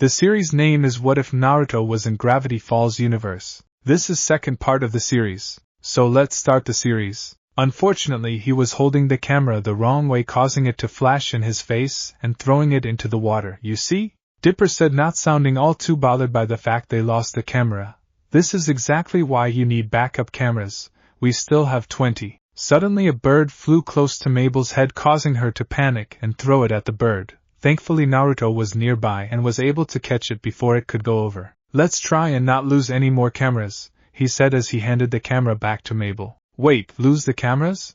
The series name is What If Naruto Was in Gravity Falls Universe. This is second part of the series, so let's start the series. Unfortunately, he was holding the camera the wrong way, causing it to flash in his face and throwing it into the water, you see? Dipper said, not sounding all too bothered by the fact they lost the camera. This is exactly why you need backup cameras. We still have 20. Suddenly a bird flew close to Mabel's head, causing her to panic and throw it at the bird. Thankfully Naruto was nearby and was able to catch it before it could go over. Let's try and not lose any more cameras, he said as he handed the camera back to Mabel. Wait, lose the cameras?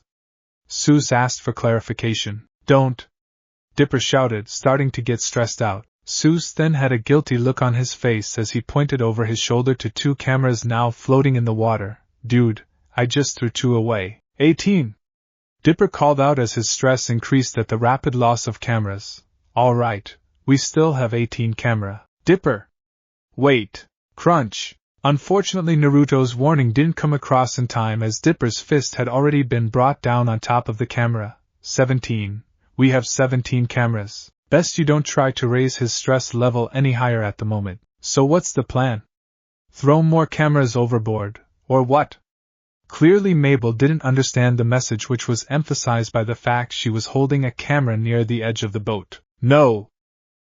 Seuss asked for clarification. Don't! Dipper shouted, starting to get stressed out. Seuss then had a guilty look on his face as he pointed over his shoulder to 2 cameras now floating in the water. Dude, I just threw 2 away. 18! Dipper called out as his stress increased at the rapid loss of cameras. Alright, we still have 18 camera. Dipper! Wait! Crunch! Unfortunately, Naruto's warning didn't come across in time as Dipper's fist had already been brought down on top of the camera. 17. We have 17 cameras. Best you don't try to raise his stress level any higher at the moment. So what's the plan? Throw more cameras overboard, or what? Clearly Mabel didn't understand the message, which was emphasized by the fact she was holding a camera near the edge of the boat. No!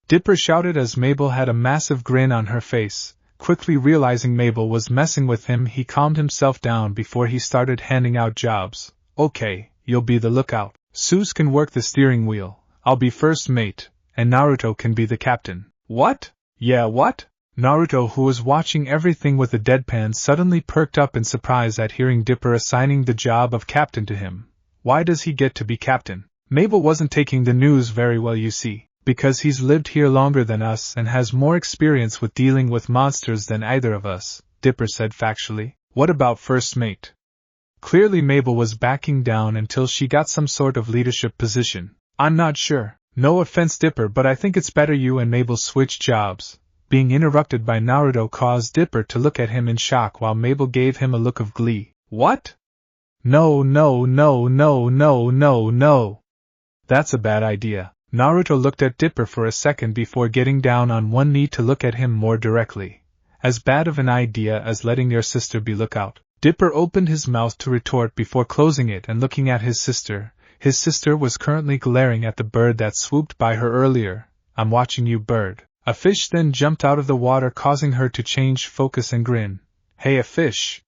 Dipper shouted as Mabel had a massive grin on her face. Quickly realizing Mabel was messing with him, he calmed himself down before he started handing out jobs. Okay, you'll be the lookout. Seuss can work the steering wheel. I'll be first mate, and Naruto can be the captain. What? Yeah, what? Naruto, who was watching everything with a deadpan, suddenly perked up in surprise at hearing Dipper assigning the job of captain to him. Why does he get to be captain? Mabel wasn't taking the news very well, you see. Because he's lived here longer than us and has more experience with dealing with monsters than either of us, Dipper said factually. What about first mate? Clearly Mabel was backing down until she got some sort of leadership position. I'm not sure. No offense, Dipper, but I think it's better you and Mabel switch jobs. Being interrupted by Naruto caused Dipper to look at him in shock while Mabel gave him a look of glee. What? No. That's a bad idea. Naruto looked at Dipper for a second before getting down on one knee to look at him more directly. As bad of an idea as letting your sister be lookout. Dipper opened his mouth to retort before closing it and looking at his sister. His sister was currently glaring at the bird that swooped by her earlier. I'm watching you, bird. A fish then jumped out of the water, causing her to change focus and grin. Hey, a fish!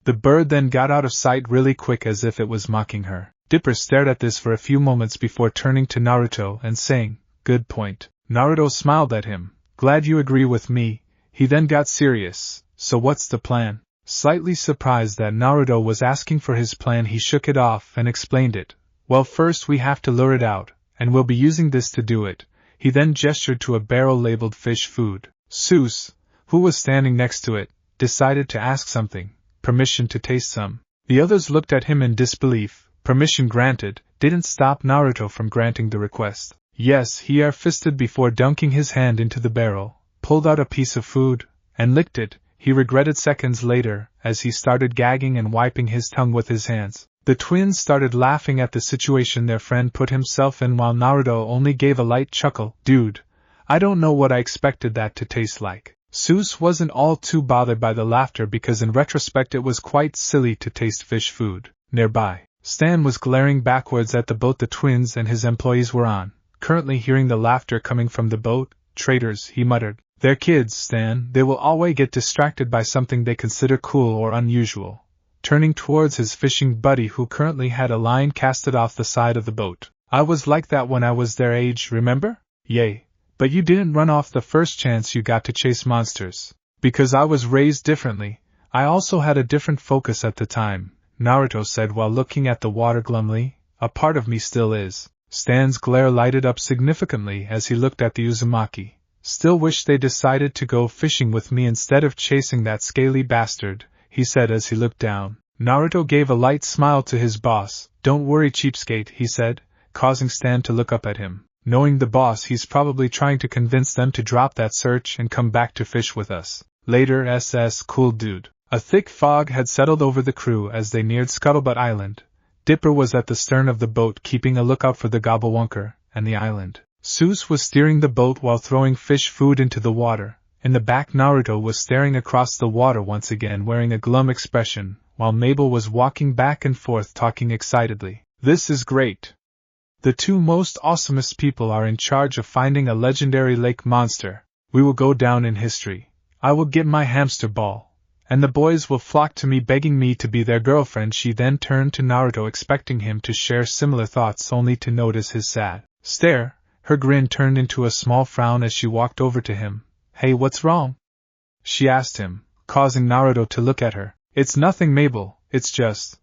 The bird then got out of sight really quick as if it was mocking her. Dipper stared at this for a few moments before turning to Naruto and saying, Good point. Naruto smiled at him. Glad you agree with me. He then got serious. So what's the plan? Slightly surprised that Naruto was asking for his plan, he shook it off and explained it. Well, first we have to lure it out, and we'll be using this to do it. He then gestured to a barrel labeled fish food. Seuss, who was standing next to it, decided to ask something. Permission to taste some. The others looked at him in disbelief. Permission granted didn't stop Naruto from granting the request. Yes, he air-fisted before dunking his hand into the barrel, pulled out a piece of food, and licked it. He regretted seconds later, as he started gagging and wiping his tongue with his hands. The twins started laughing at the situation their friend put himself in while Naruto only gave a light chuckle. Dude, I don't know what I expected that to taste like. Seuss wasn't all too bothered by the laughter because in retrospect it was quite silly to taste fish food. Nearby, Stan was glaring backwards at the boat the twins and his employees were on. Currently hearing the laughter coming from the boat, traitors, he muttered. They're kids, Stan. They will always get distracted by something they consider cool or unusual. Turning towards his fishing buddy who currently had a line casted off the side of the boat. I was like that when I was their age, remember? Yay. But you didn't run off the first chance you got to chase monsters. Because I was raised differently. I also had a different focus at the time, Naruto said while looking at the water glumly. A part of me still is. Stan's glare lighted up significantly as he looked at the Uzumaki. Still wish they decided to go fishing with me instead of chasing that scaly bastard, he said as he looked down. Naruto gave a light smile to his boss. Don't worry, cheapskate, he said, causing Stan to look up at him. Knowing the boss, he's probably trying to convince them to drop that search and come back to fish with us. Later, SS, cool dude. A thick fog had settled over the crew as they neared Scuttlebutt Island. Dipper was at the stern of the boat keeping a lookout for the Gobblewonker and the island. Seuss was steering the boat while throwing fish food into the water. In the back, Naruto was staring across the water once again, wearing a glum expression, while Mabel was walking back and forth talking excitedly. This is great. The two most awesomest people are in charge of finding a legendary lake monster. We will go down in history. I will get my hamster ball, and the boys will flock to me begging me to be their girlfriend. She then turned to Naruto, expecting him to share similar thoughts, only to notice his sad stare. Her grin turned into a small frown as she walked over to him. Hey, what's wrong? She asked him, causing Naruto to look at her. It's nothing, Mabel, it's just...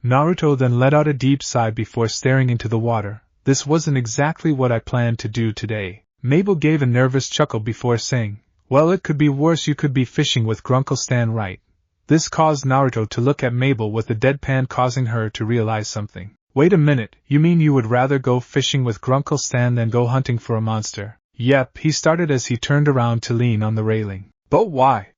Naruto then let out a deep sigh before staring into the water. This wasn't exactly what I planned to do today. Mabel gave a nervous chuckle before saying, well, it could be worse. You could be fishing with Grunkle Stan, right? This caused Naruto to look at Mabel with a deadpan, causing her to realize something. Wait a minute, you mean you would rather go fishing with Grunkle Stan than go hunting for a monster? Yep, he started as he turned around to lean on the railing. But why?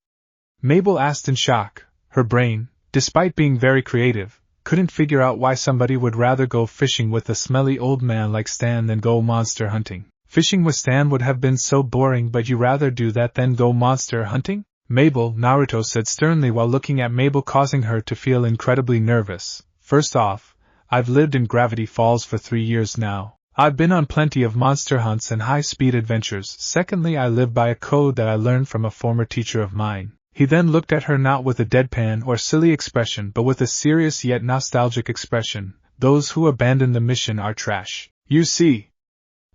Mabel asked in shock. Her brain, despite being very creative, couldn't figure out why somebody would rather go fishing with a smelly old man like Stan than go monster hunting. Fishing with Stan would have been so boring, but you rather do that than go monster hunting? Mabel, Naruto said sternly while looking at Mabel, causing her to feel incredibly nervous. First off, I've lived in Gravity Falls for 3 years now. I've been on plenty of monster hunts and high-speed adventures. Secondly, I live by a code that I learned from a former teacher of mine. He then looked at her not with a deadpan or silly expression, but with a serious yet nostalgic expression. Those who abandon the mission are trash. You see,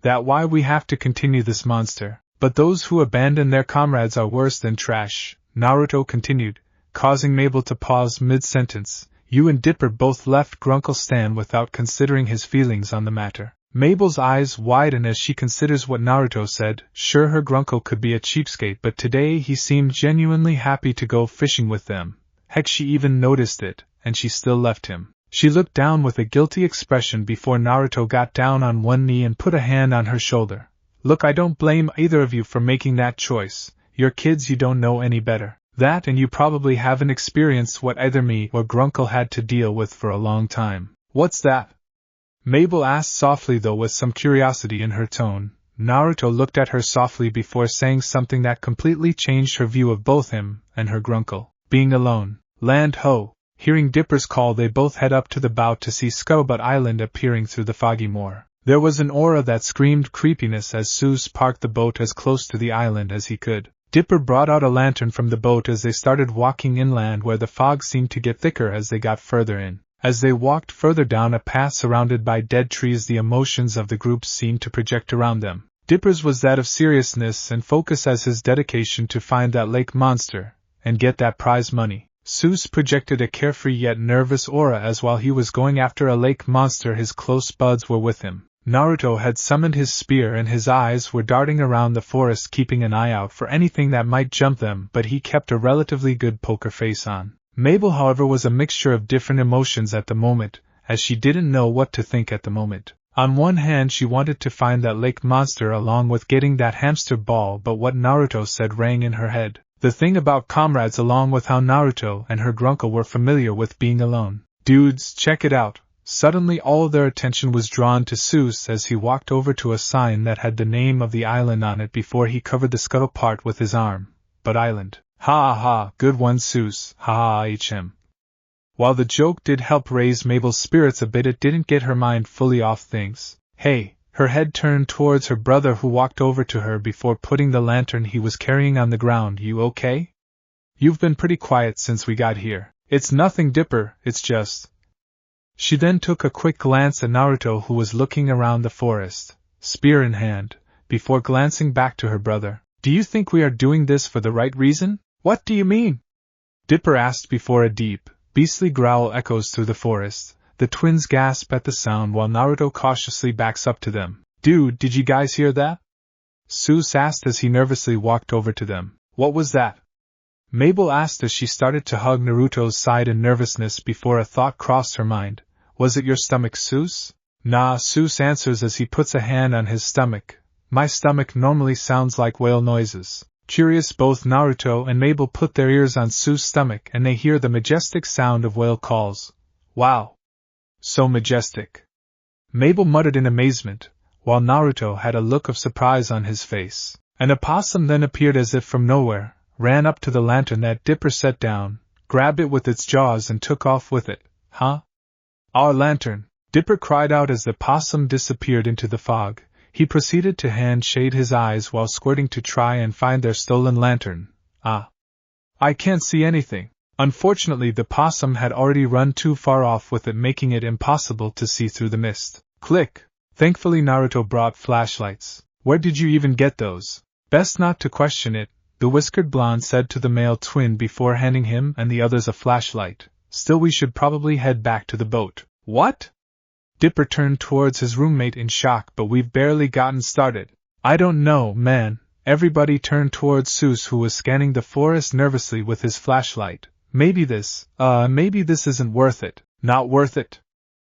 that's why we have to continue this monster. But those who abandon their comrades are worse than trash, Naruto continued, causing Mabel to pause mid-sentence. You and Dipper both left Grunkle Stan without considering his feelings on the matter. Mabel's eyes widen as she considers what Naruto said. Sure, her Grunkle could be a cheapskate, but today he seemed genuinely happy to go fishing with them. Heck, she even noticed it, and she still left him. She looked down with a guilty expression before Naruto got down on one knee and put a hand on her shoulder. Look, I don't blame either of you for making that choice. You're kids, you don't know any better. That, and you probably haven't experienced what either me or Grunkle had to deal with for a long time. What's that? Mabel asked softly, though with some curiosity in her tone. Naruto looked at her softly before saying something that completely changed her view of both him and her Grunkle. Being alone. Land ho! Hearing Dipper's call, they both head up to the bow to see Scuttlebutt Island appearing through the foggy moor. There was an aura that screamed creepiness as Seuss parked the boat as close to the island as he could. Dipper brought out a lantern from the boat as they started walking inland, where the fog seemed to get thicker as they got further in. As they walked further down a path surrounded by dead trees, the emotions of the group seemed to project around them. Dipper's was that of seriousness and focus as his dedication to find that lake monster and get that prize money. Seuss projected a carefree yet nervous aura as while he was going after a lake monster his close buds were with him. Naruto had summoned his spear and his eyes were darting around the forest, keeping an eye out for anything that might jump them, but he kept a relatively good poker face on. Mabel, however, was a mixture of different emotions at the moment, as she didn't know what to think at the moment. On one hand, she wanted to find that lake monster along with getting that hamster ball, but what Naruto said rang in her head. The thing about comrades, along with how Naruto and her Grunkle were familiar with being alone. Dudes, check it out. Suddenly all their attention was drawn to Seuss as he walked over to a sign that had the name of the island on it before he covered the scuttle part with his arm. But island. Ha ha, good one, Seuss, ha ha hm. While the joke did help raise Mabel's spirits a bit, it didn't get her mind fully off things. Hey, her head turned towards her brother, who walked over to her before putting the lantern he was carrying on the ground. You okay? You've been pretty quiet since we got here. It's nothing, Dipper, it's just... She then took a quick glance at Naruto, who was looking around the forest, spear in hand, before glancing back to her brother. Do you think we are doing this for the right reason? What do you mean? Dipper asked before a deep, beastly growl echoes through the forest. The twins gasp at the sound while Naruto cautiously backs up to them. Dude, did you guys hear that? Seuss asked as he nervously walked over to them. What was that? Mabel asked as she started to hug Naruto's side in nervousness before a thought crossed her mind. Was it your stomach, Seuss? Nah, Seuss answers as he puts a hand on his stomach. My stomach normally sounds like whale noises. Curious, both Naruto and Mabel put their ears on Seuss' stomach and they hear the majestic sound of whale calls. Wow! So majestic. Mabel muttered in amazement. while Naruto had a look of surprise on his face. An opossum then appeared as if from nowhere, ran up to the lantern that Dipper set down, grabbed it with its jaws and took off with it. Huh? Our lantern! Dipper cried out as the possum disappeared into the fog. He proceeded to hand-shade his eyes while squirting to try and find their stolen lantern. Ah! I can't see anything. Unfortunately, the possum had already run too far off with it, making it impossible to see through the mist. Click! Thankfully Naruto brought flashlights. Where did you even get those? Best not to question it, the whiskered blonde said to the male twin before handing him and the others a flashlight. Still, we should probably head back to the boat. What? Dipper turned towards his roommate in shock, but we've barely gotten started. I don't know, man. Everybody turned towards Seuss, who was scanning the forest nervously with his flashlight. Maybe this isn't worth it. Not worth it?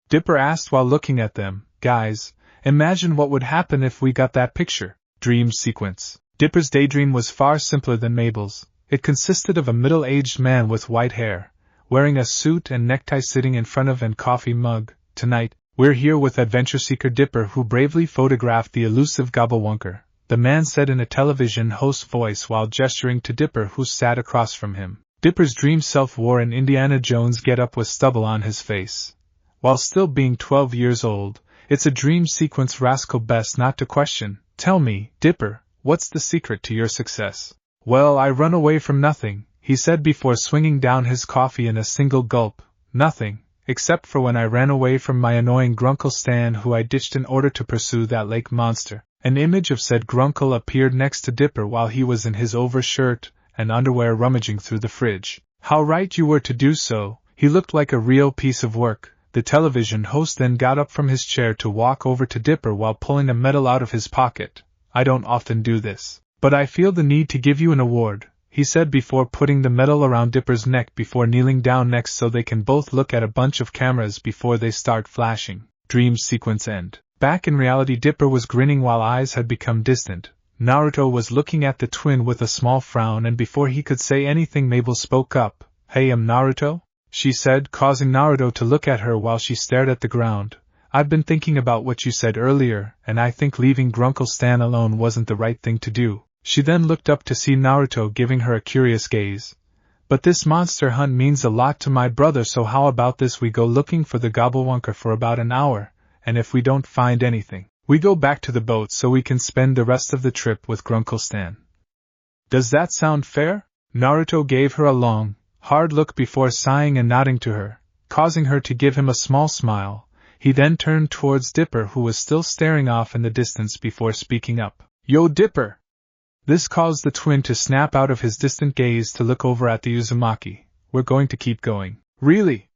Dipper asked while looking at them. Guys, imagine what would happen if we got that picture. Dream sequence. Dipper's daydream was far simpler than Mabel's. It consisted of a middle-aged man with white hair, wearing a suit and necktie, sitting in front of an coffee mug. Tonight, we're here with adventure seeker Dipper, who bravely photographed the elusive Gobblewonker, the man said in a television host voice while gesturing to Dipper, who sat across from him. Dipper's dream self wore an Indiana Jones get-up with stubble on his face. While still being 12 years old, it's a dream sequence rascal best not to question. Tell me, Dipper, what's the secret to your success? Well, I run away from nothing, he said before swinging down his coffee in a single gulp. Nothing, except for when I ran away from my annoying Grunkle Stan, who I ditched in order to pursue that lake monster. An image of said Grunkle appeared next to Dipper while he was in his overshirt and underwear rummaging through the fridge. How right you were to do so, he looked like a real piece of work. The television host then got up from his chair to walk over to Dipper while pulling a medal out of his pocket. I don't often do this, but I feel the need to give you an award, he said before putting the medal around Dipper's neck before kneeling down next so they can both look at a bunch of cameras before they start flashing. Dream sequence end. Back in reality, Dipper was grinning while eyes had become distant. Naruto was looking at the twin with a small frown, and before he could say anything Mabel spoke up. Hey, Naruto? She said, causing Naruto to look at her while she stared at the ground. I've been thinking about what you said earlier, and I think leaving Grunkle Stan alone wasn't the right thing to do. She then looked up to see Naruto giving her a curious gaze. But this monster hunt means a lot to my brother, so how about this? We go looking for the Gobblewonker for about an hour, and if we don't find anything, we go back to the boat so we can spend the rest of the trip with Grunkle Stan. Does that sound fair? Naruto gave her a long, hard look before sighing and nodding to her, causing her to give him a small smile. He then turned towards Dipper, who was still staring off in the distance, before speaking up. Yo, Dipper! This caused the twin to snap out of his distant gaze to look over at the Uzumaki. We're going to keep going. Really?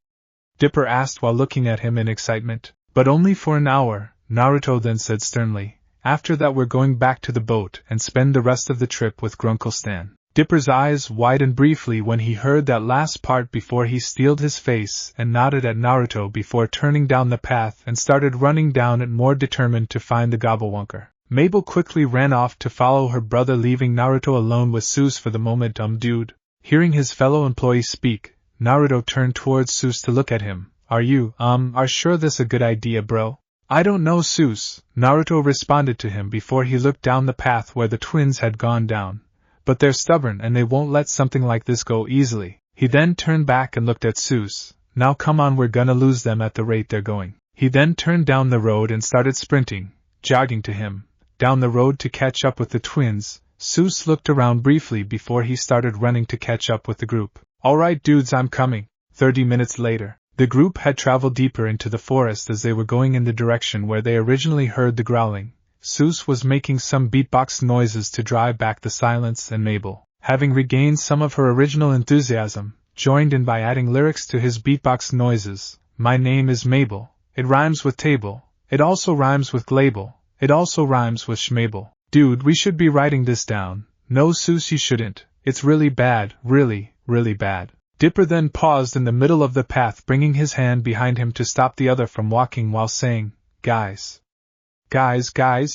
Dipper asked while looking at him in excitement. But only for an hour, Naruto then said sternly. After that we're going back to the boat and spend the rest of the trip with Grunkle Stan. Dipper's eyes widened briefly when he heard that last part before he steeled his face and nodded at Naruto before turning down the path and started running down it, more determined to find the Gobblewonker. Mabel quickly ran off to follow her brother, leaving Naruto alone with Seuss for the moment. Dude. Hearing his fellow employee speak, Naruto turned towards Seuss to look at him. Are you, are sure this a good idea, bro? I don't know, Seuss, Naruto responded to him before he looked down the path where the twins had gone down. But they're stubborn and they won't let something like this go easily. He then turned back and looked at Seuss. Now come on, we're gonna lose them at the rate they're going. He then turned down the road and started sprinting, jogging to him, down the road to catch up with the twins. Seuss looked around briefly before he started running to catch up with the group. Alright dudes, I'm coming. 30 minutes later. The group had traveled deeper into the forest as they were going in the direction where they originally heard the growling. Seuss was making some beatbox noises to drive back the silence, and Mabel, having regained some of her original enthusiasm, joined in by adding lyrics to his beatbox noises. My name is Mabel. It rhymes with table. It also rhymes with glabel. It also rhymes with schmabel. Dude, we should be writing this down. No, Seuss, you shouldn't. It's really bad, really, really bad. Dipper then paused in the middle of the path, bringing his hand behind him to stop the other from walking while saying, Guys,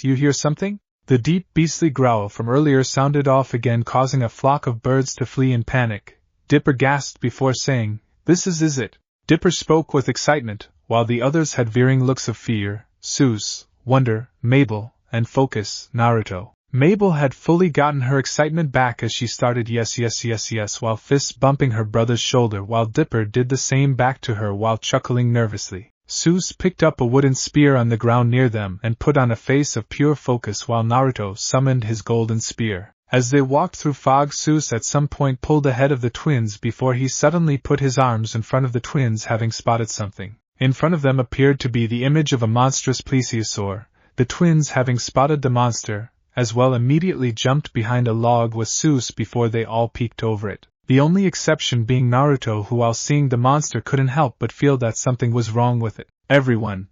you hear something? The deep beastly growl from earlier sounded off again, causing a flock of birds to flee in panic. Dipper gasped before saying, This is it. Dipper spoke with excitement, while the others had veering looks of fear. Seuss, wonder, Mabel, and focus, Naruto. Mabel had fully gotten her excitement back as she started yes yes yes yes while fists bumping her brother's shoulder while Dipper did the same back to her while chuckling nervously. Seuss picked up a wooden spear on the ground near them and put on a face of pure focus while Naruto summoned his golden spear. As they walked through fog, Seuss at some point pulled ahead of the twins before he suddenly put his arms in front of the twins, having spotted something. In front of them appeared to be the image of a monstrous plesiosaur. The twins, having spotted the monster, as well, immediately jumped behind a log with Seuss before they all peeked over it. The only exception being Naruto, who while seeing the monster couldn't help but feel that something was wrong with it. Everyone.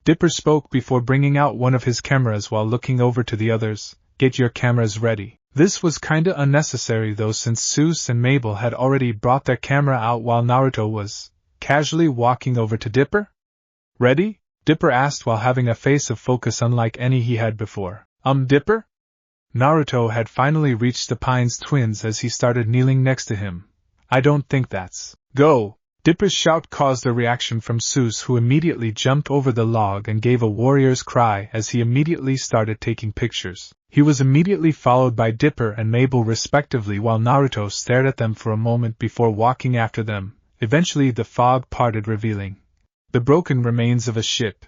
Dipper spoke before bringing out one of his cameras while looking over to the others. Get your cameras ready. This was kinda unnecessary though, since Seuss and Mabel had already brought their camera out while Naruto was casually walking over to Dipper. Ready? Dipper asked while having a face of focus unlike any he had before. Dipper? Naruto had finally reached the Pines twins as he started kneeling next to him. I don't think that's go. Dipper's shout caused a reaction from Seuss, who immediately jumped over the log and gave a warrior's cry as he immediately started taking pictures. He was immediately followed by Dipper and Mabel respectively while Naruto stared at them for a moment before walking after them. Eventually the fog parted, revealing the broken remains of a ship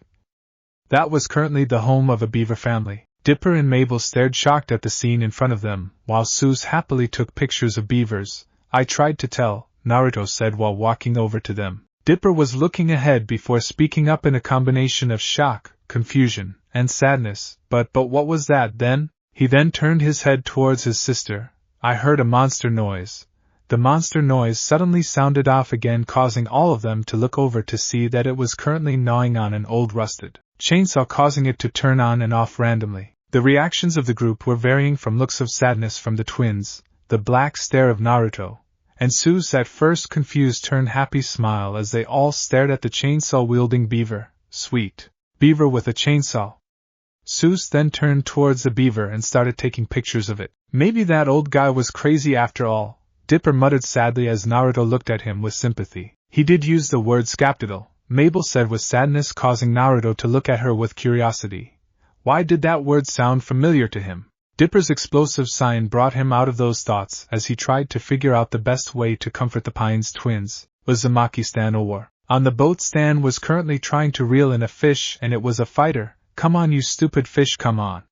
that was currently the home of a beaver family. Dipper and Mabel stared shocked at the scene in front of them, while Seuss happily took pictures of beavers. I tried to tell, Naruto said while walking over to them. Dipper was looking ahead before speaking up in a combination of shock, confusion, and sadness. But what was that then? He then turned his head towards his sister. I heard a monster noise. The monster noise suddenly sounded off again, causing all of them to look over to see that it was currently gnawing on an old rusted chainsaw, causing it to turn on and off randomly. The reactions of the group were varying from looks of sadness from the twins, the black stare of Naruto, and Seuss at first confused turned happy smile as they all stared at the chainsaw-wielding beaver. Sweet beaver with a chainsaw. Seuss then turned towards the beaver and started taking pictures of it. Maybe that old guy was crazy after all, Dipper muttered sadly as Naruto looked at him with sympathy. He did use the word skeptical, Mabel said with sadness, causing Naruto to look at her with curiosity. Why did that word sound familiar to him? Dipper's explosive sign brought him out of those thoughts as he tried to figure out the best way to comfort the Pines twins. Uzumaki Stan or on the boat. Stan was currently trying to reel in a fish, and it was a fighter. Come on, you stupid fish, come on.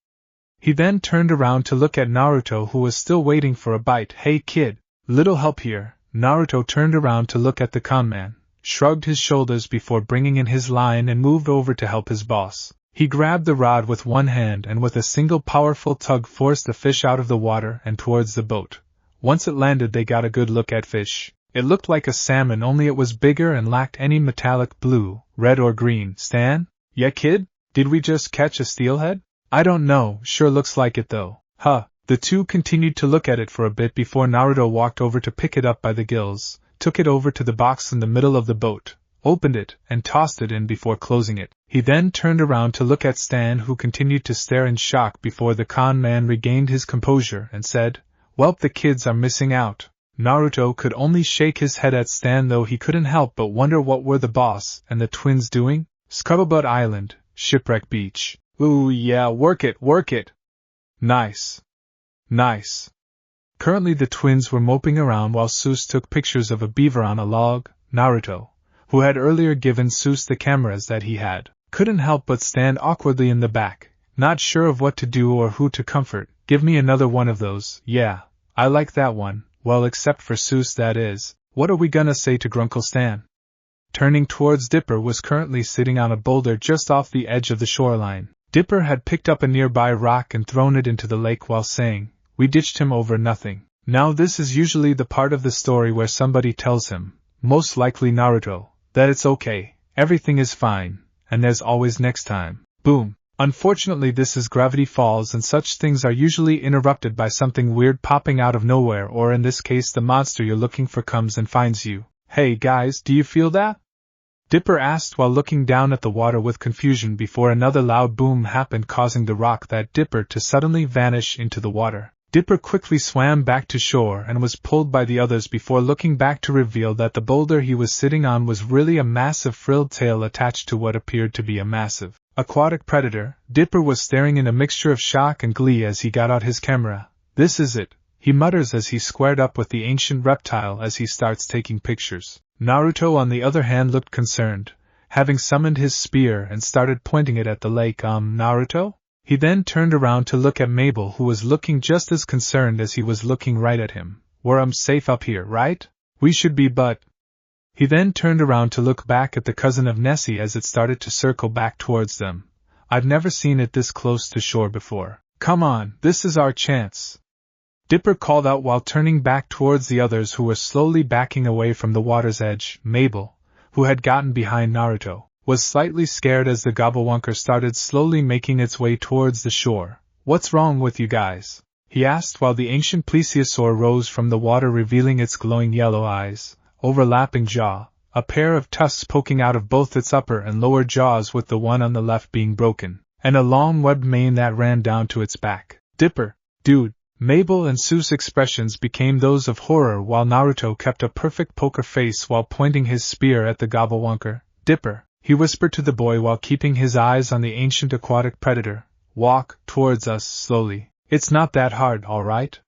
He then turned around to look at Naruto, who was still waiting for a bite. Hey kid, little help here. Naruto turned around to look at the conman, shrugged his shoulders before bringing in his line and moved over to help his boss. He grabbed the rod with one hand and with a single powerful tug forced the fish out of the water and towards the boat. Once it landed, they got a good look at fish. It looked like a salmon, only it was bigger and lacked any metallic blue, red or green. Stan? Yeah kid? Did we just catch a steelhead? I don't know, sure looks like it though. Huh. The two continued to look at it for a bit before Naruto walked over to pick it up by the gills, took it over to the box in the middle of the boat, opened it, and tossed it in before closing it. He then turned around to look at Stan, who continued to stare in shock before the con man regained his composure and said, Welp, the kids are missing out. Naruto could only shake his head at Stan, though he couldn't help but wonder what were the boss and the twins doing? Scuttlebutt Island, Shipwreck Beach. Ooh yeah, work it, work it. Nice. Nice. Currently the twins were moping around while Seuss took pictures of a beaver on a log. Naruto, who had earlier given Seuss the cameras that he had, couldn't help but stand awkwardly in the back, not sure of what to do or who to comfort. Give me another one of those. Yeah, I like that one. Well, except for Seuss, that is. What are we gonna say to Grunkle Stan? Turning towards Dipper was currently sitting on a boulder just off the edge of the shoreline. Dipper had picked up a nearby rock and thrown it into the lake while saying, We ditched him over nothing. Now this is usually the part of the story where somebody tells him, most likely Naruto, that it's okay, everything is fine, and there's always next time. Boom. Unfortunately, this is Gravity Falls, and such things are usually interrupted by something weird popping out of nowhere, or in this case the monster you're looking for comes and finds you. Hey guys, do you feel that? Dipper asked while looking down at the water with confusion before another loud boom happened, causing the rock that Dipper to suddenly vanish into the water. Dipper quickly swam back to shore and was pulled by the others before looking back to reveal that the boulder he was sitting on was really a massive frilled tail attached to what appeared to be a massive Aquatic predator. Dipper was staring in a mixture of shock and glee as he got out his camera. This is it, he mutters as he squared up with the ancient reptile as he starts taking pictures. Naruto on the other hand looked concerned, having summoned his spear and started pointing it at the lake. Naruto? He then turned around to look at Mabel, who was looking just as concerned as he was looking right at him. We're safe up here, right? We should be, but... He then turned around to look back at the cousin of Nessie as it started to circle back towards them. I've never seen it this close to shore before. Come on, this is our chance. Dipper called out while turning back towards the others who were slowly backing away from the water's edge. Mabel, who had gotten behind Naruto, was slightly scared as the gobblewonker started slowly making its way towards the shore. What's wrong with you guys? He asked while the ancient plesiosaur rose from the water, revealing its glowing yellow eyes, overlapping jaw, a pair of tusks poking out of both its upper and lower jaws, with the one on the left being broken, and a long webbed mane that ran down to its back. Dipper, dude. Mabel and Sue's expressions became those of horror while Naruto kept a perfect poker face while pointing his spear at the gobblewonker. Dipper, he whispered to the boy while keeping his eyes on the ancient aquatic predator. Walk towards us slowly. It's not that hard, alright?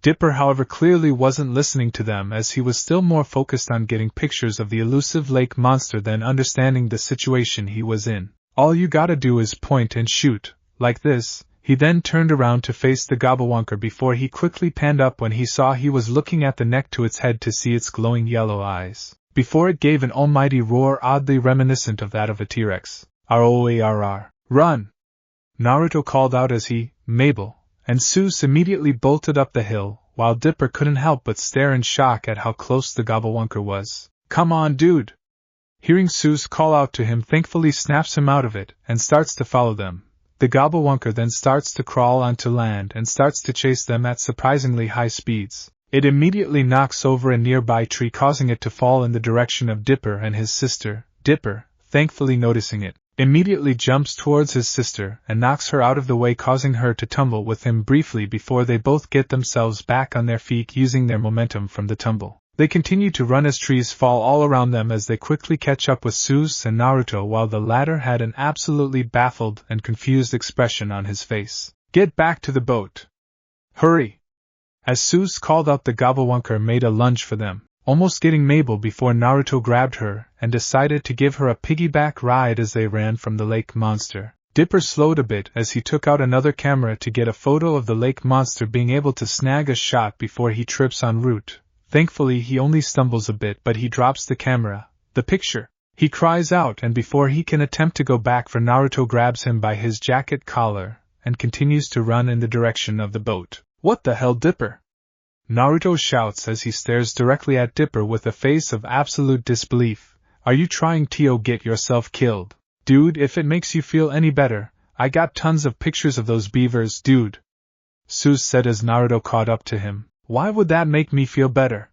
Dipper, however, clearly wasn't listening to them as he was still more focused on getting pictures of the elusive lake monster than understanding the situation he was in. All you gotta do is point and shoot, like this. He then turned around to face the gobblewonker before he quickly panned up when he saw he was looking at the neck to its head to see its glowing yellow eyes, before it gave an almighty roar oddly reminiscent of that of a T-Rex. ROARR. Run! Naruto called out as he, Mabel, and Seuss immediately bolted up the hill, while Dipper couldn't help but stare in shock at how close the gobblewonker was. Come on, dude! Hearing Seuss call out to him, thankfully snaps him out of it and starts to follow them. The gobblewonker then starts to crawl onto land and starts to chase them at surprisingly high speeds. It immediately knocks over a nearby tree, causing it to fall in the direction of Dipper and his sister. Dipper, thankfully noticing it, immediately jumps towards his sister and knocks her out of the way, causing her to tumble with him briefly before they both get themselves back on their feet using their momentum from the tumble. They continue to run as trees fall all around them as they quickly catch up with Seuss and Naruto, while the latter had an absolutely baffled and confused expression on his face. Get back to the boat! Hurry! As Seuss called out, the gobblewonker made a lunge for them, almost getting Mabel before Naruto grabbed her and decided to give her a piggyback ride as they ran from the lake monster. Dipper slowed a bit as he took out another camera to get a photo of the lake monster, being able to snag a shot before he trips en route. Thankfully he only stumbles a bit, but he drops the camera. The picture! He cries out, and before he can attempt to go back for, Naruto grabs him by his jacket collar and continues to run in the direction of the boat. What the hell, Dipper? Naruto shouts as he stares directly at Dipper with a face of absolute disbelief. Are you trying to get yourself killed? Dude, if it makes you feel any better, I got tons of pictures of those beavers, dude. Seuss said as Naruto caught up to him. Why would that make me feel better?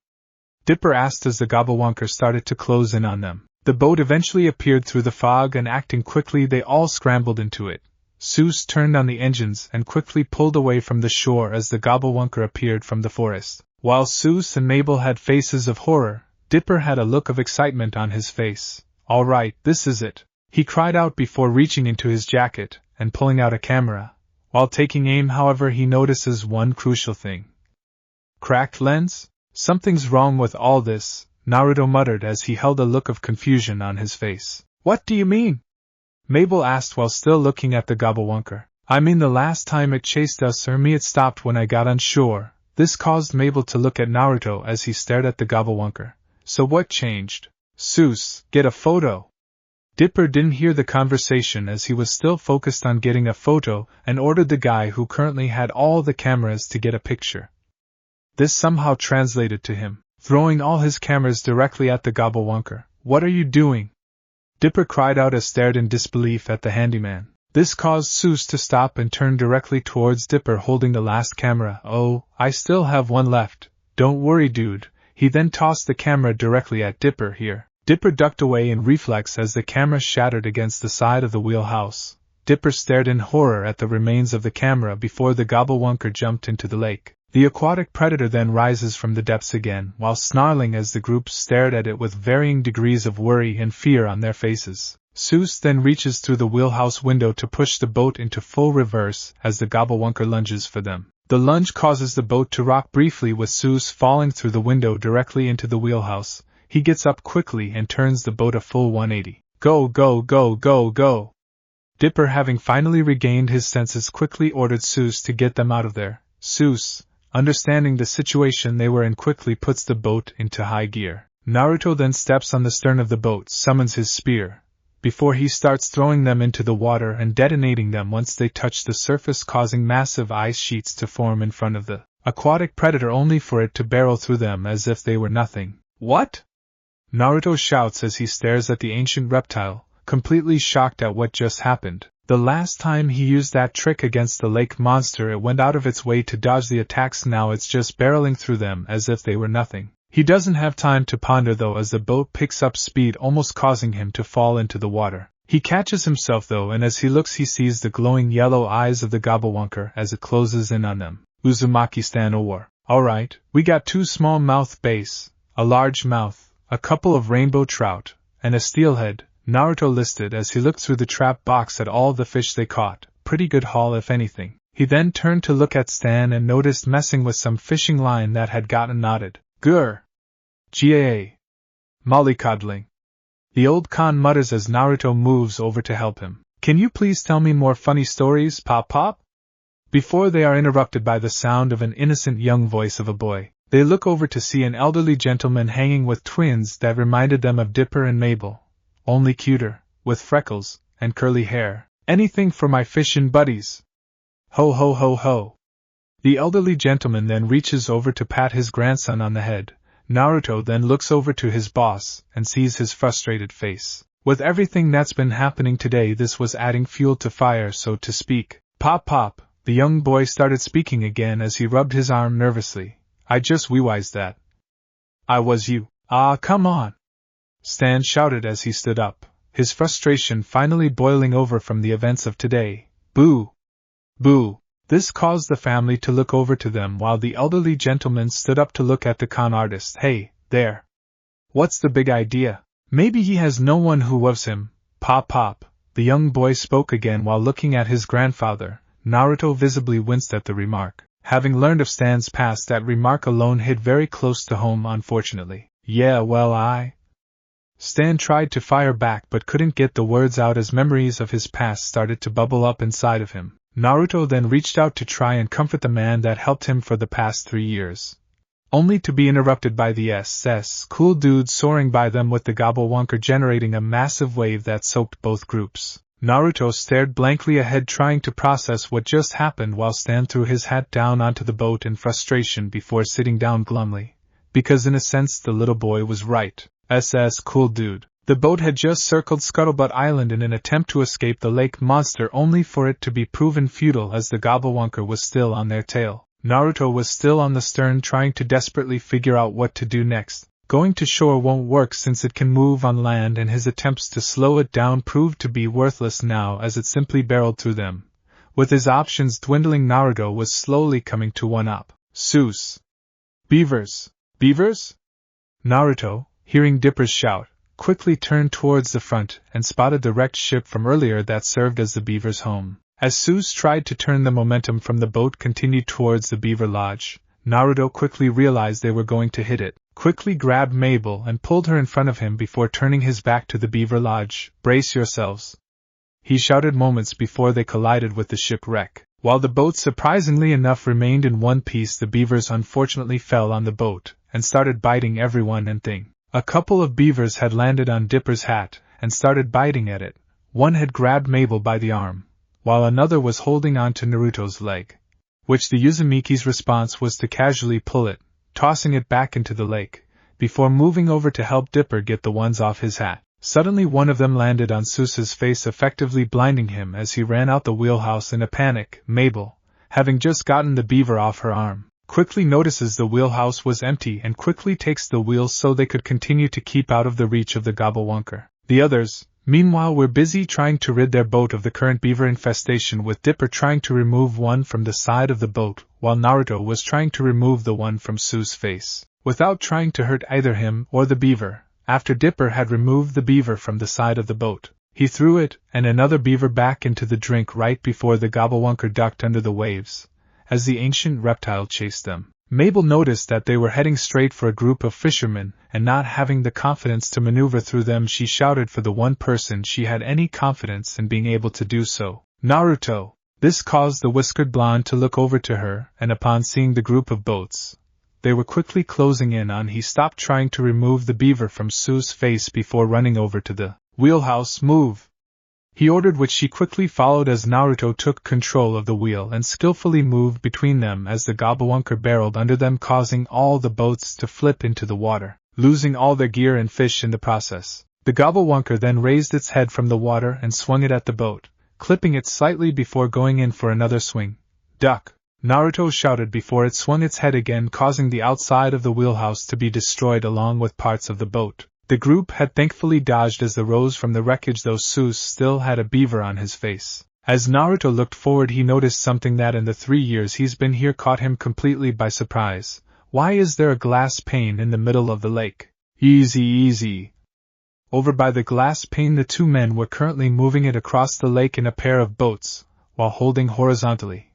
Dipper asked as the gobblewonker started to close in on them. The boat eventually appeared through the fog, and acting quickly they all scrambled into it. Seuss turned on the engines and quickly pulled away from the shore as the gobblewonker appeared from the forest. While Seuss and Mabel had faces of horror, Dipper had a look of excitement on his face. All right, this is it, he cried out before reaching into his jacket and pulling out a camera. While taking aim, however, he notices one crucial thing. Cracked lens? Something's wrong with all this, Naruto muttered as he held a look of confusion on his face. What do you mean? Mabel asked while still looking at the gobblewonker. I mean, the last time it chased us or me, it stopped when I got on shore. This caused Mabel to look at Naruto as he stared at the gobblewonker. So what changed? Seuss, get a photo. Dipper didn't hear the conversation as he was still focused on getting a photo and ordered the guy who currently had all the cameras to get a picture. This somehow translated to him, throwing all his cameras directly at the gobblewonker. What are you doing? Dipper cried out as stared in disbelief at the handyman. This caused Seuss to stop and turn directly towards Dipper holding the last camera. Oh, I still have one left. Don't worry, dude. He then tossed the camera directly at Dipper. Here. Dipper ducked away in reflex as the camera shattered against the side of the wheelhouse. Dipper stared in horror at the remains of the camera before the gobblewonker jumped into the lake. The aquatic predator then rises from the depths again, while snarling as the group stared at it with varying degrees of worry and fear on their faces. Seuss then reaches through the wheelhouse window to push the boat into full reverse as the Gobblewonker lunges for them. The lunge causes the boat to rock briefly, with Seuss falling through the window directly into the wheelhouse. He gets up quickly and turns the boat a full 180. Go, go, go, go, go! Dipper, having finally regained his senses, quickly ordered Seuss to get them out of there. Seuss, understanding the situation they were in, quickly puts the boat into high gear. Naruto then steps on the stern of the boat, summons his spear, before he starts throwing them into the water and detonating them once they touch the surface, causing massive ice sheets to form in front of the aquatic predator, only for it to barrel through them as if they were nothing. What? Naruto shouts as he stares at the ancient reptile, completely shocked at what just happened. The last time he used that trick against the lake monster, it went out of its way to dodge the attacks. Now it's just barreling through them as if they were nothing. He doesn't have time to ponder though, as the boat picks up speed, almost causing him to fall into the water. He catches himself though, and as he looks he sees the glowing yellow eyes of the Gobblewonker as it closes in on them. Uzumaki-stan or. Alright, we got 2 small mouth bass, a large mouth, a couple of rainbow trout, and a steelhead, Naruto listed as he looked through the trap box at all the fish they caught. Pretty good haul if anything. He then turned to look at Stan and noticed messing with some fishing line that had gotten knotted. Grr! Gaa! Mollycoddling! The old Khan mutters as Naruto moves over to help him. Can you please tell me more funny stories, Pop Pop? Before they are interrupted by the sound of an innocent young voice of a boy, they look over to see an elderly gentleman hanging with twins that reminded them of Dipper and Mabel, only cuter, with freckles and curly hair. Anything for my fishin' buddies! Ho ho ho ho! The elderly gentleman then reaches over to pat his grandson on the head. Naruto then looks over to his boss and sees his frustrated face. With everything that's been happening today, this was adding fuel to fire, so to speak. Pop Pop, the young boy started speaking again as he rubbed his arm nervously. I just realized that I was you. Ah, come on! Stan shouted as he stood up, his frustration finally boiling over from the events of today. Boo! Boo! This caused the family to look over to them while the elderly gentleman stood up to look at the con artist. Hey, there! What's the big idea? Maybe he has no one who loves him. Pop Pop, the young boy spoke again while looking at his grandfather. Naruto visibly winced at the remark. Having learned of Stan's past, that remark alone hit very close to home, unfortunately. Yeah, well, Stan tried to fire back but couldn't get the words out as memories of his past started to bubble up inside of him. Naruto then reached out to try and comfort the man that helped him for the past 3 years. Only to be interrupted by the SS cool dude soaring by them with the Gobblewonker generating a massive wave that soaked both groups. Naruto stared blankly ahead, trying to process what just happened, while Stan threw his hat down onto the boat in frustration before sitting down glumly. Because in a sense the little boy was right. SS cool dude. The boat had just circled Scuttlebutt Island in an attempt to escape the lake monster, only for it to be proven futile as the Gobblewonker was still on their tail. Naruto was still on the stern, trying to desperately figure out what to do next. Going to shore won't work since it can move on land, and his attempts to slow it down proved to be worthless now as it simply barreled through them. With his options dwindling, Naruto was slowly coming to one up. Seuss! Beavers! Beavers? Naruto, hearing Dipper's shout, quickly turned towards the front and spotted the wrecked ship from earlier that served as the beaver's home. As Seuss tried to turn the momentum from the boat continued towards the beaver lodge, Naruto quickly realized they were going to hit it, quickly grabbed Mabel and pulled her in front of him before turning his back to the beaver lodge. Brace yourselves! He shouted moments before they collided with the shipwreck. While the boat surprisingly enough remained in one piece, the beavers unfortunately fell on the boat and started biting everyone and thing. A couple of beavers had landed on Dipper's hat and started biting at it. One had grabbed Mabel by the arm, while another was holding on to Naruto's leg, which the Uzumiki's response was to casually pull it, tossing it back into the lake, before moving over to help Dipper get the ones off his hat. Suddenly one of them landed on Seuss's face, effectively blinding him as he ran out the wheelhouse in a panic. Mabel, having just gotten the beaver off her arm, quickly notices the wheelhouse was empty and quickly takes the wheels so they could continue to keep out of the reach of the Gobblewonker. The others, meanwhile, were busy trying to rid their boat of the current beaver infestation, with Dipper trying to remove one from the side of the boat, while Naruto was trying to remove the one from Seuss's face, without trying to hurt either him or the beaver. After Dipper had removed the beaver from the side of the boat, He threw it and another beaver back into the drink right before the gobblewonker ducked under the waves, as the ancient reptile chased them. Mabel noticed that they were heading straight for a group of fishermen, and not having the confidence to maneuver through them, she shouted for the one person she had any confidence in being able to do so. Naruto! This caused the whiskered blonde to look over to her, and upon seeing the group of boats they were quickly closing in on, he stopped trying to remove the beaver from Sue's face before running over to the wheelhouse. Move! He ordered, which she quickly followed as Naruto took control of the wheel and skillfully moved between them as the gobblewonker barreled under them, causing all the boats to flip into the water, losing all their gear and fish in the process. The gobblewonker then raised its head from the water and swung it at the boat, clipping it slightly before going in for another swing. Duck! Naruto shouted before it swung its head again, causing the outside of the wheelhouse to be destroyed along with parts of the boat. The group had thankfully dodged as they rose from the wreckage, though Seuss still had a beaver on his face. As Naruto looked forward, he noticed something that in the 3 years he's been here caught him completely by surprise. Why is there a glass pane in the middle of the lake? Easy, easy. Over by the glass pane, the two men were currently moving it across the lake in a pair of boats, while holding horizontally.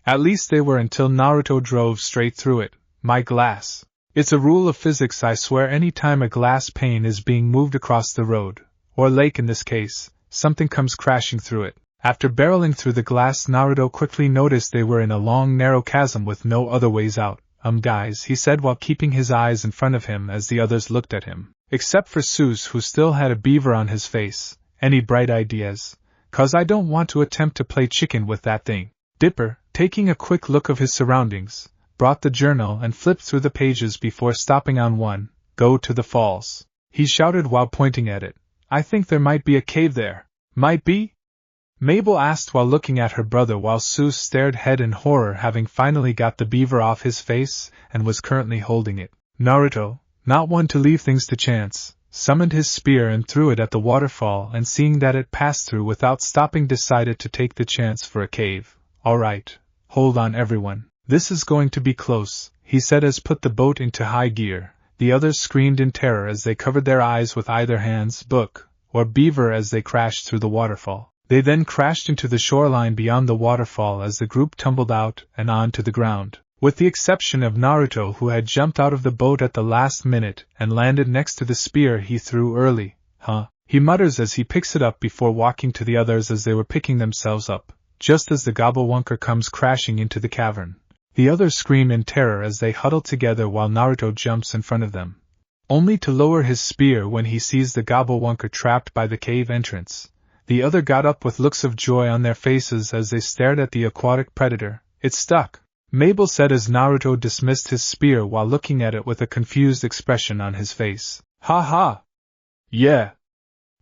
At least they were until Naruto drove straight through it. My glass. It's a rule of physics, I swear. Any time a glass pane is being moved across the road, or lake in this case, something comes crashing through it. After barreling through the glass, Naruto quickly noticed they were in a long narrow chasm with no other ways out. Guys, he said while keeping his eyes in front of him as the others looked at him. Except for Seuss, who still had a beaver on his face. Any bright ideas? 'Cause I don't want to attempt to play chicken with that thing. Dipper, taking a quick look of his surroundings, brought the journal and flipped through the pages before stopping on one. Go to the falls, he shouted while pointing at it. I think there might be a cave there. Might be? Mabel asked while looking at her brother, while Seuss stared ahead in horror, having finally got the beaver off his face and was currently holding it. Naruto, not one to leave things to chance, summoned his spear and threw it at the waterfall, and seeing that it passed through without stopping, decided to take the chance for a cave. Alright, hold on everyone. This is going to be close, he said as put the boat into high gear. The others screamed in terror as they covered their eyes with either hands, book, or beaver as they crashed through the waterfall. They then crashed into the shoreline beyond the waterfall as the group tumbled out and onto the ground. With the exception of Naruto, who had jumped out of the boat at the last minute and landed next to the spear he threw early. He mutters as he picks it up before walking to the others as they were picking themselves up, just as the gobblewonker comes crashing into the cavern. The others scream in terror as they huddle together while Naruto jumps in front of them, only to lower his spear when he sees the gobblewonker trapped by the cave entrance. The other got up with looks of joy on their faces as they stared at the aquatic predator. It's stuck, Mabel said as Naruto dismissed his spear while looking at it with a confused expression on his face. Ha ha! Yeah!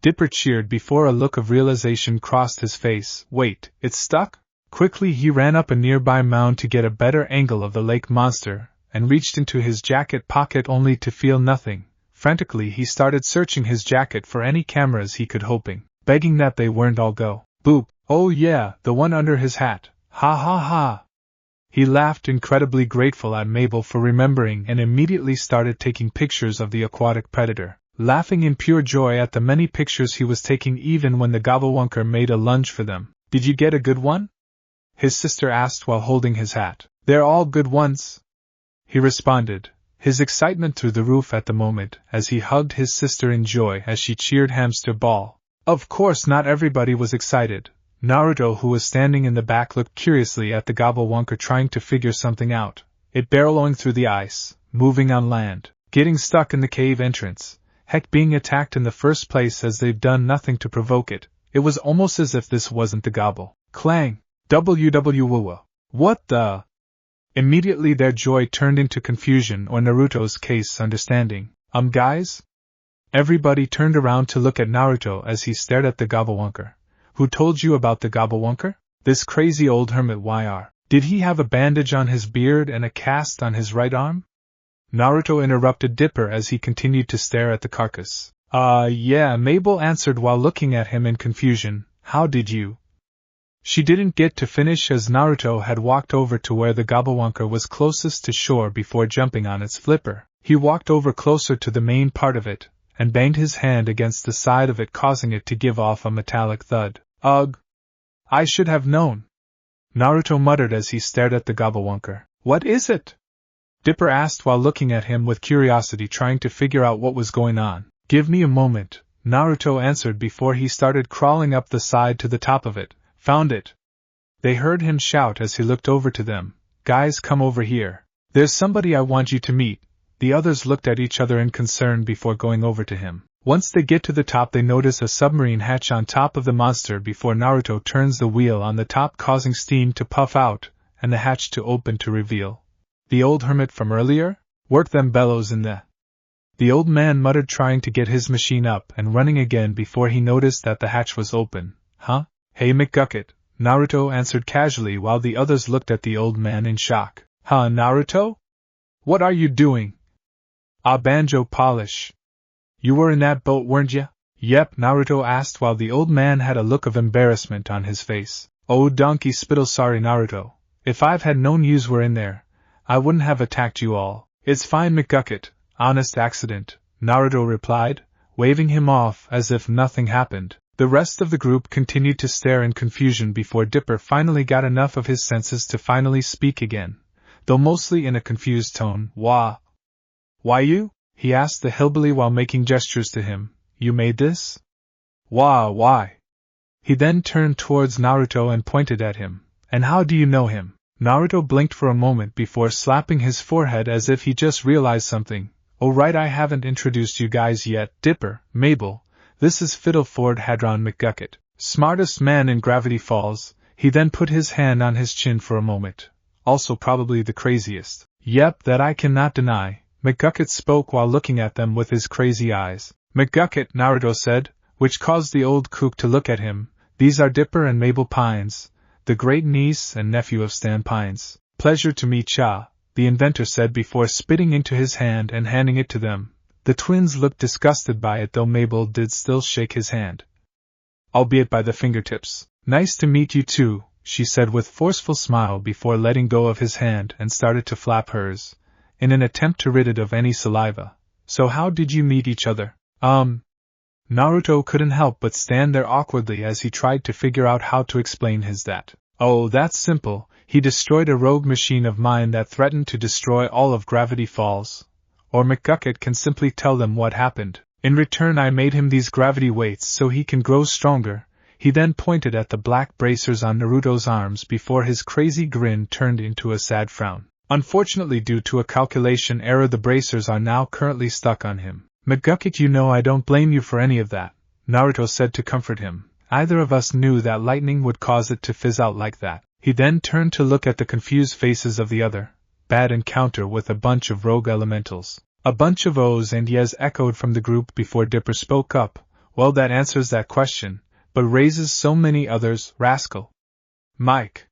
Dipper cheered before a look of realization crossed his face. Wait, it's stuck? Quickly he ran up a nearby mound to get a better angle of the lake monster, and reached into his jacket pocket only to feel nothing. Frantically he started searching his jacket for any cameras he could, hoping, begging that they weren't all go. Boop! Oh yeah, the one under his hat. Ha ha ha! He laughed, incredibly grateful at Mabel for remembering, and immediately started taking pictures of the aquatic predator, laughing in pure joy at the many pictures he was taking even when the gobblewonker made a lunge for them. Did you get a good one? His sister asked while holding his hat. They're all good ones, he responded, his excitement through the roof at the moment as he hugged his sister in joy as she cheered Hamster Ball. Of course not everybody was excited. Naruto, who was standing in the back, looked curiously at the gobblewonker trying to figure something out. It barreling through the ice, moving on land, getting stuck in the cave entrance, heck, being attacked in the first place as they've done nothing to provoke it. It was almost as if this wasn't the gobble. Clang! WWWW. What the? Immediately their joy turned into confusion, or Naruto's case, understanding. Guys? Everybody turned around to look at Naruto as he stared at the gobblewonker. Who told you about the gobblewonker? This crazy old hermit YR. Did he have a bandage on his beard and a cast on his right arm? Naruto interrupted Dipper as he continued to stare at the carcass. Yeah, Mabel answered while looking at him in confusion. How did you? She didn't get to finish as Naruto had walked over to where the gobblewonker was closest to shore before jumping on its flipper. He walked over closer to the main part of it, and banged his hand against the side of it, causing it to give off a metallic thud. Ugh! I should have known, Naruto muttered as he stared at the gobblewonker. What is it? Dipper asked while looking at him with curiosity, trying to figure out what was going on. Give me a moment, Naruto answered before he started crawling up the side to the top of it. Found it! They heard him shout as he looked over to them. Guys, come over here. There's somebody I want you to meet. The others looked at each other in concern before going over to him. Once they get to the top, they notice a submarine hatch on top of the monster before Naruto turns the wheel on the top, causing steam to puff out and the hatch to open to reveal the old hermit from earlier. Work them bellows in the old man muttered, trying to get his machine up and running again before he noticed that the hatch was open. Huh? Hey McGucket, Naruto answered casually while the others looked at the old man in shock. Huh, Naruto? What are you doing? Ah, banjo polish. You were in that boat, weren't ya? Yep, Naruto asked while the old man had a look of embarrassment on his face. Oh, donkey spittle, sorry Naruto. If I've had known yous were in there, I wouldn't have attacked you all. It's fine McGucket, honest accident, Naruto replied, waving him off as if nothing happened. The rest of the group continued to stare in confusion before Dipper finally got enough of his senses to finally speak again, though mostly in a confused tone. Why you? He asked the hillbilly while making gestures to him. You made this? Why? He then turned towards Naruto and pointed at him. And how do you know him? Naruto blinked for a moment before slapping his forehead as if he just realized something. Oh right, I haven't introduced you guys yet. Dipper, Mabel, this is Fiddleford Hadron McGucket, smartest man in Gravity Falls. He then put his hand on his chin for a moment. Also probably the craziest. Yep, that I cannot deny, McGucket spoke while looking at them with his crazy eyes. McGucket, Naruto said, which caused the old kook to look at him. These are Dipper and Mabel Pines, the great niece and nephew of Stan Pines. Pleasure to meet ya, the inventor said before spitting into his hand and handing it to them. The twins looked disgusted by it, though Mabel did still shake his hand, albeit by the fingertips. Nice to meet you too, she said with forceful smile before letting go of his hand and started to flap hers, in an attempt to rid it of any saliva. So how did you meet each other? Naruto couldn't help but stand there awkwardly as he tried to figure out how to explain his that. Oh, that's simple. He destroyed a rogue machine of mine that threatened to destroy all of Gravity Falls. Or McGucket can simply tell them what happened. In return, I made him these gravity weights so he can grow stronger. He then pointed at the black bracers on Naruto's arms before his crazy grin turned into a sad frown. Unfortunately, due to a calculation error, the bracers are now currently stuck on him. McGucket, you know I don't blame you for any of that, Naruto said to comfort him. Either of us knew that lightning would cause it to fizz out like that. He then turned to look at the confused faces of the other. Bad encounter with a bunch of rogue elementals. A bunch of O's and yes echoed from the group before Dipper spoke up. Well, that answers that question, but raises so many others. Rascal. Mike.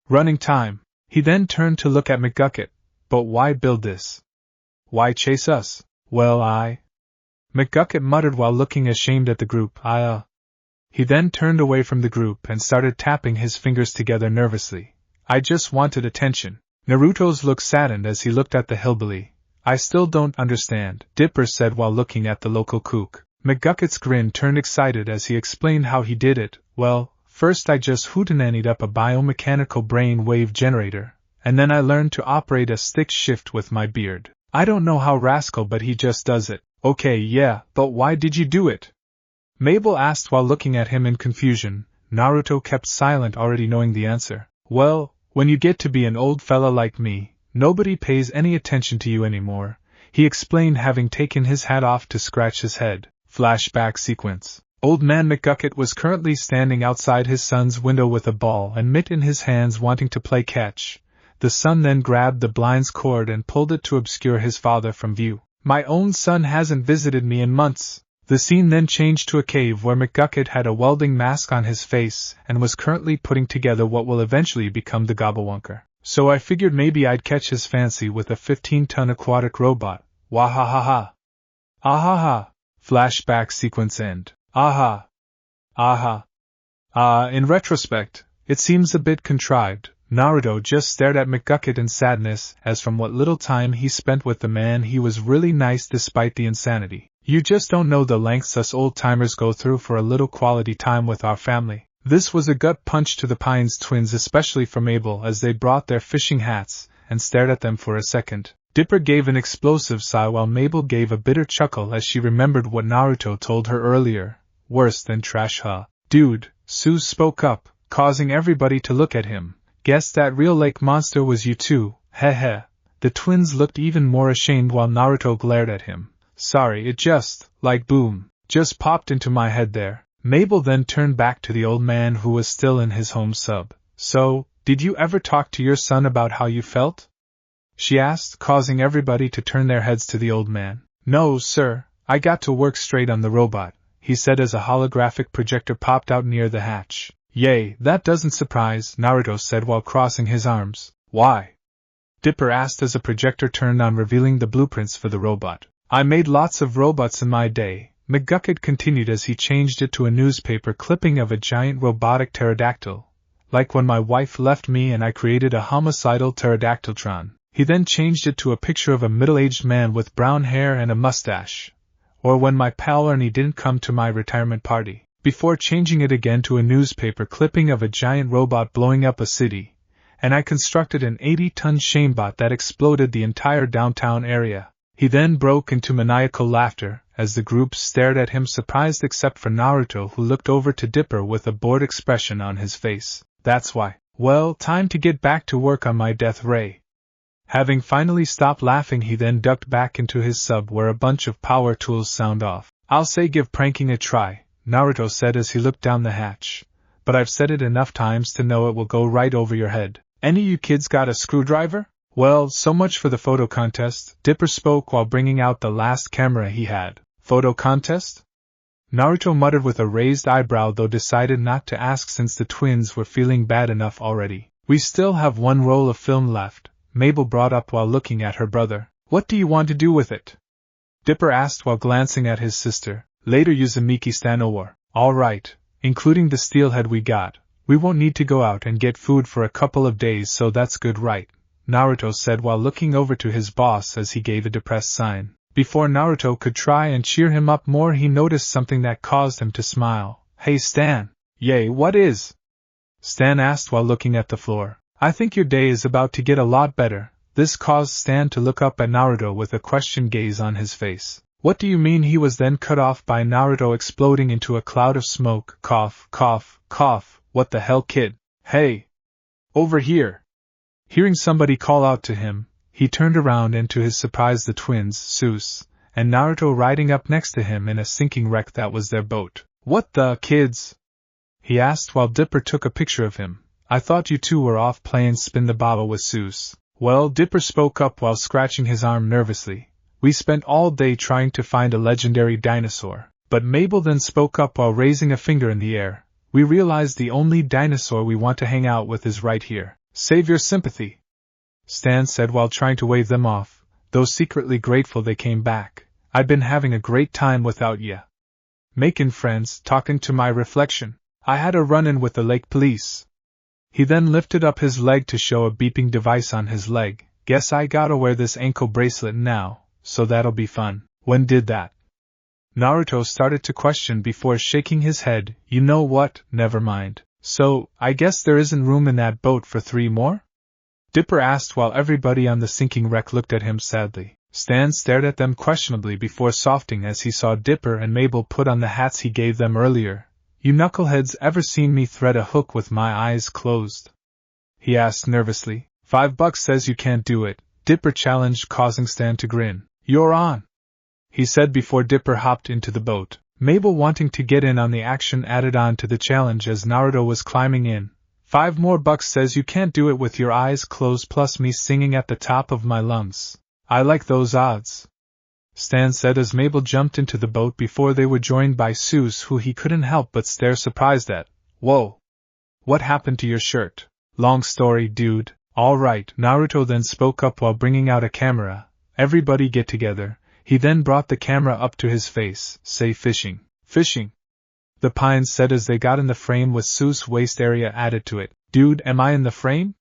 Running time. He then turned to look at McGucket. But why build this? Why chase us? Well, McGucket muttered while looking ashamed at the group. He then turned away from the group and started tapping his fingers together nervously. I just wanted attention. Naruto's look saddened as he looked at the hillbilly. I still don't understand, Dipper said while looking at the local kook. McGucket's grin turned excited as he explained how he did it. Well, first I just hootenannied up a biomechanical brain wave generator, and then I learned to operate a stick shift with my beard. I don't know how, Rascal, but he just does it. Okay, yeah, but why did you do it? Mabel asked while looking at him in confusion. Naruto kept silent, already knowing the answer. Well, when you get to be an old fella like me, nobody pays any attention to you anymore, he explained, having taken his hat off to scratch his head. Flashback sequence. Old man McGucket was currently standing outside his son's window with a ball and mitt in his hands, wanting to play catch. The son then grabbed the blind's cord and pulled it to obscure his father from view. My own son hasn't visited me in months. The scene then changed to a cave where McGucket had a welding mask on his face and was currently putting together what will eventually become the Gobblewonker. So I figured maybe I'd catch his fancy with a 15-ton aquatic robot. Wahahaha. Ahaha. Flashback sequence end. Aha. In retrospect, it seems a bit contrived. Naruto just stared at McGucket in sadness, as from what little time he spent with the man he was really nice despite the insanity. You just don't know the lengths us old-timers go through for a little quality time with our family. This was a gut punch to the Pines twins, especially for Mabel, as they brought their fishing hats and stared at them for a second. Dipper gave an explosive sigh while Mabel gave a bitter chuckle as she remembered what Naruto told her earlier. Worse than trash, huh? Dude, Sue spoke up, causing everybody to look at him. Guess that real lake monster was you too, heh heh. The twins looked even more ashamed while Naruto glared at him. Sorry, it just, like boom, just popped into my head there. Mabel then turned back to the old man who was still in his home sub. So, did you ever talk to your son about how you felt? She asked, causing everybody to turn their heads to the old man. No, sir, I got to work straight on the robot, he said as a holographic projector popped out near the hatch. Yay, that doesn't surprise, Naruto said while crossing his arms. Why? Dipper asked as a projector turned on, revealing the blueprints for the robot. I made lots of robots in my day, McGucket continued as he changed it to a newspaper clipping of a giant robotic pterodactyl. Like when my wife left me and I created a homicidal pterodactyltron. He then changed it to a picture of a middle-aged man with brown hair and a mustache. Or when my pal Ernie didn't come to my retirement party. Before changing it again to a newspaper clipping of a giant robot blowing up a city. And I constructed an 80-ton shamebot that exploded the entire downtown area. He then broke into maniacal laughter, as the group stared at him surprised except for Naruto, who looked over to Dipper with a bored expression on his face. That's why. Well, time to get back to work on my death ray. Having finally stopped laughing, he then ducked back into his sub where a bunch of power tools sound off. I'll say give pranking a try, Naruto said as he looked down the hatch. But I've said it enough times to know it will go right over your head. Any you kids got a screwdriver? Well, so much for the photo contest, Dipper spoke while bringing out the last camera he had. Photo contest? Naruto muttered with a raised eyebrow, though decided not to ask since the twins were feeling bad enough already. We still have one roll of film left, Mabel brought up while looking at her brother. What do you want to do with it? Dipper asked while glancing at his sister. Later use a Miki Stanowar. All right, including the steelhead we got. We won't need to go out and get food for a couple of days, so that's good, right? Naruto said while looking over to his boss as he gave a depressed sign. Before Naruto could try and cheer him up more, he noticed something that caused him to smile. Hey Stan! Yay, what is? Stan asked while looking at the floor. I think your day is about to get a lot better. This caused Stan to look up at Naruto with a questioned gaze on his face. What do you mean? He was then cut off by Naruto exploding into a cloud of smoke. Cough, cough, cough. What the hell, kid? Hey! Over here! Hearing somebody call out to him, he turned around and to his surprise the twins, Seuss, and Naruto riding up next to him in a sinking wreck that was their boat. What the, kids? He asked while Dipper took a picture of him. I thought you two were off playing spin the bottle with Seuss. Well, Dipper spoke up while scratching his arm nervously. We spent all day trying to find a legendary dinosaur. But Mabel then spoke up while raising a finger in the air. We realized the only dinosaur we want to hang out with is right here. Save your sympathy, Stan said while trying to wave them off, though secretly grateful they came back. I've been having a great time without ya. Making friends, talking to my reflection. I had a run-in with the lake police. He then lifted up his leg to show a beeping device on his leg. Guess I gotta wear this ankle bracelet now, so that'll be fun. When did that? Naruto started to question before shaking his head. You know what, never mind. So, I guess there isn't room in that boat for 3 more? Dipper asked while everybody on the sinking wreck looked at him sadly. Stan stared at them questionably before softening as he saw Dipper and Mabel put on the hats he gave them earlier. You knuckleheads ever seen me thread a hook with my eyes closed? He asked nervously. $5 says you can't do it, Dipper challenged, causing Stan to grin. You're on, he said before Dipper hopped into the boat. Mabel, wanting to get in on the action, added on to the challenge as Naruto was climbing in. $5 more says you can't do it with your eyes closed plus me singing at the top of my lungs. I like those odds, Stan said as Mabel jumped into the boat before they were joined by Seuss, who he couldn't help but stare surprised at. Whoa! What happened to your shirt? Long story, dude. Alright, Naruto then spoke up while bringing out a camera. Everybody get together. He then brought the camera up to his face. Say fishing. Fishing, the Pines said as they got in the frame with Seuss' waist area added to it. Dude, am I in the frame?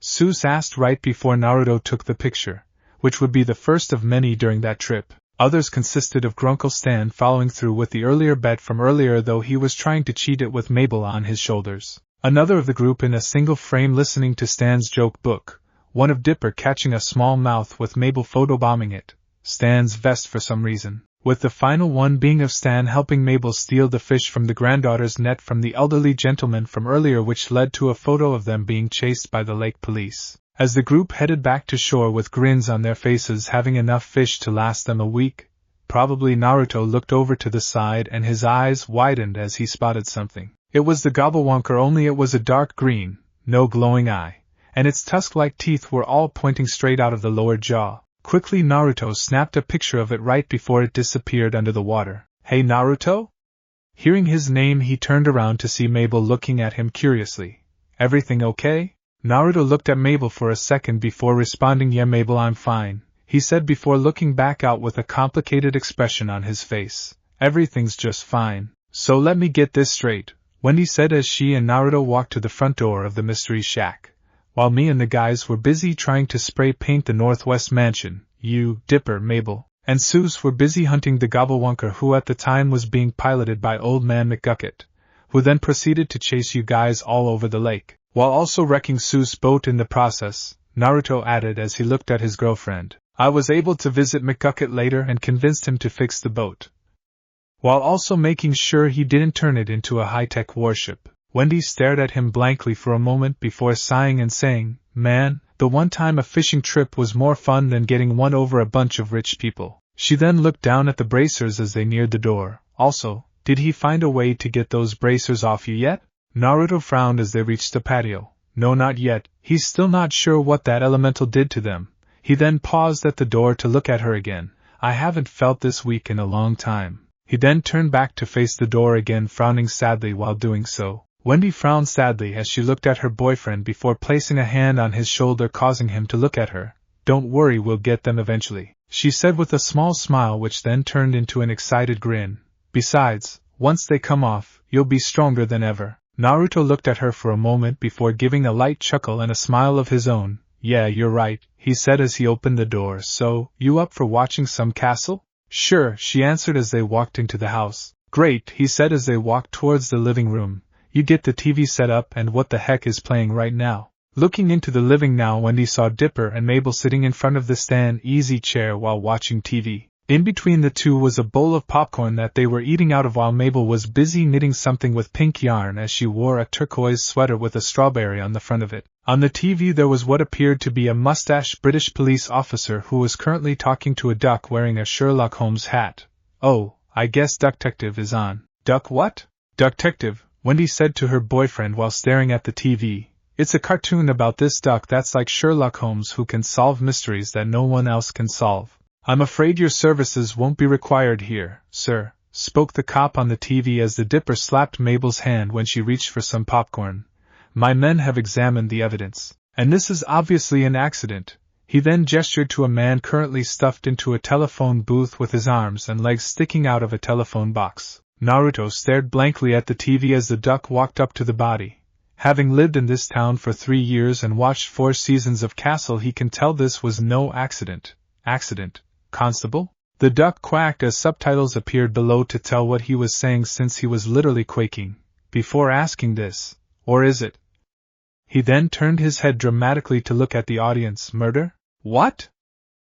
Seuss asked right before Naruto took the picture, which would be the first of many during that trip. Others consisted of Grunkle Stan following through with the earlier bet from earlier, though he was trying to cheat it with Mabel on his shoulders. Another of the group in a single frame listening to Stan's joke book, one of Dipper catching a small mouth with Mabel photobombing it, Stan's vest for some reason, with the final one being of Stan helping Mabel steal the fish from the granddaughter's net from the elderly gentleman from earlier, which led to a photo of them being chased by the lake police. As the group headed back to shore with grins on their faces, having enough fish to last them a week, probably Naruto looked over to the side and his eyes widened as he spotted something. It was the gobblewonker, only it was a dark green, no glowing eye, and its tusk-like teeth were all pointing straight out of the lower jaw. Quickly Naruto snapped a picture of it right before it disappeared under the water. "Hey Naruto?" Hearing his name, he turned around to see Mabel looking at him curiously. "Everything okay?" Naruto looked at Mabel for a second before responding. "Yeah Mabel, I'm fine," he said before looking back out with a complicated expression on his face. "Everything's just fine. So let me get this straight," Wendy said as she and Naruto walked to the front door of the mystery shack. "While me and the guys were busy trying to spray paint the Northwest Mansion, you, Dipper, Mabel, and Seuss were busy hunting the gobblewonker, who at the time was being piloted by old man McGucket, who then proceeded to chase you guys all over the lake, while also wrecking Seuss' boat in the process," Naruto added as he looked at his girlfriend. "I was able to visit McGucket later and convinced him to fix the boat, while also making sure he didn't turn it into a high-tech warship." Wendy stared at him blankly for a moment before sighing and saying, "Man, the one time a fishing trip was more fun than getting one over a bunch of rich people." She then looked down at the bracers as they neared the door. "Also, did he find a way to get those bracers off you yet?" Naruto frowned as they reached the patio. "No, not yet. He's still not sure what that elemental did to them." He then paused at the door to look at her again. "I haven't felt this weak in a long time." He then turned back to face the door again, frowning sadly while doing so. Wendy frowned sadly as she looked at her boyfriend before placing a hand on his shoulder, causing him to look at her. "Don't worry, we'll get them eventually," she said with a small smile which then turned into an excited grin. "Besides, once they come off, you'll be stronger than ever." Naruto looked at her for a moment before giving a light chuckle and a smile of his own. "Yeah, you're right," he said as he opened the door. "So, you up for watching some castle?" "Sure," she answered as they walked into the house. "Great," he said as they walked towards the living room. "You get the TV set up, and what the heck is playing right now?" Looking into the living now, Wendy saw Dipper and Mabel sitting in front of the stand easy chair while watching TV. In between the two was a bowl of popcorn that they were eating out of, while Mabel was busy knitting something with pink yarn as she wore a turquoise sweater with a strawberry on the front of it. On the TV there was what appeared to be a mustached British police officer who was currently talking to a duck wearing a Sherlock Holmes hat. "Oh, I guess Ducktective is on." "Duck what?" "Ducktective," Wendy said to her boyfriend while staring at the TV. "It's a cartoon about this duck that's like Sherlock Holmes, who can solve mysteries that no one else can solve." "I'm afraid your services won't be required here, sir," spoke the cop on the TV as the Dipper slapped Mabel's hand when she reached for some popcorn. "My men have examined the evidence, and this is obviously an accident." He then gestured to a man currently stuffed into a telephone booth with his arms and legs sticking out of a telephone box. Naruto stared blankly at the TV as the duck walked up to the body. Having lived in this town for 3 years and watched 4 seasons of Castle, he can tell this was no accident. "Accident, Constable?" The duck quacked as subtitles appeared below to tell what he was saying, since he was literally quaking before asking this. "Or is it?" He then turned his head dramatically to look at the audience. "Murder? What?"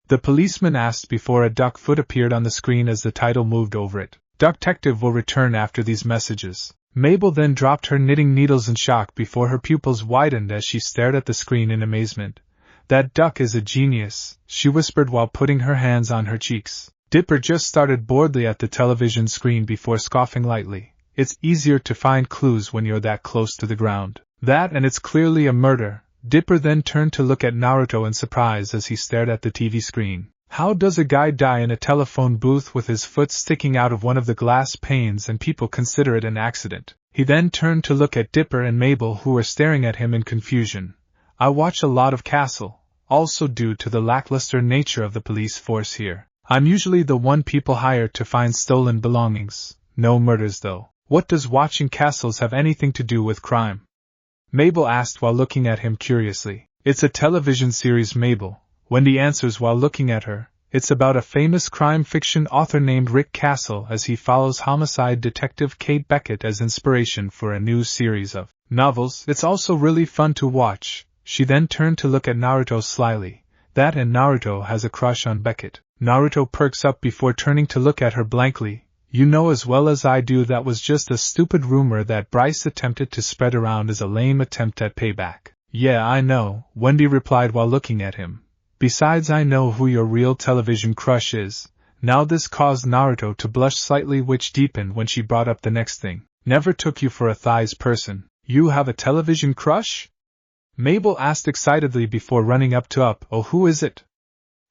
the policeman asked before a duck foot appeared on the screen as the title moved over it. "Ducktective will return after these messages." Mabel then dropped her knitting needles in shock before her pupils widened as she stared at the screen in amazement. "That duck is a genius," she whispered while putting her hands on her cheeks. Dipper just started boredly at the television screen before scoffing lightly. "It's easier to find clues when you're that close to the ground. That, and it's clearly a murder." Dipper then turned to look at Naruto in surprise as he stared at the TV screen. "How does a guy die in a telephone booth with his foot sticking out of one of the glass panes and people consider it an accident?" He then turned to look at Dipper and Mabel, who were staring at him in confusion. "I watch a lot of Castle, also due to the lackluster nature of the police force here. I'm usually the one people hire to find stolen belongings. No murders though." "What does watching Castles have anything to do with crime?" Mabel asked while looking at him curiously. "It's a television series, Mabel," Wendy answers while looking at her. It's about a famous crime fiction author named Rick Castle as he follows homicide detective Kate Beckett as inspiration for a new series of novels. It's also really fun to watch. She then turned to look at Naruto slyly. That and Naruto has a crush on Beckett. Naruto perks up before turning to look at her blankly. You know as well as I do that was just a stupid rumor that Bryce attempted to spread around as a lame attempt at payback. Yeah, I know, Wendy replied while looking at him. Besides, I know who your real television crush is. Now this caused Naruto to blush slightly, which deepened when she brought up the next thing. Never took you for a thighs person. You have a television crush? Mabel asked excitedly before running up. Oh, who is it?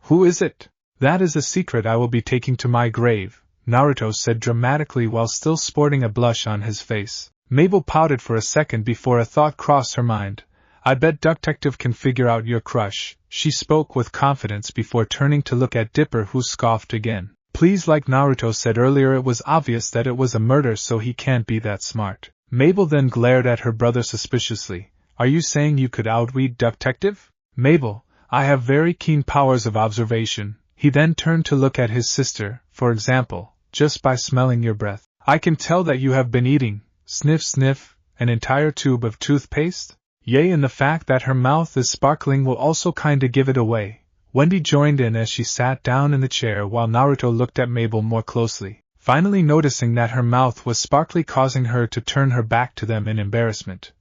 Who is it? That is a secret I will be taking to my grave, Naruto said dramatically while still sporting a blush on his face. Mabel pouted for a second before a thought crossed her mind. I bet Detective can figure out your crush, she spoke with confidence before turning to look at Dipper, who scoffed again. Please, like Naruto said earlier, it was obvious that it was a murder, so he can't be that smart. Mabel then glared at her brother suspiciously. Are you saying you could outread Detective? Mabel, I have very keen powers of observation. He then turned to look at his sister. For example, just by smelling your breath, I can tell that you have been eating, sniff sniff, an entire tube of toothpaste? Yay, and the fact that her mouth is sparkling will also kinda give it away. Wendy joined in as she sat down in the chair while Naruto looked at Mabel more closely, finally noticing that her mouth was sparkly, causing her to turn her back to them in embarrassment.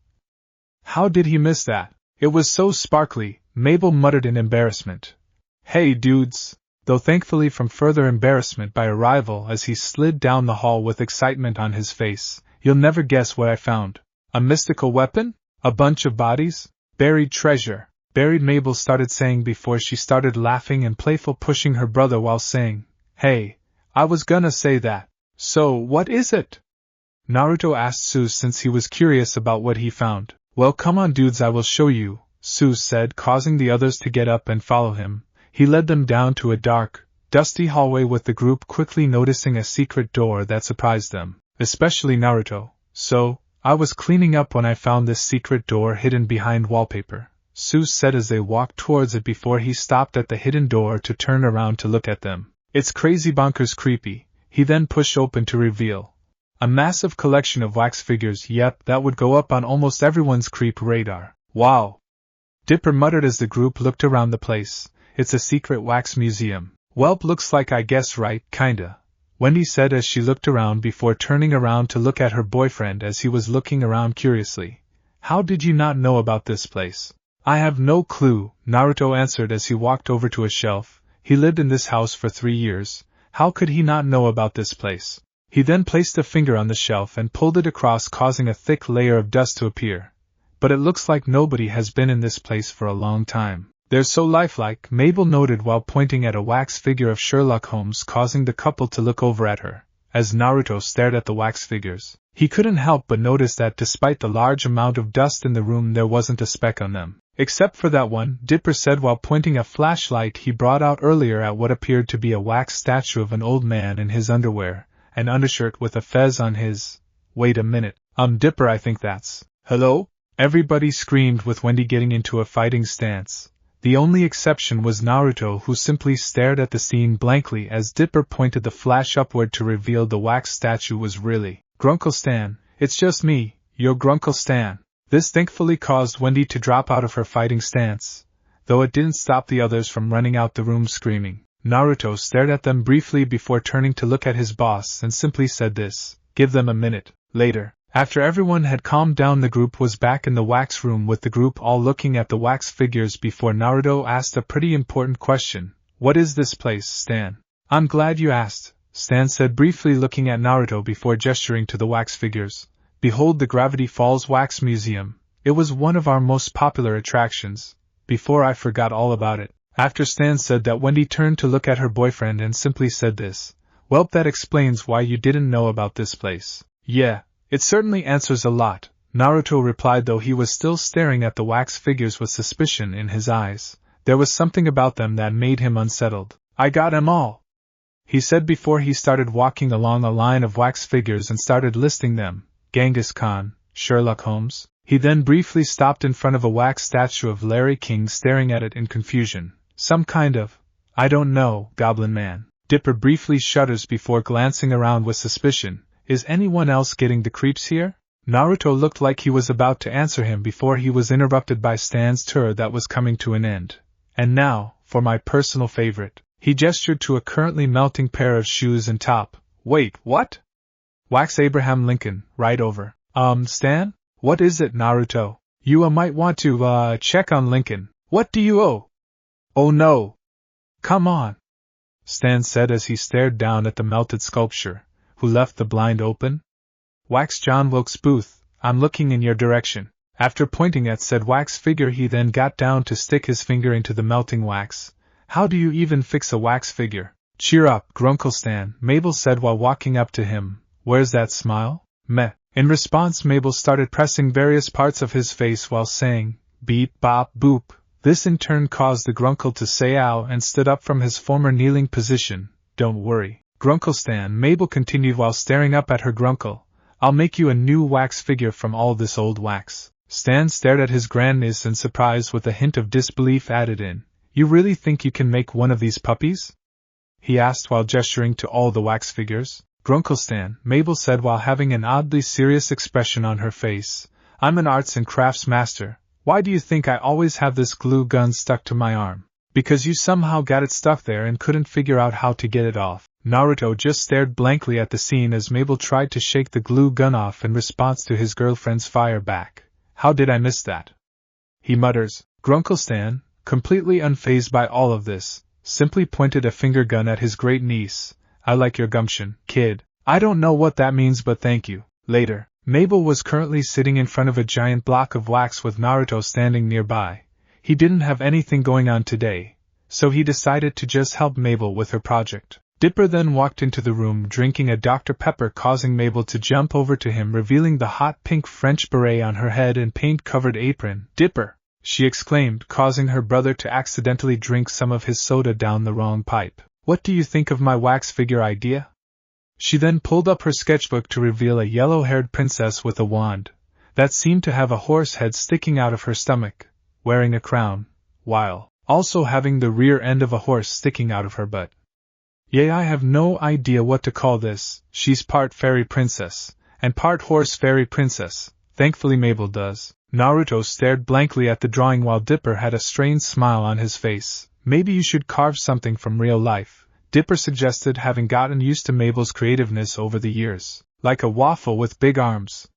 How did he miss that? It was so sparkly, Mabel muttered in embarrassment. Hey dudes! Though thankfully from further embarrassment by arrival as he slid down the hall with excitement on his face, you'll never guess what I found. A mystical weapon? A bunch of bodies? Buried treasure. Buried, Mabel started saying before she started laughing and playful, pushing her brother while saying, Hey, I was gonna say that. So, what is it? Naruto asked Sue since he was curious about what he found. Well, come on dudes, I will show you, Sue said, causing the others to get up and follow him. He led them down to a dark, dusty hallway with the group quickly noticing a secret door that surprised them, especially Naruto. So, I was cleaning up when I found this secret door hidden behind wallpaper, Sue said as they walked towards it before he stopped at the hidden door to turn around to look at them. It's crazy bonkers creepy, he then pushed open to reveal. A massive collection of wax figures. Yep, that would go up on almost everyone's creep radar. Wow! Dipper muttered as the group looked around the place. It's a secret wax museum. Welp, looks like I guess right, kinda, Wendy said as she looked around before turning around to look at her boyfriend as he was looking around curiously. How did you not know about this place? I have no clue, Naruto answered as he walked over to a shelf. He lived in this house for 3 years. How could he not know about this place? He then placed a finger on the shelf and pulled it across, causing a thick layer of dust to appear. But it looks like nobody has been in this place for a long time. They're so lifelike, Mabel noted while pointing at a wax figure of Sherlock Holmes, causing the couple to look over at her. As Naruto stared at the wax figures, he couldn't help but notice that despite the large amount of dust in the room, there wasn't a speck on them. Except for that one, Dipper said while pointing a flashlight he brought out earlier at what appeared to be a wax statue of an old man in his underwear, an undershirt with a fez on his. Wait a minute, Dipper, I think that's. Hello? Everybody screamed, with Wendy getting into a fighting stance. The only exception was Naruto, who simply stared at the scene blankly as Dipper pointed the flash upward to reveal the wax statue was really Grunkle Stan. It's just me, your Grunkle Stan. This thankfully caused Wendy to drop out of her fighting stance, though it didn't stop the others from running out the room screaming. Naruto stared at them briefly before turning to look at his boss and simply said this, give them a minute. Later, after everyone had calmed down, the group was back in the wax room with the group all looking at the wax figures before Naruto asked a pretty important question. What is this place, Stan? I'm glad you asked, Stan said briefly looking at Naruto before gesturing to the wax figures. Behold the Gravity Falls Wax Museum. It was one of our most popular attractions. Before I forgot all about it. After Stan said that, Wendy turned to look at her boyfriend and simply said this. Welp, that explains why you didn't know about this place. Yeah, it certainly answers a lot, Naruto replied, though he was still staring at the wax figures with suspicion in his eyes. There was something about them that made him unsettled. I got 'em all, he said before he started walking along a line of wax figures and started listing them. Genghis Khan, Sherlock Holmes. He then briefly stopped in front of a wax statue of Larry King, staring at it in confusion. Some kind of I don't know, Goblin Man. Dipper briefly shudders before glancing around with suspicion. Is anyone else getting the creeps here? Naruto looked like he was about to answer him before he was interrupted by Stan's tour that was coming to an end. And now, for my personal favorite. He gestured to a currently melting pair of shoes and top. Wait, what? Wax Abraham Lincoln, right over. Stan? What is it, Naruto? You might want to, check on Lincoln. What do you owe? Oh no! Come on! Stan said as he stared down at the melted sculpture, who left the blind open. Wax John Wilkes Booth, I'm looking in your direction. After pointing at said wax figure, he then got down to stick his finger into the melting wax. How do you even fix a wax figure? Cheer up, Grunkle Stan, Mabel said while walking up to him. Where's that smile? Meh. In response, Mabel started pressing various parts of his face while saying, beep bop boop. This in turn caused the Grunkle to say ow and stood up from his former kneeling position. Don't worry, Grunkle Stan, Mabel continued while staring up at her Grunkle. I'll make you a new wax figure from all this old wax. Stan stared at his grandniece in surprise with a hint of disbelief added in. You really think you can make one of these puppies? He asked while gesturing to all the wax figures. Grunkle Stan, Mabel said while having an oddly serious expression on her face. I'm an arts and crafts master. Why do you think I always have this glue gun stuck to my arm? Because you somehow got it stuck there and couldn't figure out how to get it off. Naruto just stared blankly at the scene as Mabel tried to shake the glue gun off in response to his girlfriend's fire back. How did I miss that? He mutters. Grunkle Stan, completely unfazed by all of this, simply pointed a finger gun at his great niece. I like your gumption, kid. I don't know what that means, but thank you. Later, Mabel was currently sitting in front of a giant block of wax with Naruto standing nearby. He didn't have anything going on today, so he decided to just help Mabel with her project. Dipper then walked into the room drinking a Dr. Pepper, causing Mabel to jump over to him, revealing the hot pink French beret on her head and paint-covered apron. Dipper! She exclaimed, causing her brother to accidentally drink some of his soda down the wrong pipe. What do you think of my wax figure idea? She then pulled up her sketchbook to reveal a yellow-haired princess with a wand that seemed to have a horse head sticking out of her stomach, wearing a crown, while also having the rear end of a horse sticking out of her butt. Yay, I have no idea what to call this. She's part fairy princess, and part horse fairy princess. Thankfully Mabel does. Naruto stared blankly at the drawing while Dipper had a strange smile on his face. Maybe you should carve something from real life, Dipper suggested, having gotten used to Mabel's creativeness over the years. Like a waffle with big arms.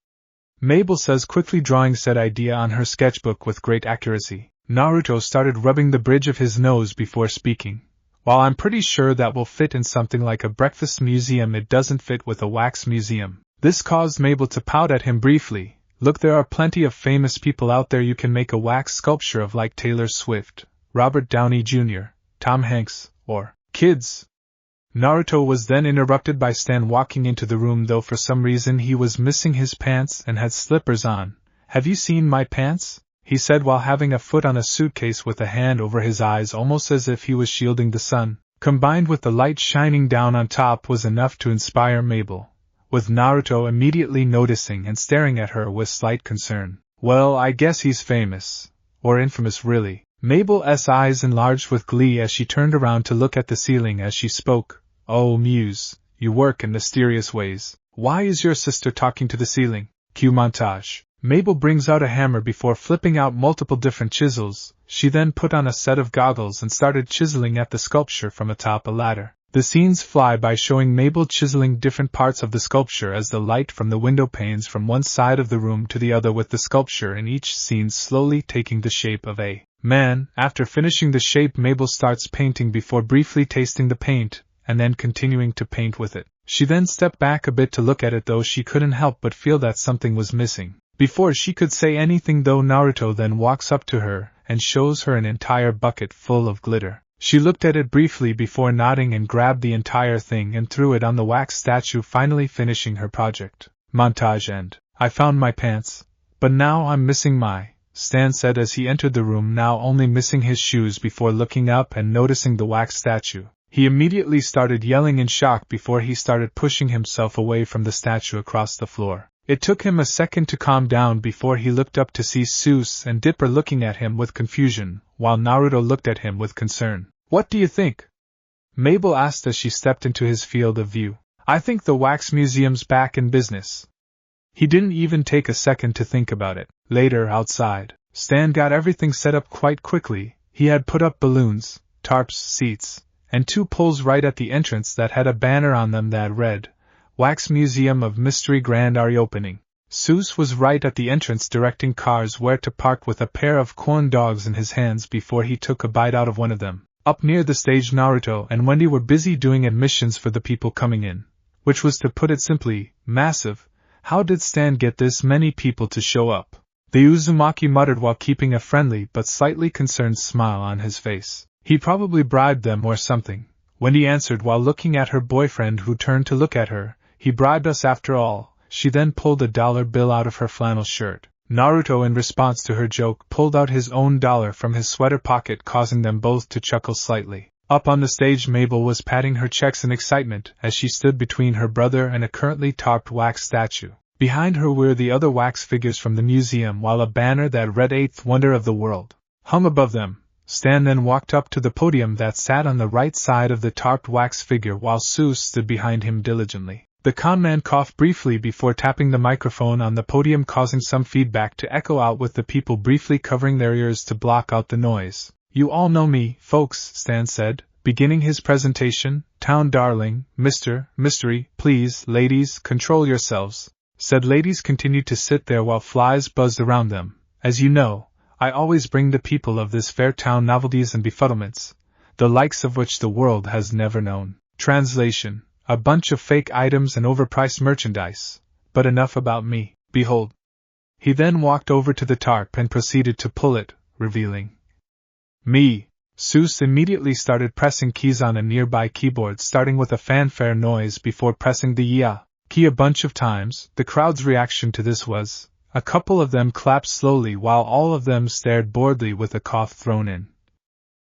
Mabel says, quickly drawing said idea on her sketchbook with great accuracy. Naruto started rubbing the bridge of his nose before speaking. While I'm pretty sure that will fit in something like a breakfast museum, it doesn't fit with a wax museum. This caused Mabel to pout at him briefly. Look, there are plenty of famous people out there you can make a wax sculpture of, like Taylor Swift, Robert Downey Jr., Tom Hanks, or kids. Naruto was then interrupted by Stan walking into the room, though for some reason he was missing his pants and had slippers on. Have you seen my pants? He said while having a foot on a suitcase with a hand over his eyes, almost as if he was shielding the sun. Combined with the light shining down on top was enough to inspire Mabel, with Naruto immediately noticing and staring at her with slight concern. Well, I guess he's famous. Or infamous, really. Mabel's eyes enlarged with glee as she turned around to look at the ceiling as she spoke. Oh, Muse, you work in mysterious ways. Why is your sister talking to the ceiling? Cue montage. Mabel brings out a hammer before flipping out multiple different chisels. She then put on a set of goggles and started chiseling at the sculpture from atop a ladder. The scenes fly by, showing Mabel chiseling different parts of the sculpture as the light from the window panes from one side of the room to the other, with the sculpture in each scene slowly taking the shape of a man. After finishing the shape, Mabel starts painting before briefly tasting the paint, and then continuing to paint with it. She then stepped back a bit to look at it, though she couldn't help but feel that something was missing. Before she could say anything, though, Naruto then walks up to her and shows her an entire bucket full of glitter. She looked at it briefly before nodding and grabbed the entire thing and threw it on the wax statue, finally finishing her project. Montage end. I found my pants, but now I'm missing my, Stan said as he entered the room, now only missing his shoes, before looking up and noticing the wax statue. He immediately started yelling in shock before he started pushing himself away from the statue across the floor. It took him a second to calm down before he looked up to see Seuss and Dipper looking at him with confusion, while Naruto looked at him with concern. What do you think? Mabel asked as she stepped into his field of view. I think the wax museum's back in business. He didn't even take a second to think about it. Later, outside, Stan got everything set up quite quickly. He had put up balloons, tarps, seats, and 2 poles right at the entrance that had a banner on them that read, Wax Museum of Mystery Grand Reopening. Seuss was right at the entrance directing cars where to park with a pair of corn dogs in his hands before he took a bite out of one of them. Up near the stage, Naruto and Wendy were busy doing admissions for the people coming in, which was, to put it simply, massive. How did Stan get this many people to show up? The Uzumaki muttered while keeping a friendly but slightly concerned smile on his face. He probably bribed them or something, Wendy answered while looking at her boyfriend, who turned to look at her. He bribed us after all. She then pulled a $1 bill out of her flannel shirt. Naruto, in response to her joke, pulled out his own $1 from his sweater pocket, causing them both to chuckle slightly. Up on the stage, Mabel was patting her checks in excitement as she stood between her brother and a currently tarped wax statue. Behind her were the other wax figures from the museum, while a banner that read 8th Wonder of the World hung above them. Stan then walked up to the podium that sat on the right side of the tarped wax figure, while Seuss stood behind him diligently. The conman coughed briefly before tapping the microphone on the podium, causing some feedback to echo out, with the people briefly covering their ears to block out the noise. You all know me, folks, Stan said, beginning his presentation. Town darling, Mr. Mystery, please, ladies, control yourselves. Said ladies continued to sit there while flies buzzed around them. As you know, I always bring the people of this fair town novelties and befuddlements, the likes of which the world has never known. Translation: a bunch of fake items and overpriced merchandise. But enough about me. Behold. He then walked over to the tarp and proceeded to pull it, revealing me. Seuss immediately started pressing keys on a nearby keyboard, starting with a fanfare noise before pressing the yeah key a bunch of times. The crowd's reaction to this was, a couple of them clapped slowly while all of them stared boredly with a cough thrown in.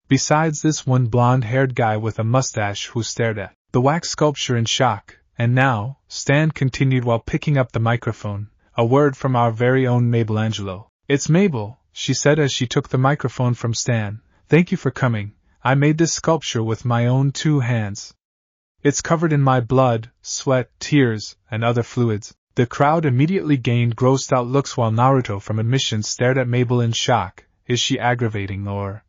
Besides this one blonde-haired guy with a mustache who stared at the wax sculpture in shock. And now, Stan continued while picking up the microphone, a word from our very own Mabel Angelo. It's Mabel, she said as she took the microphone from Stan. Thank you for coming. I made this sculpture with my own 2 hands. It's covered in my blood, sweat, tears, and other fluids. The crowd immediately gained grossed out looks while Naruto from admissions stared at Mabel in shock. Is she aggravating or?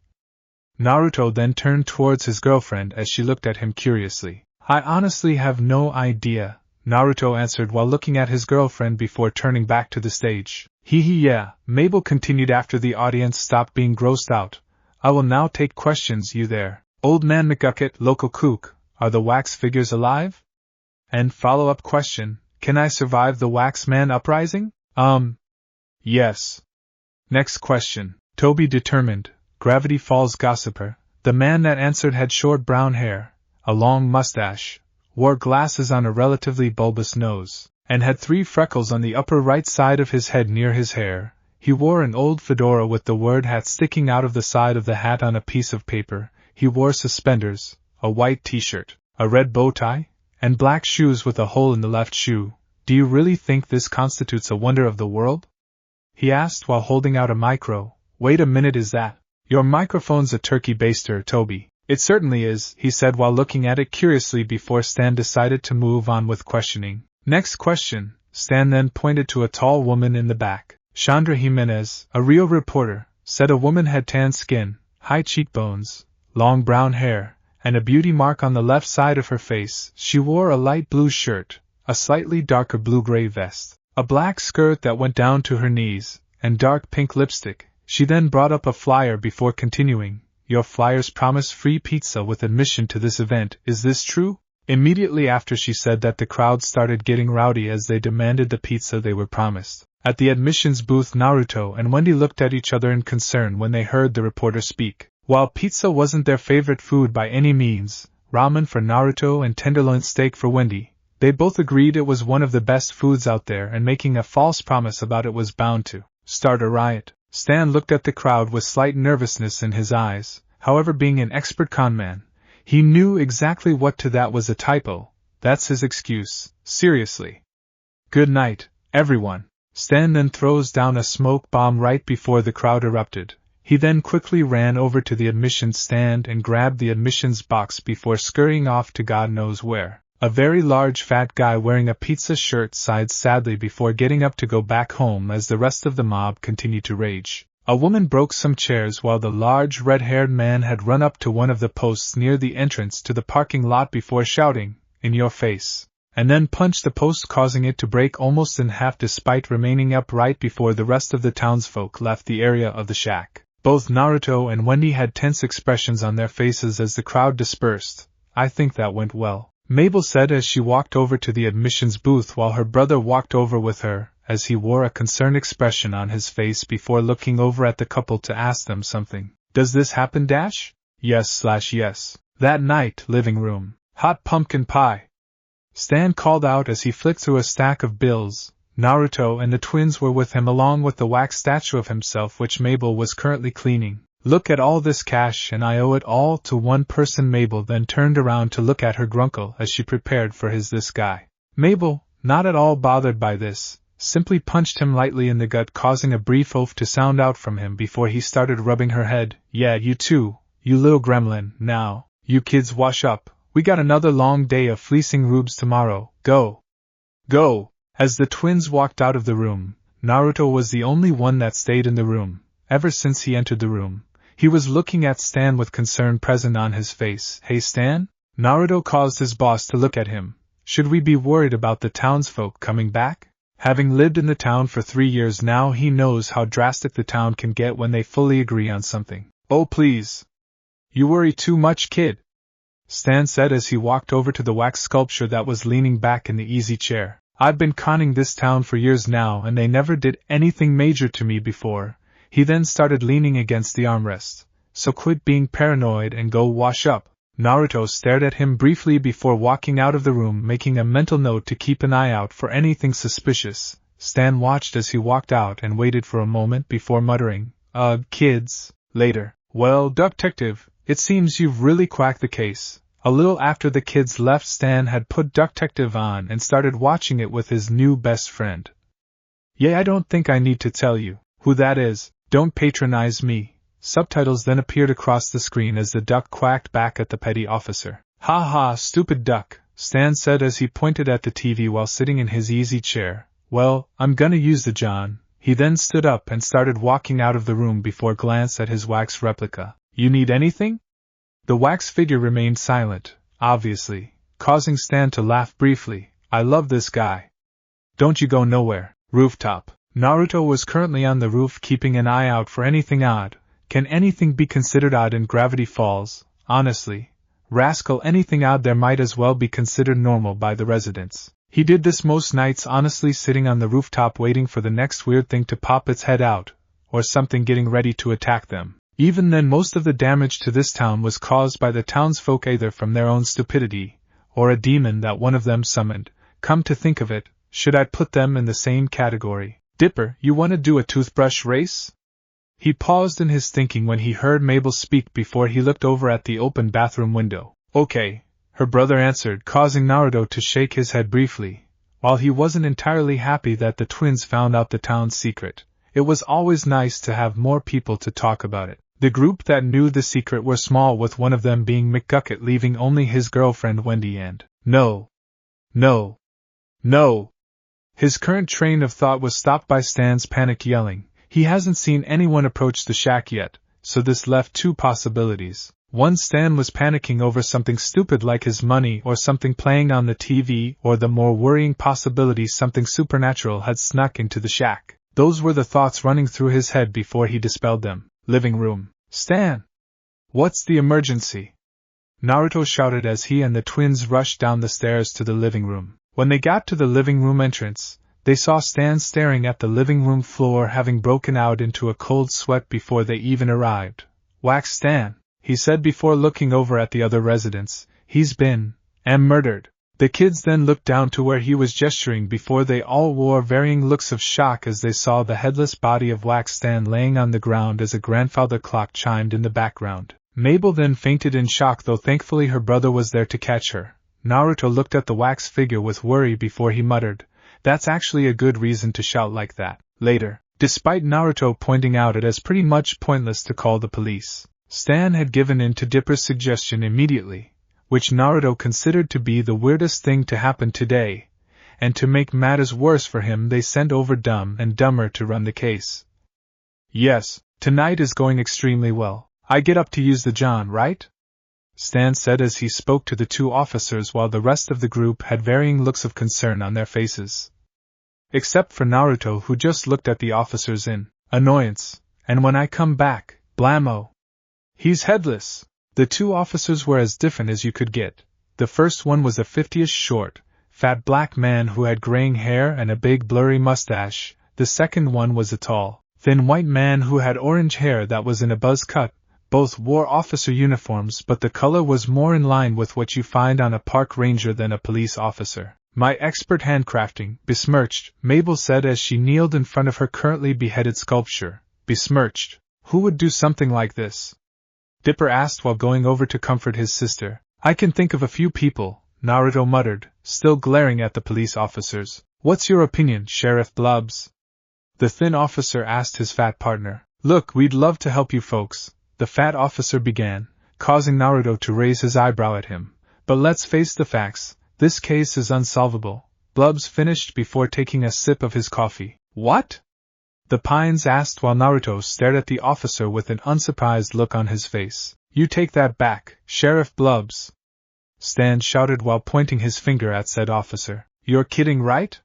Naruto then turned towards his girlfriend as she looked at him curiously. I honestly have no idea, Naruto answered while looking at his girlfriend before turning back to the stage. Yeah, Mabel continued after the audience stopped being grossed out. I will now take questions. You there, old man McGucket, local kook, are the wax figures alive? And follow-up question, can I survive the wax man uprising? Yes. Next question, Toby determined, Gravity Falls gossiper. The man that answered had short brown hair, a long mustache, wore glasses on a relatively bulbous nose, and had 3 freckles on the upper right side of his head near his hair. He wore an old fedora with the word hat sticking out of the side of the hat on a piece of paper. He wore suspenders, a white t-shirt, a red bow tie, and black shoes with a hole in the left shoe. Do you really think this constitutes a wonder of the world? He asked while holding out a micro. Wait a minute, is that? Your microphone's a turkey baster, Toby. It certainly is, he said while looking at it curiously before Stan decided to move on with questioning. Next question, Stan then pointed to a tall woman in the back. Chandra Jimenez, a Rio reporter, said a woman had tan skin, high cheekbones, long brown hair, and a beauty mark on the left side of her face. She wore a light blue shirt, a slightly darker blue-gray vest, a black skirt that went down to her knees, and dark pink lipstick. She then brought up a flyer before continuing. Your flyers promise free pizza with admission to this event, is this true? Immediately after she said that, the crowd started getting rowdy as they demanded the pizza they were promised. At the admissions booth, Naruto and Wendy looked at each other in concern when they heard the reporter speak. While pizza wasn't their favorite food by any means, ramen for Naruto and tenderloin steak for Wendy, they both agreed it was one of the best foods out there, and making a false promise about it was bound to start a riot. Stan looked at the crowd with slight nervousness in his eyes. However, being an expert conman, he knew exactly what to that was a typo. That's his excuse. Seriously. Good night, everyone. Stan then throws down a smoke bomb right before the crowd erupted. He then quickly ran over to the admissions stand and grabbed the admissions box before scurrying off to God knows where. A very large fat guy wearing a pizza shirt sighed sadly before getting up to go back home as the rest of the mob continued to rage. A woman broke some chairs while the large red-haired man had run up to one of the posts near the entrance to the parking lot before shouting, "In your face," and then punched the post, causing it to break almost in half despite remaining upright before the rest of the townsfolk left the area of the shack. Both Naruto and Wendy had tense expressions on their faces as the crowd dispersed. "I think that went well," Mabel said as she walked over to the admissions booth while her brother walked over with her, as he wore a concerned expression on his face before looking over at the couple to ask them something. "Does this happen, Dash?" "Yes/yes. That night, living room. Hot pumpkin pie," Stan called out as he flicked through a stack of bills. Naruto and the twins were with him along with the wax statue of himself which Mabel was currently cleaning. "Look at all this cash and I owe it all to one person." Mabel then turned around to look at her grunkle as she prepared for this guy. Mabel, not at all bothered by this, simply punched him lightly in the gut, causing a brief oath to sound out from him before he started rubbing her head. "Yeah, you too, you little gremlin. Now, you kids wash up. We got another long day of fleecing rubes tomorrow. Go! Go!" As the twins walked out of the room, Naruto was the only one that stayed in the room. Ever since he entered the room, he was looking at Stan with concern present on his face. "Hey Stan?" Naruto caused his boss to look at him. "Should we be worried about the townsfolk coming back?" Having lived in the town for 3 years now, he knows how drastic the town can get when they fully agree on something. "Oh please! You worry too much, kid," Stan said as he walked over to the wax sculpture that was leaning back in the easy chair. "I've been conning this town for years now and they never did anything major to me before." He then started leaning against the armrest. "So quit being paranoid and go wash up." Naruto stared at him briefly before walking out of the room, making a mental note to keep an eye out for anything suspicious. Stan watched as he walked out and waited for a moment before muttering, Kids." Later, "Well, Detective, it seems you've really cracked the case." A little after the kids left, Stan had put Detective on and started watching it with his new best friend. "Yeah, I don't think I need to tell you who that is. Don't patronize me." Subtitles then appeared across the screen as the duck quacked back at the petty officer. "Ha ha, stupid duck," Stan said as he pointed at the TV while sitting in his easy chair. "Well, I'm gonna use the John." He then stood up and started walking out of the room before glance at his wax replica. "You need anything?" The wax figure remained silent, obviously, causing Stan to laugh briefly. "I love this guy. Don't you go nowhere." Rooftop. Naruto was currently on the roof keeping an eye out for anything odd. Can anything be considered odd in Gravity Falls? Honestly, rascal, anything odd there might as well be considered normal by the residents. He did this most nights, honestly, sitting on the rooftop waiting for the next weird thing to pop its head out, or something getting ready to attack them. Even then, most of the damage to this town was caused by the townsfolk, either from their own stupidity, or a demon that one of them summoned. Come to think of it, should I put them in the same category? "Dipper, you want to do a toothbrush race?" He paused in his thinking when he heard Mabel speak before he looked over at the open bathroom window. "Okay," her brother answered, causing Naruto to shake his head briefly. While he wasn't entirely happy that the twins found out the town's secret, it was always nice to have more people to talk about it. The group that knew the secret were small, with one of them being McGucket, leaving only his girlfriend Wendy and... No! His current train of thought was stopped by Stan's panic yelling. He hasn't seen anyone approach the shack yet, so this left two possibilities. One, Stan was panicking over something stupid like his money or something playing on the TV, or the more worrying possibility, something supernatural had snuck into the shack. Those were the thoughts running through his head before he dispelled them. Living room. "Stan! What's the emergency?" Naruto shouted as he and the twins rushed down the stairs to the living room. When they got to the living room entrance, they saw Stan staring at the living room floor, having broken out into a cold sweat before they even arrived. "Wax Stan," he said before looking over at the other residents. "He's been murdered." The kids then looked down to where he was gesturing before they all wore varying looks of shock as they saw the headless body of Wax Stan laying on the ground as a grandfather clock chimed in the background. Mabel then fainted in shock, though thankfully her brother was there to catch her. Naruto looked at the wax figure with worry before he muttered, "That's actually a good reason to shout like that." Later, Despite Naruto pointing out it as pretty much pointless to call the police, Stan had given in to Dipper's suggestion immediately, which Naruto considered to be the weirdest thing to happen today, and to make matters worse for him they sent over Dumb and Dumber to run the case. Yes, tonight is going extremely well. I get up to use the John, right? Stan said as he spoke to the two officers while the rest of the group had varying looks of concern on their faces. Except for Naruto, who just looked at the officers in annoyance. And when I come back, blammo! He's headless! The two officers were as different as you could get. The first one was a 50-ish short, fat black man who had graying hair and a big blurry mustache. The second one was a tall, thin white man who had orange hair that was in a buzz cut. Both wore officer uniforms, but the color was more in line with what you find on a park ranger than a police officer. My expert handcrafting, besmirched, Mabel said as she kneeled in front of her currently beheaded sculpture. Besmirched? Who would do something like this? Dipper asked while going over to comfort his sister. I can think of a few people, Naruto muttered, still glaring at the police officers. What's your opinion, Sheriff Blobs? The thin officer asked his fat partner. Look, we'd love to help you folks, the fat officer began, causing Naruto to raise his eyebrow at him. But let's face the facts, this case is unsolvable. Blubs finished before taking a sip of his coffee. What? The Pines asked while Naruto stared at the officer with an unsurprised look on his face. You take that back, Sheriff Blubs! Stan shouted while pointing his finger at said officer. You're kidding, right?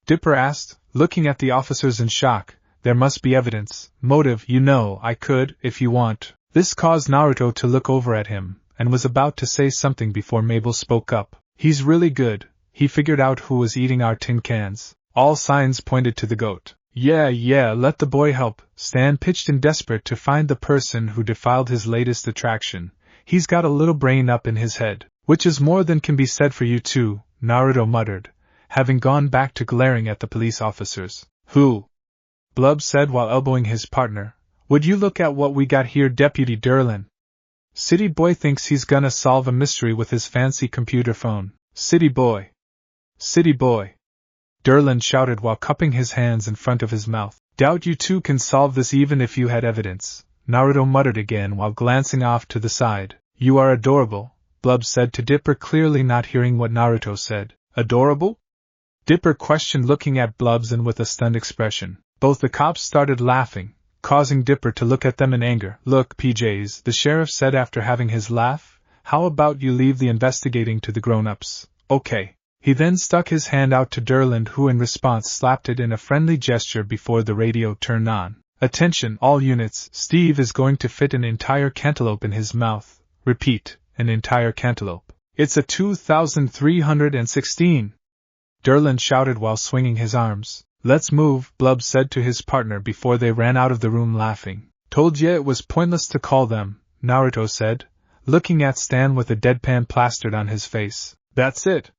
Dipper asked, looking at the officers in shock. There must be evidence, motive, you know. I could, if you want. This caused Naruto to look over at him, and was about to say something before Mabel spoke up. He's really good. He figured out who was eating our tin cans. All signs pointed to the goat. Yeah, let the boy help. Stan pitched in, desperate to find the person who defiled his latest attraction. He's got a little brain up in his head. Which is more than can be said for you too, Naruto muttered, having gone back to glaring at the police officers. Who? Blub said while elbowing his partner. Would you look at what we got here, Deputy Durlin? City Boy thinks he's gonna solve a mystery with his fancy computer phone. City Boy! City Boy! Durlin shouted while cupping his hands in front of his mouth. Doubt you two can solve this even if you had evidence, Naruto muttered again while glancing off to the side. You are adorable, Blub said to Dipper, clearly not hearing what Naruto said. Adorable? Dipper questioned, looking at Blubs and with a stunned expression. Both the cops started laughing, causing Dipper to look at them in anger. Look, PJs, the sheriff said after having his laugh, how about you leave the investigating to the grown-ups? Okay. He then stuck his hand out to Durland, who in response slapped it in a friendly gesture before the radio turned on. Attention, all units, Steve is going to fit an entire cantaloupe in his mouth. Repeat, an entire cantaloupe. It's a 2316. Durland shouted while swinging his arms. Let's move, Blub said to his partner before they ran out of the room laughing. Told ya it was pointless to call them, Naruto said, looking at Stan with a deadpan plastered on his face. That's it.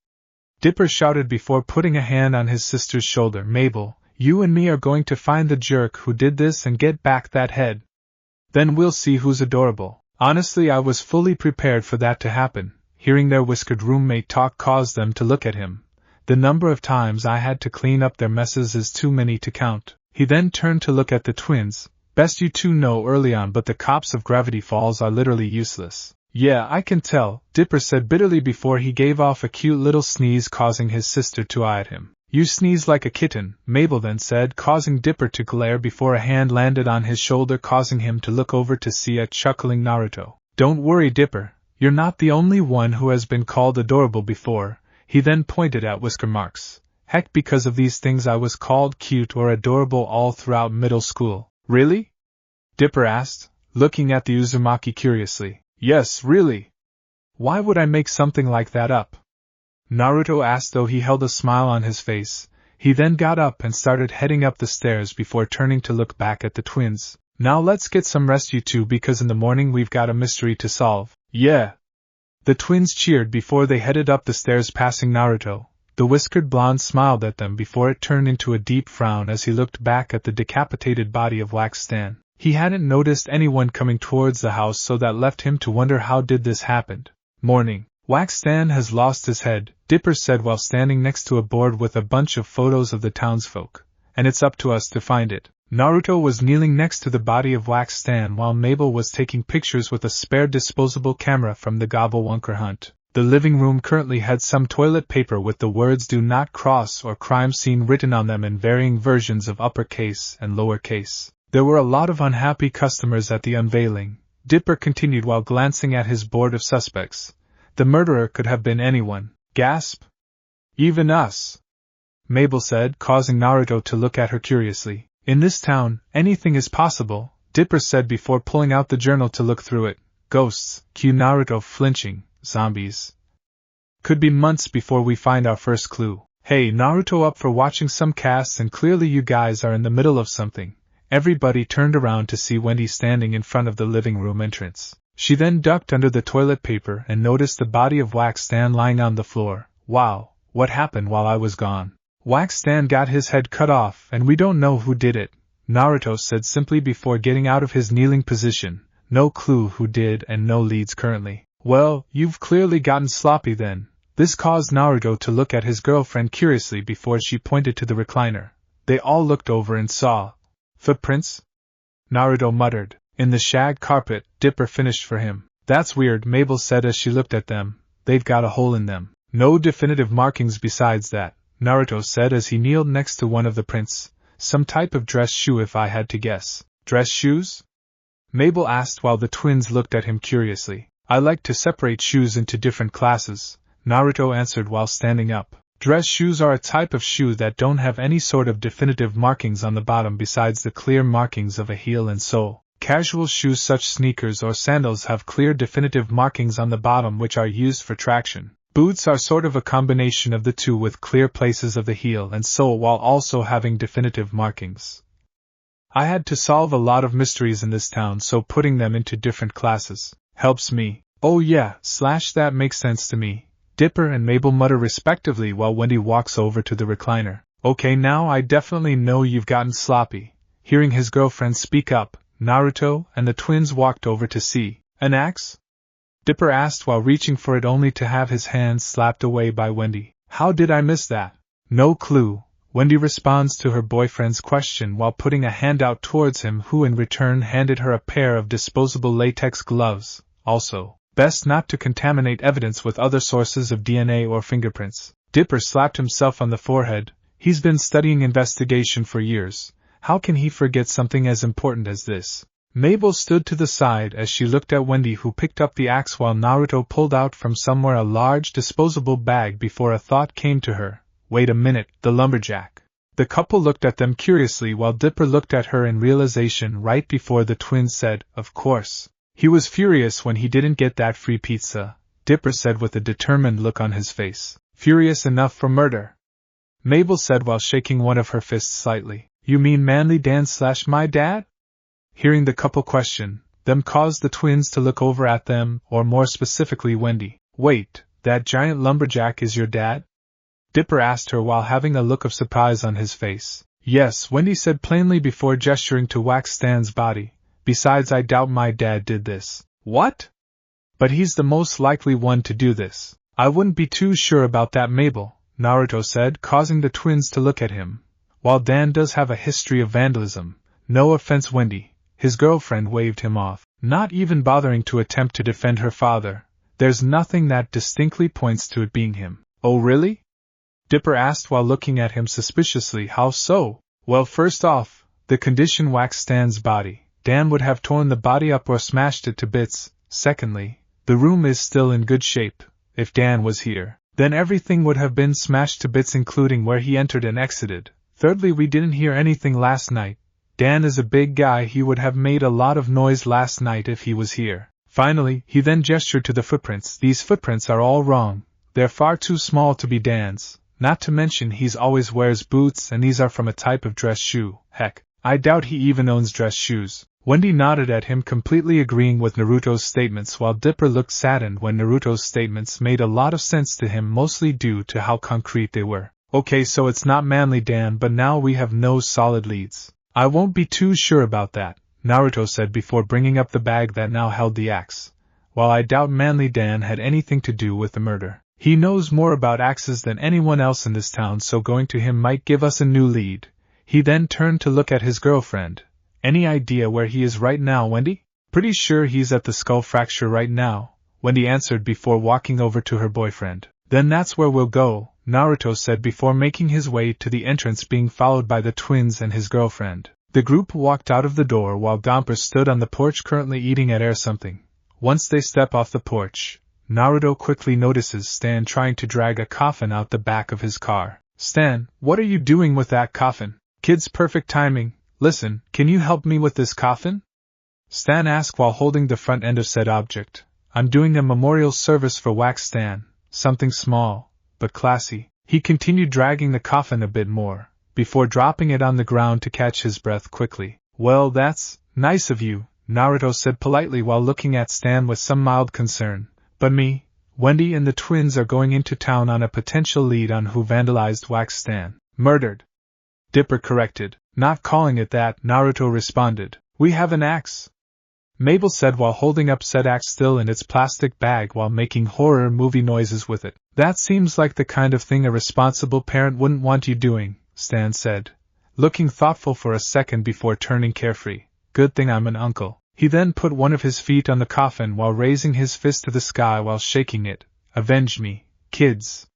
Dipper shouted before putting a hand on his sister's shoulder. Mabel, you and me are going to find the jerk who did this and get back that head. Then we'll see who's adorable. Honestly, I was fully prepared for that to happen. Hearing their whiskered roommate talk caused them to look at him. The number of times I had to clean up their messes is too many to count. He then turned to look at the twins. Best you two know early on, but the cops of Gravity Falls are literally useless. Yeah, I can tell, Dipper said bitterly before he gave off a cute little sneeze, causing his sister to eye at him. You sneeze like a kitten, Mabel then said, causing Dipper to glare before a hand landed on his shoulder, causing him to look over to see a chuckling Naruto. Don't worry, Dipper, you're not the only one who has been called adorable before. He then pointed at whisker marks. Heck, because of these things I was called cute or adorable all throughout middle school. Really? Dipper asked, looking at the Uzumaki curiously. Yes, really. Why would I make something like that up? Naruto asked, though he held a smile on his face. He then got up and started heading up the stairs before turning to look back at the twins. Now let's get some rest, you two, because in the morning we've got a mystery to solve. Yeah. The twins cheered before they headed up the stairs, passing Naruto. The whiskered blonde smiled at them before it turned into a deep frown as he looked back at the decapitated body of Wax Stan. He hadn't noticed anyone coming towards the house, so that left him to wonder how did this happen. Morning. Wax Stan has lost his head, Dipper said while standing next to a board with a bunch of photos of the townsfolk. And it's up to us to find it. Naruto was kneeling next to the body of Wax Stan while Mabel was taking pictures with a spare disposable camera from the Gobblewonker hunt. The living room currently had some toilet paper with the words "Do Not Cross" or "Crime Scene" written on them in varying versions of uppercase and lowercase. There were a lot of unhappy customers at the unveiling, Dipper continued while glancing at his board of suspects. The murderer could have been anyone. Gasp. Even us, Mabel said, causing Naruto to look at her curiously. In this town, anything is possible, Dipper said before pulling out the journal to look through it. Ghosts, cue Naruto flinching, zombies. Could be months before we find our first clue. Hey, Naruto up for watching some casts and clearly you guys are in the middle of something. Everybody turned around to see Wendy standing in front of the living room entrance. She then ducked under the toilet paper and noticed the body of Wax Stan lying on the floor. Wow, what happened while I was gone? Wax Stan got his head cut off and we don't know who did it, Naruto said simply before getting out of his kneeling position. No clue who did and no leads currently. Well, you've clearly gotten sloppy then. This caused Naruto to look at his girlfriend curiously before she pointed to the recliner. They all looked over and saw footprints? Naruto muttered. In the shag carpet, Dipper finished for him. That's weird, Mabel said as she looked at them. They've got a hole in them. No definitive markings besides that, Naruto said as he kneeled next to one of the prints. Some type of dress shoe if I had to guess. Dress shoes? Mabel asked while the twins looked at him curiously. I like to separate shoes into different classes, Naruto answered while standing up. Dress shoes are a type of shoe that don't have any sort of definitive markings on the bottom besides the clear markings of a heel and sole. Casual shoes such sneakers or sandals have clear definitive markings on the bottom which are used for traction. Boots are sort of a combination of the two with clear places of the heel and sole while also having definitive markings. I had to solve a lot of mysteries in this town, so putting them into different classes helps me. Oh yeah, that makes sense to me, Dipper and Mabel mutter respectively while Wendy walks over to the recliner. Okay, now I definitely know you've gotten sloppy. Hearing his girlfriend speak up, Naruto and the twins walked over to see. An axe? Dipper asked while reaching for it only to have his hands slapped away by Wendy. How did I miss that? No clue, Wendy responds to her boyfriend's question while putting a hand out towards him, who in return handed her a pair of disposable latex gloves. Also, best not to contaminate evidence with other sources of DNA or fingerprints. Dipper slapped himself on the forehead. He's been studying investigation for years. How can he forget something as important as this? Mabel stood to the side as she looked at Wendy, who picked up the axe while Naruto pulled out from somewhere a large disposable bag before a thought came to her. Wait a minute, the lumberjack. The couple looked at them curiously while Dipper looked at her in realization right before the twins said, of course. He was furious when he didn't get that free pizza, Dipper said with a determined look on his face. Furious enough for murder, Mabel said while shaking one of her fists slightly. You mean Manly Dan / my dad? Hearing the couple question, them caused the twins to look over at them, or more specifically Wendy. Wait, that giant lumberjack is your dad? Dipper asked her while having a look of surprise on his face. Yes, Wendy said plainly before gesturing to Wax Stan's body. Besides, I doubt my dad did this. What? But he's the most likely one to do this. I wouldn't be too sure about that, Mabel, Naruto said, causing the twins to look at him. While Dan does have a history of vandalism, no offense Wendy, his girlfriend waved him off, not even bothering to attempt to defend her father. There's nothing that distinctly points to it being him. Oh really? Dipper asked while looking at him suspiciously. How so? Well, first off, the condition Wax Stan's body. Dan would have torn the body up or smashed it to bits. Secondly, the room is still in good shape. If Dan was here, then everything would have been smashed to bits including where he entered and exited. Thirdly, we didn't hear anything last night. Dan is a big guy, he would have made a lot of noise last night if he was here. Finally, he then gestured to the footprints. These footprints are all wrong. They're far too small to be Dan's. Not to mention he's always wears boots and these are from a type of dress shoe. Heck, I doubt he even owns dress shoes. Wendy nodded at him, completely agreeing with Naruto's statements, while Dipper looked saddened when Naruto's statements made a lot of sense to him, mostly due to how concrete they were. Okay, so it's not Manly Dan, but now we have no solid leads. I won't be too sure about that, Naruto said before bringing up the bag that now held the axe. While I doubt Manly Dan had anything to do with the murder, he knows more about axes than anyone else in this town, so going to him might give us a new lead. He then turned to look at his girlfriend. Any idea where he is right now, Wendy? Pretty sure he's at the skull fracture right now, Wendy answered before walking over to her boyfriend. Then that's where we'll go, Naruto said before making his way to the entrance, being followed by the twins and his girlfriend. The group walked out of the door while Gomper stood on the porch currently eating at air something. Once they step off the porch, Naruto quickly notices Stan trying to drag a coffin out the back of his car. Stan, what are you doing with that coffin? Kid's perfect timing. Listen, can you help me with this coffin? Stan asked while holding the front end of said object. I'm doing a memorial service for Wax Stan, something small, but classy. He continued dragging the coffin a bit more, before dropping it on the ground to catch his breath quickly. Well, that's nice of you, Naruto said politely while looking at Stan with some mild concern. But me, Wendy and the twins are going into town on a potential lead on who vandalized Wax Stan. Murdered. Dipper corrected. Not calling it that, Naruto responded. We have an axe, Mabel said while holding up said axe still in its plastic bag while making horror movie noises with it. That seems like the kind of thing a responsible parent wouldn't want you doing, Stan said, looking thoughtful for a second before turning carefree. Good thing I'm an uncle. He then put one of his feet on the coffin while raising his fist to the sky while shaking it. Avenge me, kids.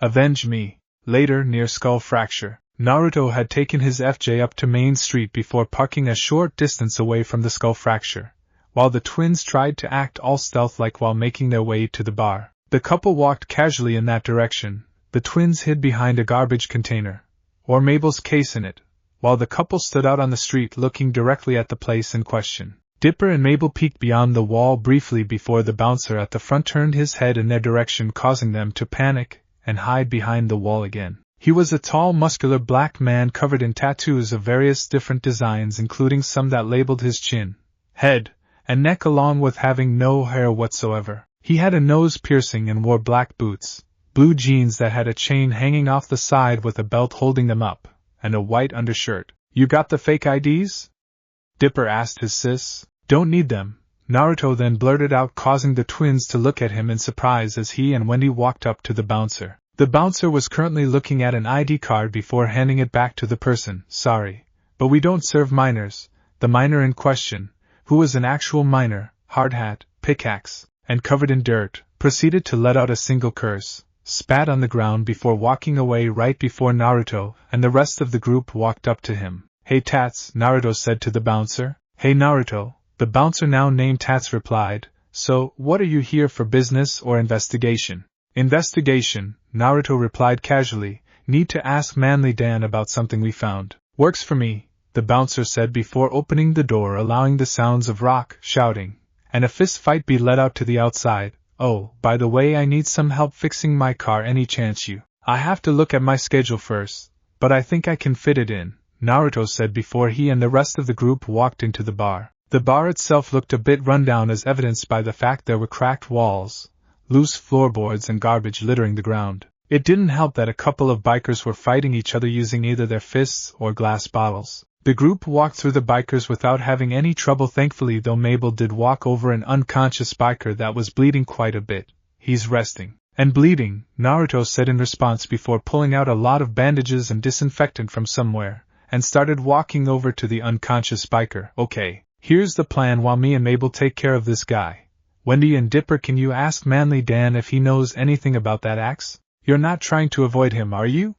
Avenge me. Later, near Skull Fracture, Naruto had taken his FJ up to Main Street before parking a short distance away from the Skull Fracture, while the twins tried to act all stealth-like while making their way to the bar. The couple walked casually in that direction. The twins hid behind a garbage container, or Mabel's case in it, while the couple stood out on the street looking directly at the place in question. Dipper and Mabel peeked beyond the wall briefly before the bouncer at the front turned his head in their direction, causing them to panic and hide behind the wall again. He was a tall, muscular black man covered in tattoos of various different designs, including some that labeled his chin, head, and neck, along with having no hair whatsoever. He had a nose piercing and wore black boots, blue jeans that had a chain hanging off the side with a belt holding them up, and a white undershirt. You got the fake IDs? Dipper asked his sis. Don't need them, Naruto then blurted out, causing the twins to look at him in surprise as he and Wendy walked up to the bouncer. The bouncer was currently looking at an ID card before handing it back to the person. Sorry, but we don't serve minors. The minor in question, who was an actual minor, hard hat, pickaxe, and covered in dirt, proceeded to let out a single curse, spat on the ground before walking away right before Naruto and the rest of the group walked up to him. Hey Tats, Naruto said to the bouncer. Hey Naruto, the bouncer now named Tats replied. So, what are you here for, business or investigation? Investigation, Naruto replied casually. Need to ask Manly Dan about something we found. Works for me, the bouncer said before opening the door, allowing the sounds of rock, shouting, and a fist fight be let out to the outside. Oh, by the way, I need some help fixing my car. Any chance you? I have to look at my schedule first, but I think I can fit it in, Naruto said before he and the rest of the group walked into the bar. The bar itself looked a bit run down, as evidenced by the fact there were cracked walls, loose floorboards, and garbage littering the ground. It didn't help that a couple of bikers were fighting each other using either their fists or glass bottles. The group walked through the bikers without having any trouble, thankfully, though Mabel did walk over an unconscious biker that was bleeding quite a bit. He's resting. And bleeding, Naruto said in response before pulling out a lot of bandages and disinfectant from somewhere, and started walking over to the unconscious biker. Okay, here's the plan. While me and Mabel take care of this guy, Wendy and Dipper, can you ask Manly Dan if he knows anything about that axe? You're not trying to avoid him, are you?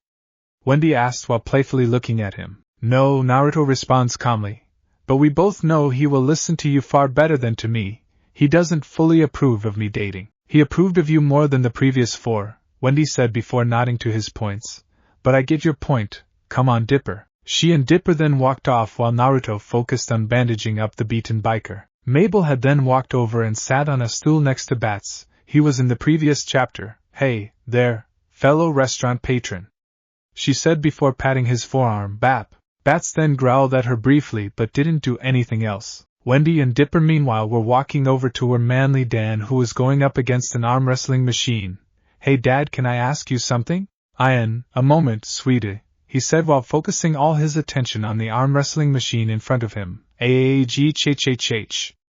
Wendy asked while playfully looking at him. No, Naruto responds calmly. But we both know he will listen to you far better than to me. He doesn't fully approve of me dating. He approved of you more than the previous 4, Wendy said before nodding to his points. But I get your point. Come on, Dipper. She and Dipper then walked off while Naruto focused on bandaging up the beaten biker. Mabel had then walked over and sat on a stool next to Bats. He was in the previous chapter. Hey, there, fellow restaurant patron, she said before patting his forearm. Bap. Bats then growled at her briefly but didn't do anything else. Wendy and Dipper meanwhile were walking over to where Manly Dan, who was going up against an arm wrestling machine. Hey Dad, can I ask you something? A moment, sweetie, he said while focusing all his attention on the arm wrestling machine in front of him. H.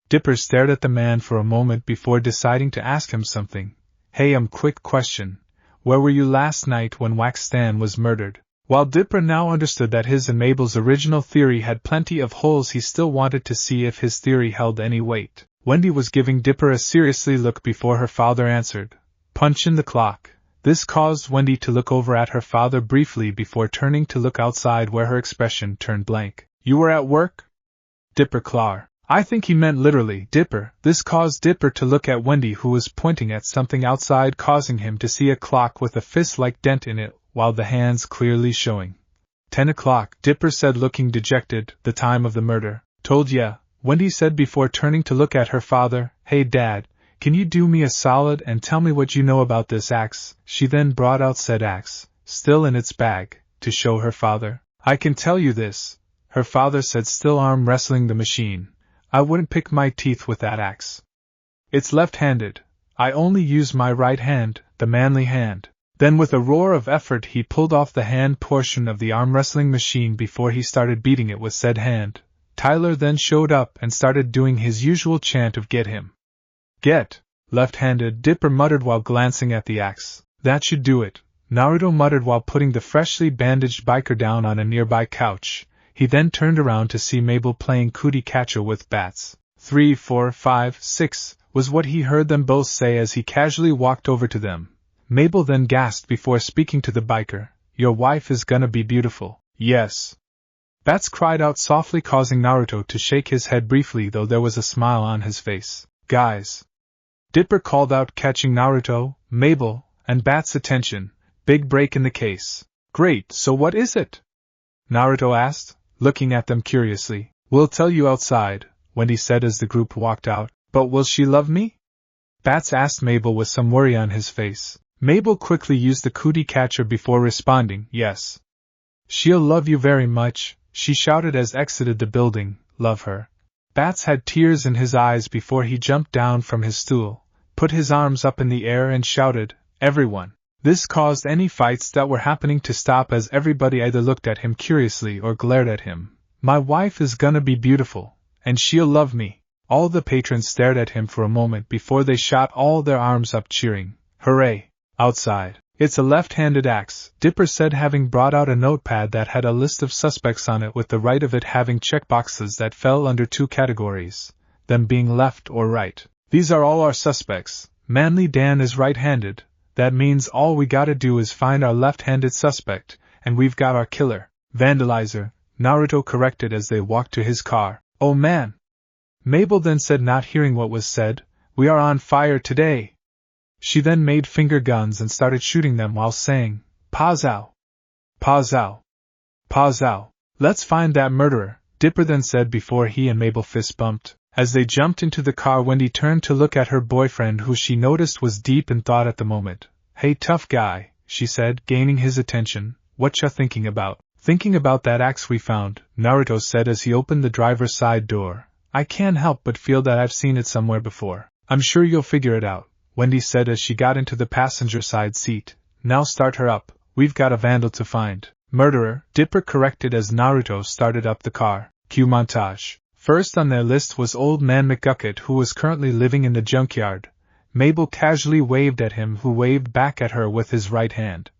Dipper stared at the man for a moment before deciding to ask him something. Hey, quick question. Where were you last night when Wax Stan was murdered? While Dipper now understood that his and Mabel's original theory had plenty of holes, he still wanted to see if his theory held any weight. Wendy was giving Dipper a seriously look before her father answered, "Punch in the clock." This caused Wendy to look over at her father briefly before turning to look outside, where her expression turned blank. "You were at work?" Dipper Clar. I think he meant literally, Dipper. This caused Dipper to look at Wendy, who was pointing at something outside, causing him to see a clock with a fist-like dent in it, while the hands clearly showing. 10 o'clock, Dipper said, looking dejected. "The time of the murder." "Told ya," Wendy said before turning to look at her father. "Hey Dad, can you do me a solid and tell me what you know about this axe?" She then brought out said axe, still in its bag, to show her father. "I can tell you this," her father said, still arm wrestling the machine. "I wouldn't pick my teeth with that axe. It's left-handed. I only use my right hand, the manly hand." Then with a roar of effort he pulled off the hand portion of the arm-wrestling machine before he started beating it with said hand. Tyler then showed up and started doing his usual chant of "Get him. Get." Left-handed, Dipper muttered while glancing at the axe. "That should do it," Naruto muttered while putting the freshly bandaged biker down on a nearby couch. He then turned around to see Mabel playing cootie catcher with bats. 3, 4, 5, 6, was what he heard them both say as he casually walked over to them. Mabel then gasped before speaking to the biker, "Your wife is gonna be beautiful." "Yes." Bats cried out softly, causing Naruto to shake his head briefly, though there was a smile on his face. "Guys," Dipper called out, catching Naruto, Mabel, and Bat's attention. "Big break in the case." "Great, so what is it?" Naruto asked, looking at them curiously. "We'll tell you outside," Wendy said as the group walked out. "But will she love me?" Bats asked Mabel with some worry on his face. Mabel quickly used the cootie catcher before responding, "Yes. She'll love you very much," she shouted as exited the building. "Love her." Bats had tears in his eyes before he jumped down from his stool, put his arms up in the air and shouted, "Everyone." This caused any fights that were happening to stop as everybody either looked at him curiously or glared at him. "My wife is gonna be beautiful, and she'll love me." All the patrons stared at him for a moment before they shot all their arms up cheering, "Hooray!" Outside. "It's a left-handed axe," Dipper said, having brought out a notepad that had a list of suspects on it, with the right of it having checkboxes that fell under 2 categories, them being left or right. "These are all our suspects. Manly Dan is right-handed. That means all we gotta do is find our left-handed suspect, and we've got our killer." "Vandalizer," Naruto corrected as they walked to his car. "Oh man," Mabel then said, not hearing what was said, "we are on fire today." She then made finger guns and started shooting them while saying, "Pazow! Pazow! Pazow! Let's find that murderer," Dipper then said before he and Mabel fist bumped. As they jumped into the car, Wendy turned to look at her boyfriend, who she noticed was deep in thought at the moment. "Hey tough guy," she said, gaining his attention, "what ya thinking about?" "Thinking about that axe we found," Naruto said as he opened the driver's side door. "I can't help but feel that I've seen it somewhere before." "I'm sure you'll figure it out," Wendy said as she got into the passenger side seat. "Now start her up, we've got a vandal to find." "Murderer," Dipper corrected as Naruto started up the car. Cue montage. First on their list was old man McGucket, who was currently living in the junkyard. Mabel casually waved at him, who waved back at her with his right hand.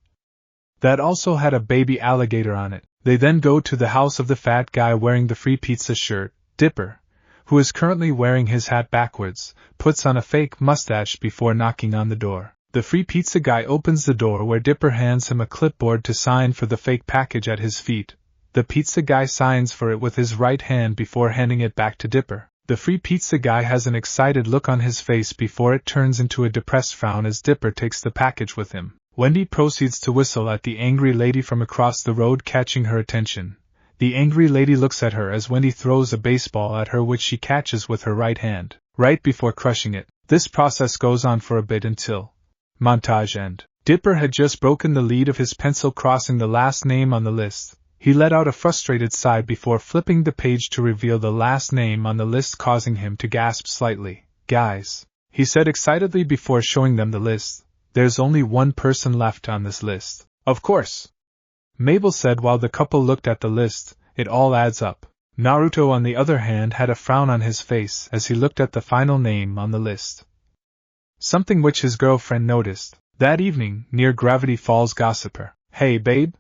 That also had a baby alligator on it. They then go to the house of the fat guy wearing the free pizza shirt. Dipper, who is currently wearing his hat backwards, puts on a fake mustache before knocking on the door. The free pizza guy opens the door, where Dipper hands him a clipboard to sign for the fake package at his feet. The pizza guy signs for it with his right hand before handing it back to Dipper. The free pizza guy has an excited look on his face before it turns into a depressed frown as Dipper takes the package with him. Wendy proceeds to whistle at the angry lady from across the road, catching her attention. The angry lady looks at her as Wendy throws a baseball at her, which she catches with her right hand, right before crushing it. This process goes on for a bit until montage end. Dipper had just broken the lead of his pencil, crossing the last name on the list. He let out a frustrated sigh before flipping the page to reveal the last name on the list, causing him to gasp slightly. "Guys," he said excitedly before showing them the list, "there's only one person left on this list." "Of course," Mabel said while the couple looked at the list. "It all adds up." Naruto, on the other hand, had a frown on his face as he looked at the final name on the list. Something which his girlfriend noticed that evening near Gravity Falls gossiper. "Hey babe,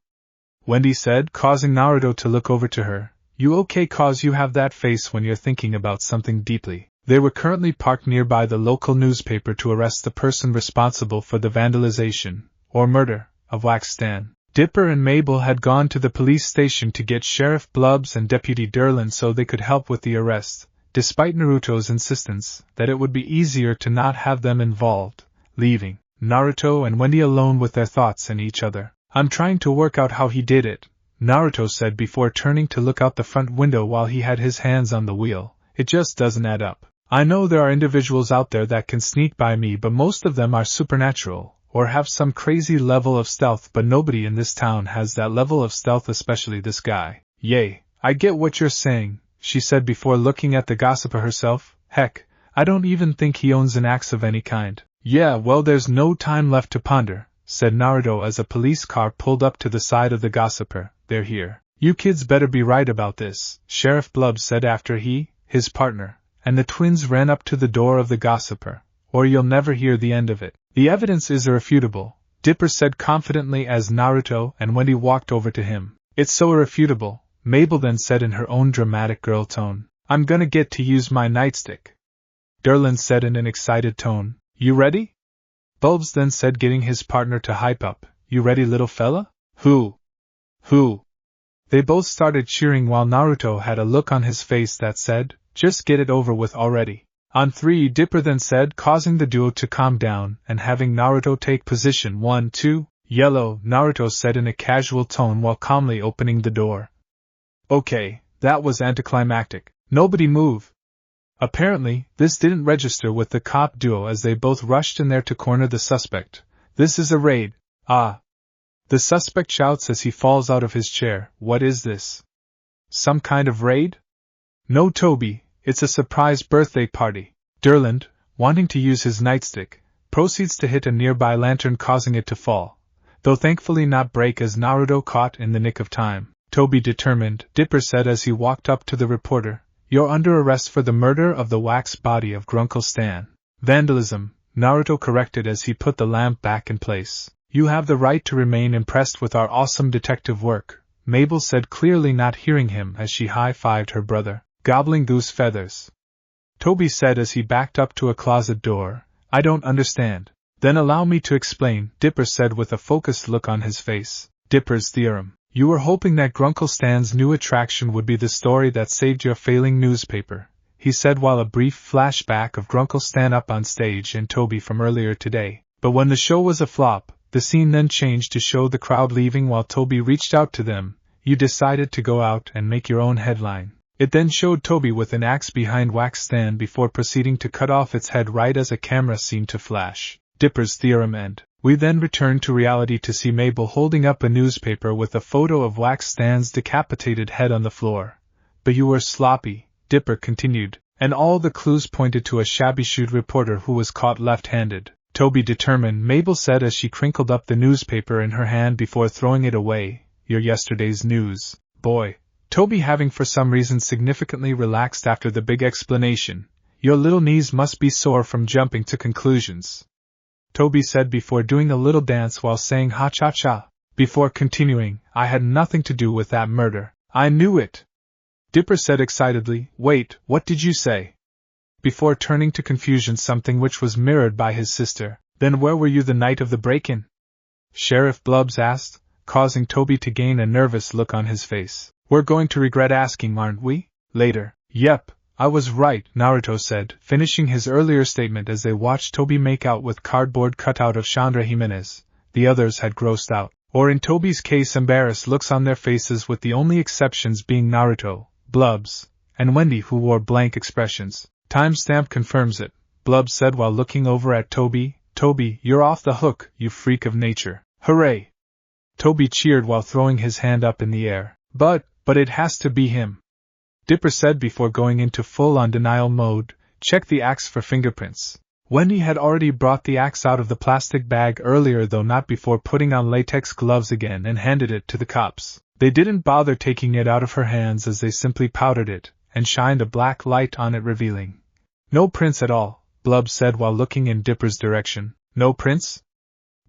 Wendy said, causing Naruto to look over to her. You okay? Cause you have that face when you're thinking about something deeply. They were currently parked nearby the local newspaper to arrest the person responsible for the vandalization, or murder, of Wax Stan. Dipper and Mabel had gone to the police station to get Sheriff Blubbs and Deputy Durland so they could help with the arrest, despite Naruto's insistence that it would be easier to not have them involved, leaving Naruto and Wendy alone with their thoughts and each other. I'm trying to work out how he did it, Naruto said before turning to look out the front window while he had his hands on the wheel. It just doesn't add up. I know there are individuals out there that can sneak by me, but most of them are supernatural, or have some crazy level of stealth, but nobody in this town has that level of stealth, especially this guy. Yay, I get what you're saying, she said before looking at the gossiper herself. Heck, I don't even think he owns an axe of any kind. Yeah, well, there's no time left to ponder, said Naruto as a police car pulled up to the side of the gossiper. They're here. You kids better be right about this, Sheriff Blubbs said after he, his partner, and the twins ran up to the door of the gossiper, or you'll never hear the end of it. The evidence is irrefutable, Dipper said confidently as Naruto and Wendy walked over to him. It's so irrefutable, Mabel then said in her own dramatic girl tone. I'm gonna get to use my nightstick. Durland said in an excited tone. You ready? Bulbs then said, getting his partner to hype up. You ready, little fella? Who? They both started cheering while Naruto had a look on his face that said, just get it over with already. On 3, Dipper then said, causing the duo to calm down and having Naruto take position. 1, 2, yellow, Naruto said in a casual tone while calmly opening the door. Okay, that was anticlimactic. Nobody move. Apparently, this didn't register with the cop duo as they both rushed in there to corner the suspect. This is a raid. Ah. The suspect shouts as he falls out of his chair. What is this? Some kind of raid? No, Toby, it's a surprise birthday party. Durland, wanting to use his nightstick, proceeds to hit a nearby lantern, causing it to fall, though thankfully not break as Naruto caught in the nick of time. Toby determined, Dipper said as he walked up to the reporter. You're under arrest for the murder of the wax body of Grunkle Stan. Vandalism, Naruto corrected as he put the lamp back in place. You have the right to remain impressed with our awesome detective work, Mabel said, clearly not hearing him as she high-fived her brother. Gobbling goose feathers. Toby said as he backed up to a closet door. I don't understand. Then allow me to explain, Dipper said with a focused look on his face. Dipper's theorem. You were hoping that Grunkle Stan's new attraction would be the story that saved your failing newspaper, he said while a brief flashback of Grunkle Stan up on stage and Toby from earlier today. But when the show was a flop, the scene then changed to show the crowd leaving while Toby reached out to them. You decided to go out and make your own headline. It then showed Toby with an axe behind Wax Stan before proceeding to cut off its head right as a camera seemed to flash. Dipper's theorem end. We then returned to reality to see Mabel holding up a newspaper with a photo of Wax Stan's decapitated head on the floor. But you were sloppy, Dipper continued, and all the clues pointed to a shabby-shoed reporter who was caught left-handed. Toby determined, Mabel said as she crinkled up the newspaper in her hand before throwing it away. Your yesterday's news, boy. Toby, having for some reason significantly relaxed after the big explanation. Your little knees must be sore from jumping to conclusions, Toby said before doing a little dance while saying ha-cha-cha. Before continuing, I had nothing to do with that murder. I knew it, Dipper said excitedly. Wait, what did you say? Before turning to confusion, something which was mirrored by his sister. Then where were you the night of the break-in? Sheriff Blubbs asked, causing Toby to gain a nervous look on his face. We're going to regret asking, aren't we? Later. Yep, I was right, Naruto said, finishing his earlier statement as they watched Toby make out with cardboard cutout of Chandra Jimenez. The others had grossed out, or in Toby's case embarrassed looks on their faces, with the only exceptions being Naruto, Blubbs, and Wendy, who wore blank expressions. Timestamp confirms it, Blubbs said while looking over at Toby. Toby, you're off the hook, you freak of nature. Hooray! Toby cheered while throwing his hand up in the air. But it has to be him, Dipper said before going into full-on denial mode. Check the axe for fingerprints. Wendy had already brought the axe out of the plastic bag earlier, though not before putting on latex gloves again, and handed it to the cops. They didn't bother taking it out of her hands as they simply powdered it and shined a black light on it, revealing no prints at all, Blubbs said while looking in Dipper's direction. No prints?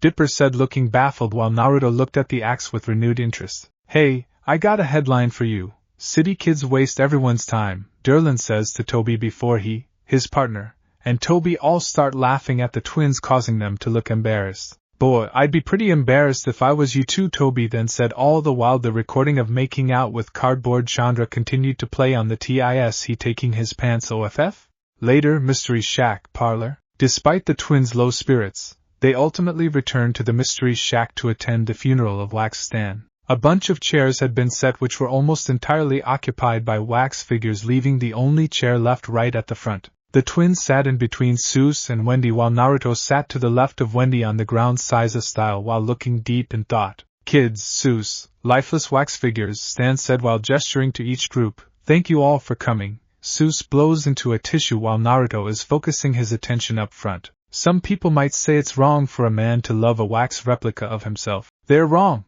Dipper said, looking baffled while Naruto looked at the axe with renewed interest. Hey, I got a headline for you. City kids waste everyone's time, Derlin says to Toby before his partner, and Toby all start laughing at the twins, causing them to look embarrassed. Boy, I'd be pretty embarrassed if I was you too, Toby then said, all the while the recording of Making Out with Cardboard Chandra continued to play on the TIS. He taking his pants off? Later, Mystery Shack parlor. Despite the twins' low spirits, they ultimately returned to the Mystery Shack to attend the funeral of Wax Stan. A bunch of chairs had been set which were almost entirely occupied by wax figures, leaving the only chair left right at the front. The twins sat in between Seuss and Wendy, while Naruto sat to the left of Wendy on the ground Seiza style while looking deep in thought. Kids, Seuss, lifeless wax figures, Stan said while gesturing to each group. Thank you all for coming. Seuss blows into a tissue while Naruto is focusing his attention up front. Some people might say it's wrong for a man to love a wax replica of himself. They're wrong!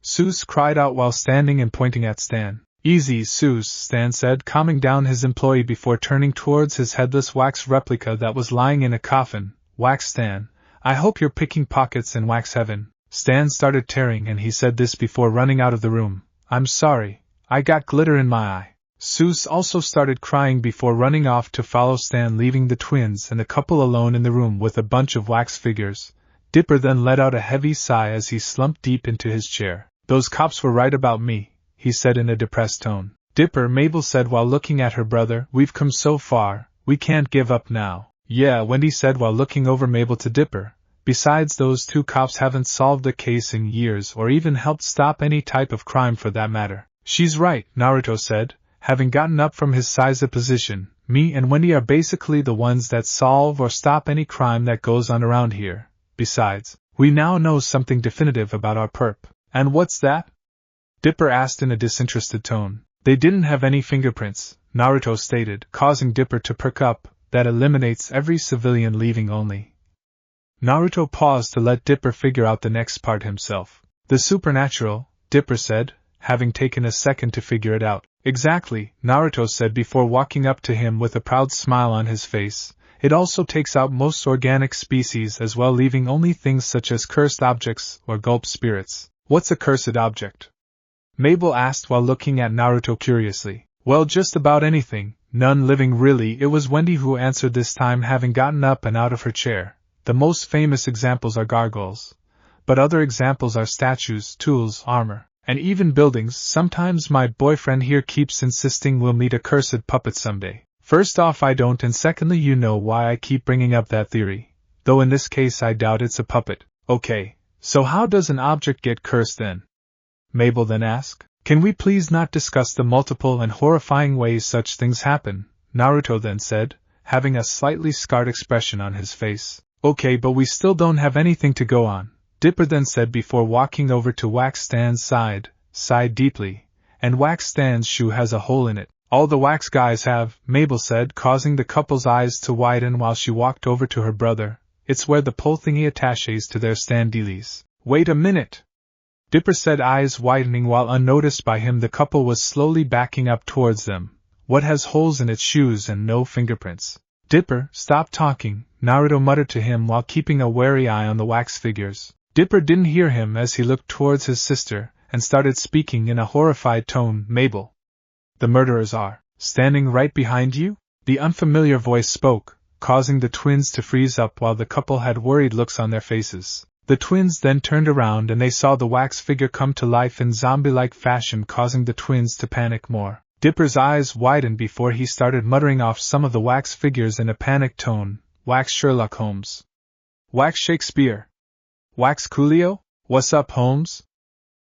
Seuss cried out while standing and pointing at Stan. Easy, Seuss, Stan said, calming down his employee before turning towards his headless wax replica that was lying in a coffin. Wax Stan, I hope you're picking pockets in wax heaven. Stan started tearing, and he said this before running out of the room. I'm sorry, I got glitter in my eye. Seuss also started crying before running off to follow Stan, leaving the twins and the couple alone in the room with a bunch of wax figures. Dipper then let out a heavy sigh as he slumped deep into his chair. Those cops were right about me, he said in a depressed tone. Dipper, Mabel said while looking at her brother, we've come so far, we can't give up now. Yeah, Wendy said while looking over Mabel to Dipper. Besides, those two cops haven't solved the case in years or even helped stop any type of crime for that matter. She's right, Naruto said, having gotten up from his Seiza position. Me and Wendy are basically the ones that solve or stop any crime that goes on around here. Besides, we now know something definitive about our perp. And what's that? Dipper asked in a disinterested tone. They didn't have any fingerprints, Naruto stated, causing Dipper to perk up. That eliminates every civilian, leaving only. Naruto paused to let Dipper figure out the next part himself. The supernatural, Dipper said, having taken a second to figure it out. Exactly, Naruto said before walking up to him with a proud smile on his face. It also takes out most organic species as well, leaving only things such as cursed objects or gulp spirits. What's a cursed object? Mabel asked while looking at Naruto curiously. Well, just about anything, none living really. It was Wendy who answered this time, having gotten up and out of her chair. The most famous examples are gargoyles. But other examples are statues, tools, armor, and even buildings. Sometimes my boyfriend here keeps insisting we'll meet a cursed puppet someday. First off, I don't, and secondly, you know why I keep bringing up that theory. Though in this case I doubt it's a puppet. Okay. So how does an object get cursed then? Mabel then asked. Can we please not discuss the multiple and horrifying ways such things happen? Naruto then said, having a slightly scarred expression on his face. Okay, but we still don't have anything to go on, Dipper then said before walking over to Wax Stan's side, sighed deeply. And Wax Stan's shoe has a hole in it. All the wax guys have, Mabel said, causing the couple's eyes to widen while she walked over to her brother. It's where the pole thingy attaches to their standeelies. Wait a minute! Dipper said, eyes widening while unnoticed by him the couple was slowly backing up towards them. What has holes in its shoes and no fingerprints? Dipper, stop talking, Naruto muttered to him while keeping a wary eye on the wax figures. Dipper didn't hear him as he looked towards his sister and started speaking in a horrified tone. Mabel, the murderers are standing right behind you? The unfamiliar voice spoke, causing the twins to freeze up while the couple had worried looks on their faces. The twins then turned around and they saw the wax figure come to life in zombie-like fashion, causing the twins to panic more. Dipper's eyes widened before he started muttering off some of the wax figures in a panicked tone. Wax Sherlock Holmes. Wax Shakespeare. Wax Coolio? What's up, Holmes?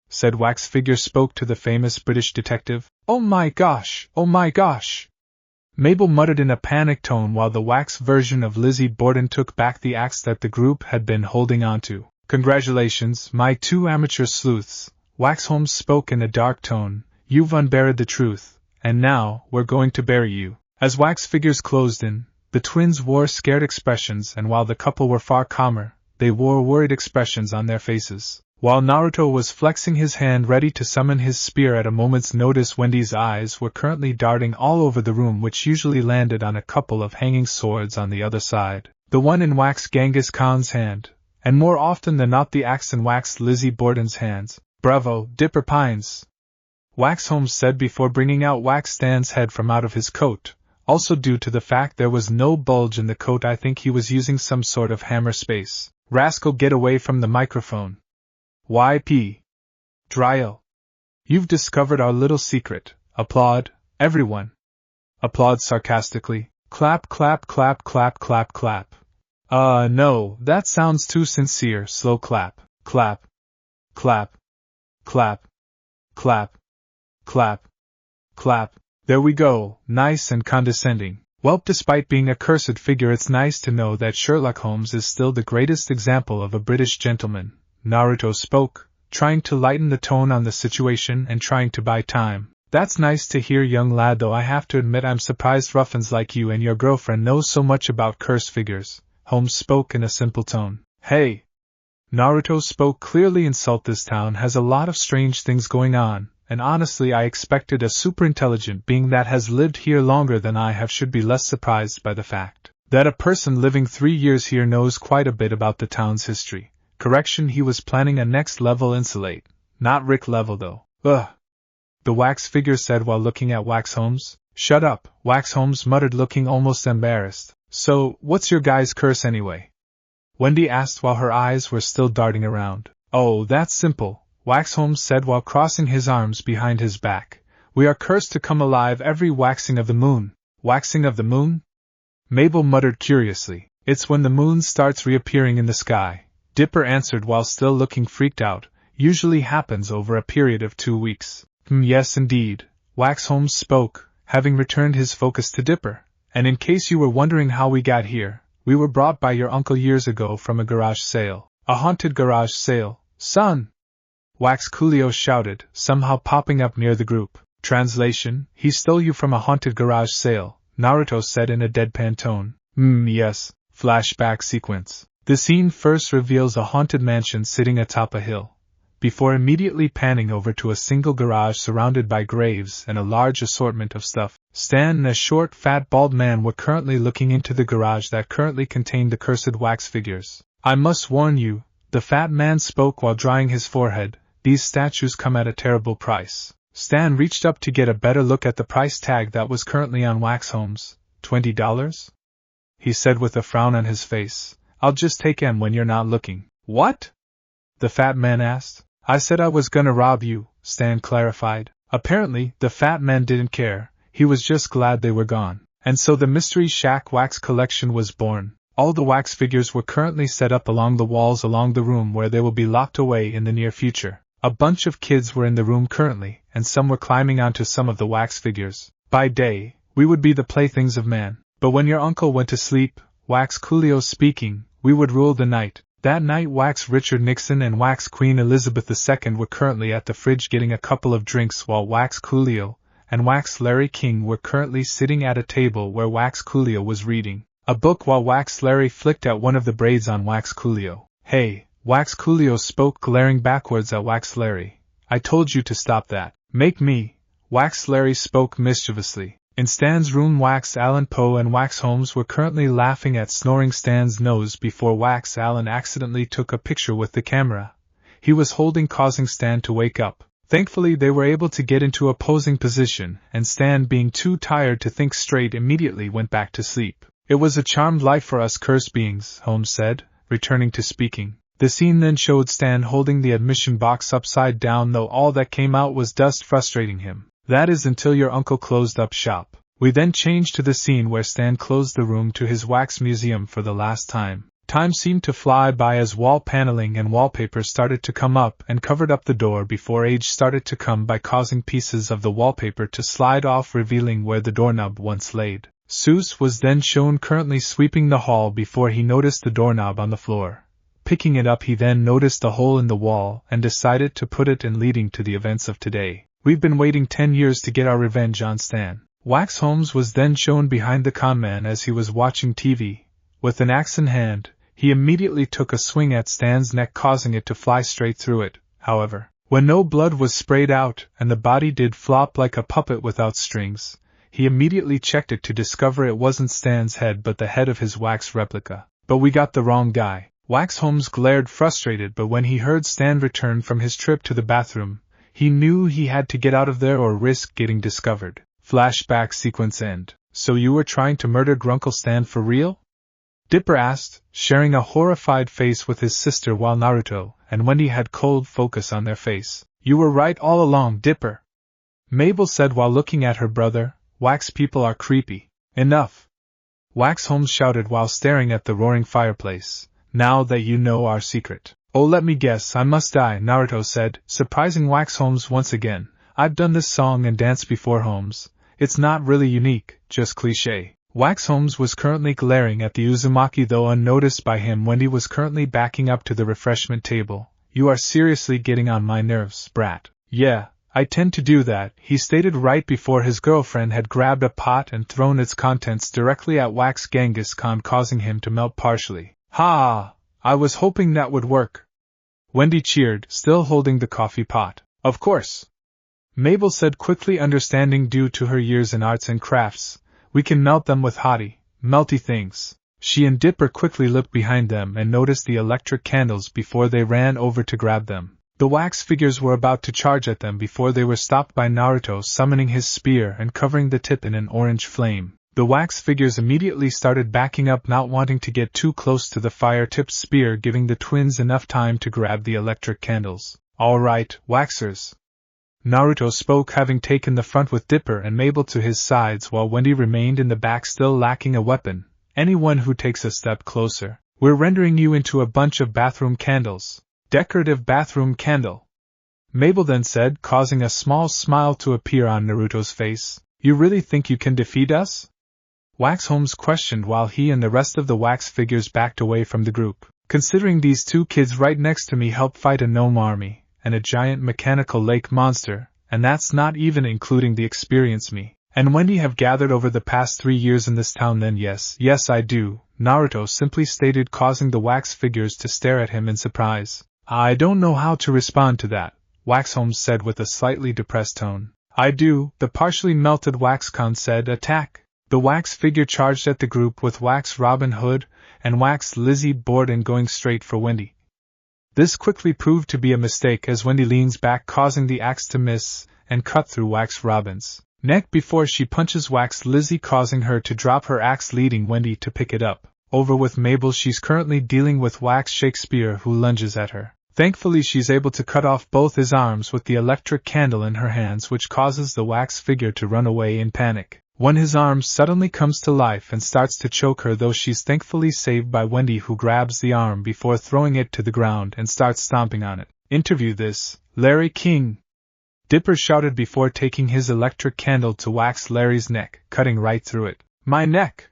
Said wax figure spoke to the famous British detective. Oh my gosh, oh my gosh. Mabel muttered in a panicked tone while the wax version of Lizzie Borden took back the axe that the group had been holding onto. Congratulations, my two amateur sleuths, Wax Holmes spoke in a dark tone. You've unburied the truth, and now we're going to bury you. As wax figures closed in, the twins wore scared expressions, and while the couple were far calmer, they wore worried expressions on their faces. While Naruto was flexing his hand ready to summon his spear at a moment's notice, Wendy's eyes were currently darting all over the room, which usually landed on a couple of hanging swords on the other side. The one in wax Genghis Khan's hand, and more often than not the axe in wax Lizzie Borden's hands. Bravo, Dipper Pines, Wax Holmes said before bringing out Wax Stan's head from out of his coat. Also due to the fact there was no bulge in the coat, I think he was using some sort of hammer space. Rascal, get away from the microphone. YP. Dryo. You've discovered our little secret. Applaud, everyone. Applaud sarcastically. Clap, clap, clap, clap, clap, clap. No, that sounds too sincere. Slow clap. Clap. Clap. Clap. Clap. Clap. Clap. There we go, nice and condescending. Well, despite being a cursed figure, it's nice to know that Sherlock Holmes is still the greatest example of a British gentleman. Naruto spoke, trying to lighten the tone on the situation and trying to buy time. That's nice to hear, young lad, though I have to admit I'm surprised ruffians like you and your girlfriend know so much about cursed figures. Holmes spoke in a simple tone. Hey! Naruto spoke clearly. Insult, this town has a lot of strange things going on. And honestly, I expected a super-intelligent being that has lived here longer than I have should be less surprised by the fact that a person living 3 years here knows quite a bit about the town's history. Correction, he was planning a next-level insulate. Not Rick level, though. Ugh. The wax figure said while looking at Wax Holmes. Shut up, Wax Holmes muttered, looking almost embarrassed. So, what's your guy's curse anyway? Wendy asked while her eyes were still darting around. Oh, that's simple. Wax Holmes said while crossing his arms behind his back. We are cursed to come alive every waxing of the moon. Waxing of the moon? Mabel muttered curiously. It's when the moon starts reappearing in the sky. Dipper answered while still looking freaked out. Usually happens over a period of 2 weeks. Yes indeed. Wax Holmes spoke, having returned his focus to Dipper. And in case you were wondering how we got here, we were brought by your uncle years ago from a garage sale. A haunted garage sale, son! Wax Coolio shouted, somehow popping up near the group. Translation, he stole you from a haunted garage sale, Naruto said in a deadpan tone. Yes. Flashback sequence. The scene first reveals a haunted mansion sitting atop a hill, before immediately panning over to a single garage surrounded by graves and a large assortment of stuff. Stan and a short, fat, bald man were currently looking into the garage that currently contained the cursed wax figures. I must warn you, the fat man spoke while drying his forehead. These statues come at a terrible price. Stan reached up to get a better look at the price tag that was currently on Wax Holmes. $20? He said with a frown on his face. I'll just take them when you're not looking. What? The fat man asked. I said I was gonna rob you, Stan clarified. Apparently, the fat man didn't care. He was just glad they were gone. And so the Mystery Shack wax collection was born. All the wax figures were currently set up along the walls along the room where they will be locked away in the near future. A bunch of kids were in the room currently, and some were climbing onto some of the wax figures. By day, we would be the playthings of man. But when your uncle went to sleep, Wax Coolio speaking, we would rule the night. That night Wax Richard Nixon and Wax Queen Elizabeth II were currently at the fridge getting a couple of drinks while Wax Coolio and Wax Larry King were currently sitting at a table where Wax Coolio was reading a book while Wax Larry flicked at one of the braids on Wax Coolio. Hey! Wax Coolio spoke, glaring backwards at Wax Larry. I told you to stop that. Make me. Wax Larry spoke mischievously. In Stan's room, Wax Allen Poe and Wax Holmes were currently laughing at snoring Stan's nose before Wax Allen accidentally took a picture with the camera he was holding, causing Stan to wake up. Thankfully they were able to get into a posing position, and Stan, being too tired to think straight, immediately went back to sleep. It was a charmed life for us cursed beings, Holmes said, returning to speaking. The scene then showed Stan holding the admission box upside down, though all that came out was dust, frustrating him. That is until your uncle closed up shop. We then changed to the scene where Stan closed the room to his wax museum for the last time. Time seemed to fly by as wall paneling and wallpaper started to come up and covered up the door before age started to come by causing pieces of the wallpaper to slide off, revealing where the doorknob once laid. Seuss was then shown currently sweeping the hall before he noticed the doorknob on the floor. Picking it up, he then noticed a hole in the wall and decided to put it in, leading to the events of today. We've been waiting 10 years to get our revenge on Stan. Wax Holmes was then shown behind the conman as he was watching TV. With an axe in hand, he immediately took a swing at Stan's neck, causing it to fly straight through it. However, when no blood was sprayed out and the body did flop like a puppet without strings, he immediately checked it to discover it wasn't Stan's head but the head of his wax replica. But we got the wrong guy. Wax Holmes glared frustrated, but when he heard Stan return from his trip to the bathroom, He knew he had to get out of there or risk getting discovered. Flashback sequence end. So you were trying to murder Grunkle Stan for real? Dipper asked, sharing a horrified face with his sister while Naruto and Wendy had cold focus on their face. You were right all along, Dipper, Mabel said while looking at her brother. Wax people are creepy. Enough! Wax Holmes shouted while staring at the roaring fireplace. Now that you know our secret. Oh, let me guess, I must die, Naruto said, surprising Wax Holmes once again. I've done this song and dance before, Holmes. It's not really unique, just cliché. Wax Holmes was currently glaring at the Uzumaki, though unnoticed by him. Wendy was currently backing up to the refreshment table. You are seriously getting on my nerves, brat. Yeah, I tend to do that, he stated right before his girlfriend had grabbed a pot and thrown its contents directly at Wax Genghis Khan, causing him to melt partially. Ha! I was hoping that would work. Wendy cheered, still holding the coffee pot. Of course, Mabel said quickly, understanding due to her years in arts and crafts. We can melt them with hottie, melty things. She and Dipper quickly looked behind them and noticed the electric candles before they ran over to grab them. The wax figures were about to charge at them before they were stopped by Naruto summoning his spear and covering the tip in an orange flame. The wax figures immediately started backing up, not wanting to get too close to the fire-tipped spear, giving the twins enough time to grab the electric candles. All right, Waxers, Naruto spoke, having taken the front with Dipper and Mabel to his sides while Wendy remained in the back, still lacking a weapon. Anyone who takes a step closer, we're rendering you into a bunch of bathroom candles. Decorative bathroom candle, Mabel then said, causing a small smile to appear on Naruto's face. You really think you can defeat us? Wax Holmes questioned while he and the rest of the wax figures backed away from the group. Considering these two kids right next to me helped fight a gnome army and a giant mechanical lake monster, and that's not even including the experience me and Wendy have gathered over the past 3 years in this town, then yes, I do, Naruto simply stated, causing the wax figures to stare at him in surprise. I don't know how to respond to that, Wax Holmes said with a slightly depressed tone. I do, the partially melted Wax Khan said. Attack! The wax figure charged at the group with Wax Robin Hood and Wax Lizzie Borden going straight for Wendy. This quickly proved to be a mistake as Wendy leans back, causing the axe to miss and cut through Wax Robin's neck before she punches Wax Lizzie, causing her to drop her axe, leading Wendy to pick it up. Over with Mabel, she's currently dealing with Wax Shakespeare, who lunges at her. Thankfully, she's able to cut off both his arms with the electric candle in her hands, which causes the wax figure to run away in panic. When his arm suddenly comes to life and starts to choke her, though she's thankfully saved by Wendy, who grabs the arm before throwing it to the ground and starts stomping on it. Interview this, Larry King, Dipper shouted before taking his electric candle to wax Larry's neck, cutting right through it. My neck!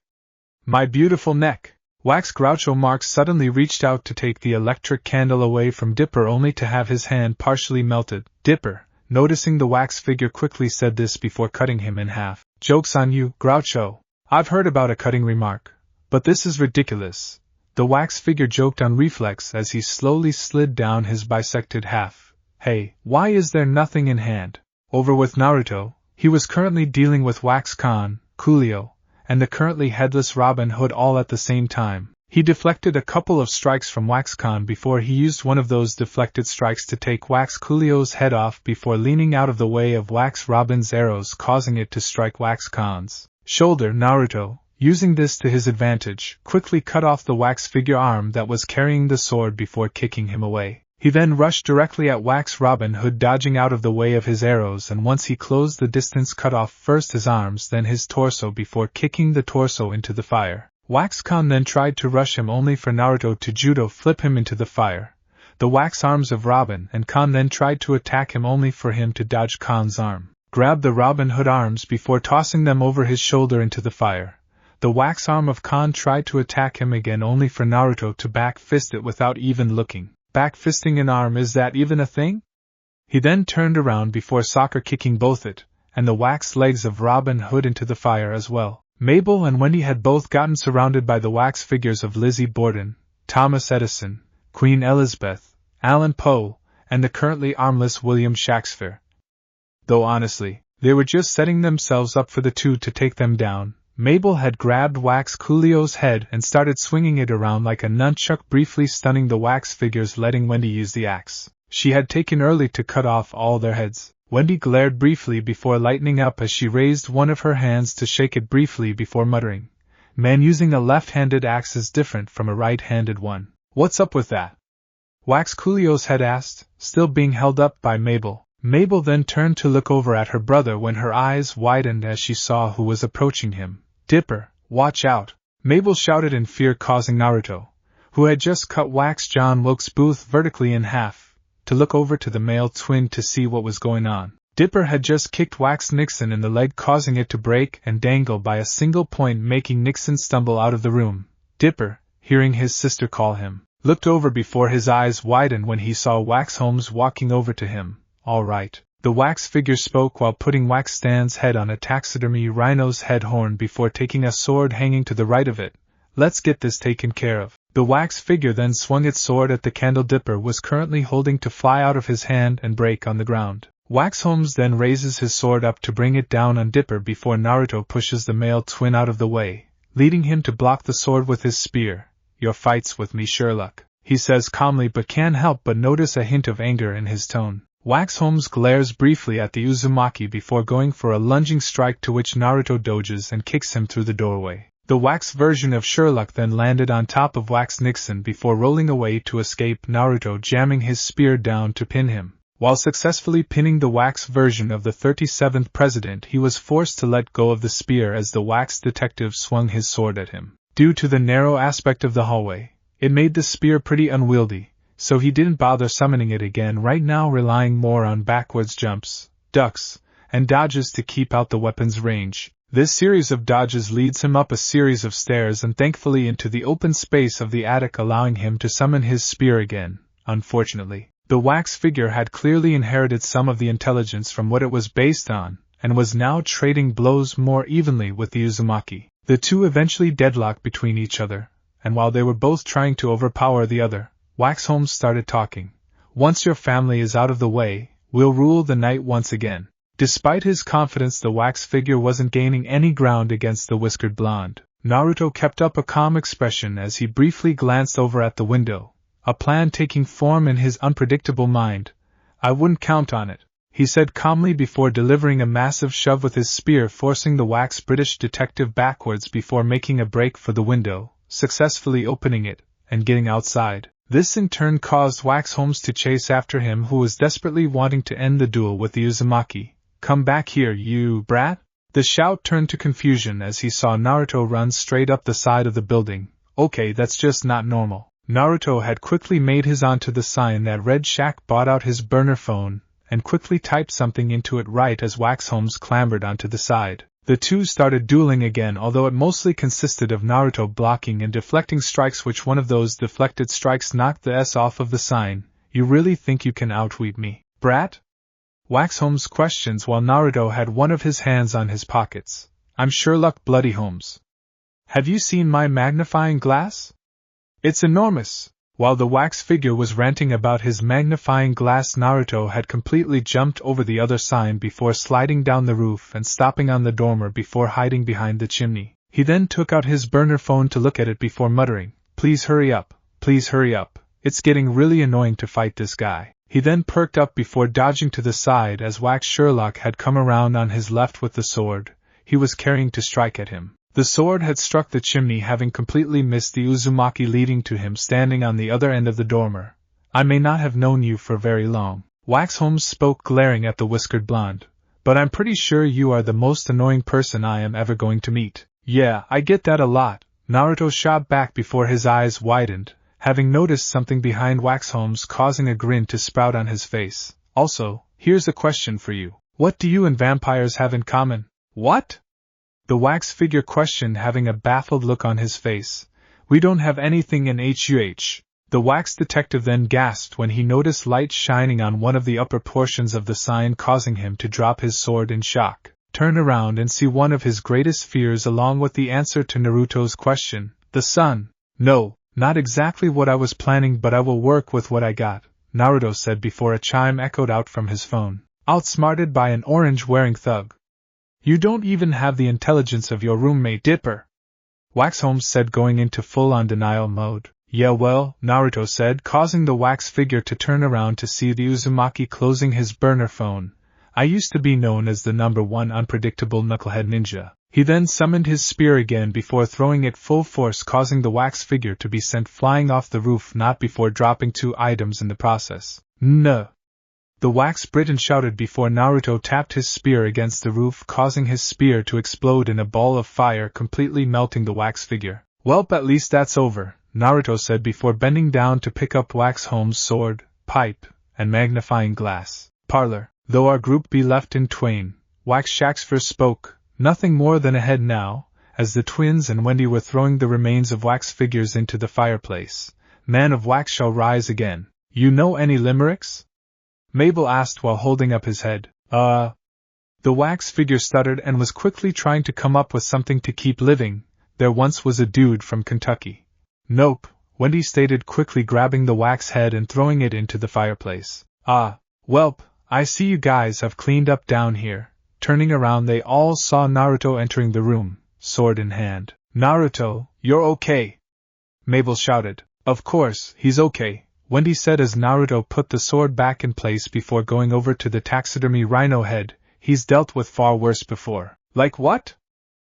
My beautiful neck! Wax Groucho Marx suddenly reached out to take the electric candle away from Dipper, only to have his hand partially melted. Dipper, noticing the wax figure, quickly said this before cutting him in half. Joke's on you, Groucho. I've heard about a cutting remark, but this is ridiculous. The wax figure joked on reflex as he slowly slid down his bisected half. Hey, why is there nothing in hand? Over with Naruto, he was currently dealing with Wax Khan, Coolio, and the currently headless Robin Hood all at the same time. He deflected a couple of strikes from Wax Khan before he used one of those deflected strikes to take Wax Coolio's head off before leaning out of the way of Wax Robin's arrows, causing it to strike Wax Khan's shoulder. Naruto, using this to his advantage, quickly cut off the wax figure arm that was carrying the sword before kicking him away. He then rushed directly at Wax Robin Hood, dodging out of the way of his arrows, and once he closed the distance, cut off first his arms then his torso before kicking the torso into the fire. Wax Khan then tried to rush him, only for Naruto to judo flip him into the fire. The wax arms of Robin and Khan then tried to attack him, only for him to dodge Khan's arm, grab the Robin Hood arms before tossing them over his shoulder into the fire. The wax arm of Khan tried to attack him again, only for Naruto to back fist it without even looking. Back fisting an arm, is that even a thing? He then turned around before soccer kicking both it and the wax legs of Robin Hood into the fire as well. Mabel and Wendy had both gotten surrounded by the wax figures of Lizzie Borden, Thomas Edison, Queen Elizabeth, Alan Poe, and the currently armless William Shakespeare. Though honestly, they were just setting themselves up for the two to take them down. Mabel had grabbed Wax Coolio's head and started swinging it around like a nunchuck, briefly stunning the wax figures, letting Wendy use the axe. she had taken early to cut off all their heads. Wendy glared briefly before lightening up as she raised one of her hands to shake it briefly before muttering, "Man using a left-handed axe is different from a right-handed one. What's up with that?" Wax Coolio's had asked, still being held up by Mabel. Mabel then turned to look over at her brother when her eyes widened as she saw who was approaching him. "Dipper, watch out!" Mabel shouted in fear, causing Naruto, who had just cut Wax John Wilkes Booth vertically in half, to look over to the male twin to see what was going on. Dipper had just kicked Wax Nixon in the leg, causing it to break and dangle by a single point, making Nixon stumble out of the room. Dipper, hearing his sister call him, looked over before his eyes widened when he saw Wax Holmes walking over to him. "All right." The wax figure spoke while putting Wax Stan's head on a taxidermy rhino's head horn before taking a sword hanging to the right of it. "Let's get this taken care of." The wax figure then swung its sword at the candle Dipper was currently holding to fly out of his hand and break on the ground. Wax Holmes then raises his sword up to bring it down on Dipper before Naruto pushes the male twin out of the way, leading him to block the sword with his spear. "Your fight's with me, Sherlock," he says calmly, but can't help but notice a hint of anger in his tone. Wax Holmes glares briefly at the Uzumaki before going for a lunging strike, to which Naruto dodges and kicks him through the doorway. The wax version of Sherlock then landed on top of Wax Nixon before rolling away to escape, Naruto jamming his spear down to pin him. While successfully pinning the wax version of the 37th president, he was forced to let go of the spear as the wax detective swung his sword at him. Due to the narrow aspect of the hallway, it made the spear pretty unwieldy, so he didn't bother summoning it again, right now relying more on backwards jumps, ducks, and dodges to keep out the weapon's range. This series of dodges leads him up a series of stairs and thankfully into the open space of the attic, allowing him to summon his spear again. Unfortunately, the wax figure had clearly inherited some of the intelligence from what it was based on, and was now trading blows more evenly with the Uzumaki. The two eventually deadlocked between each other, and while they were both trying to overpower the other, Wax Holmes started talking. "Once your family is out of the way, we'll rule the night once again." Despite his confidence, the wax figure wasn't gaining any ground against the whiskered blonde. Naruto kept up a calm expression as he briefly glanced over at the window, a plan taking form in his unpredictable mind. "I wouldn't count on it," he said calmly before delivering a massive shove with his spear, forcing the wax British detective backwards before making a break for the window, successfully opening it, and getting outside. This in turn caused Wax Holmes to chase after him, who was desperately wanting to end the duel with the Uzumaki. "Come back here, you brat!" The shout turned to confusion as he saw Naruto run straight up the side of the building. "Okay, that's just not normal." Naruto had quickly made his onto the sign that Red Shack bought out his burner phone, and quickly typed something into it right as Wax Holmes clambered onto the side. The two started dueling again, although it mostly consisted of Naruto blocking and deflecting strikes, which one of those deflected strikes knocked the S off of the sign. "You really think you can outwit me, brat?" Wax Holmes questions while Naruto had one of his hands on his pockets. "I'm Sherlock Bloody Holmes. Have you seen my magnifying glass? It's enormous." While the wax figure was ranting about his magnifying glass, Naruto had completely jumped over the other sign before sliding down the roof and stopping on the dormer before hiding behind the chimney. He then took out his burner phone to look at it before muttering, "Please hurry up, please hurry up. It's getting really annoying to fight this guy." He then perked up before dodging to the side as Wax Sherlock had come around on his left with the sword he was carrying to strike at him. The sword had struck the chimney, having completely missed the Uzumaki, leading to him standing on the other end of the dormer. "I may not have known you for very long," Wax Holmes spoke, glaring at the whiskered blonde, "but I'm pretty sure you are the most annoying person I am ever going to meet." "Yeah, I get that a lot," Naruto shot back before his eyes widened, having noticed something behind Wax Holmes, causing a grin to sprout on his face. "Also, here's a question for you. What do you and vampires have in common?" "What?" the wax figure questioned, having a baffled look on his face. "We don't have anything in HUH. The wax detective then gasped when he noticed light shining on one of the upper portions of the sign, causing him to drop his sword in shock, turn around and see one of his greatest fears along with the answer to Naruto's question, the sun. "No, not exactly what I was planning, but I will work with what I got," Naruto said before a chime echoed out from his phone. "Outsmarted by an orange-wearing thug. You don't even have the intelligence of your roommate Dipper," Wax Holmes said, going into full-on denial mode. Yeah, well, Naruto said, causing the wax figure to turn around to see the Uzumaki closing his burner phone. I used to be known as the #1 unpredictable knucklehead ninja. He then summoned his spear again before throwing it full force, causing the wax figure to be sent flying off the roof, not before dropping 2 items in the process. No! The wax Briton shouted before Naruto tapped his spear against the roof, causing his spear to explode in a ball of fire, completely melting the wax figure. Welp, at least that's over, Naruto said before bending down to pick up Wax Holmes' sword, pipe, and magnifying glass. Parlor, though our group be left in twain, Wax Shaxfur spoke, nothing more than ahead now, as the twins and Wendy were throwing the remains of wax figures into the fireplace. Man of Wax shall rise again. You know any limericks? Mabel asked while holding up his head. The wax figure stuttered and was quickly trying to come up with something to keep living. There once was a dude from Kentucky. Nope, Wendy stated quickly, grabbing the wax head and throwing it into the fireplace. Welp, I see you guys have cleaned up down here. Turning around, they all saw Naruto entering the room, sword in hand. Naruto, you're okay? Mabel shouted. Of course, he's okay, Wendy said as Naruto put the sword back in place before going over to the taxidermy rhino head. He's dealt with far worse before. Like what?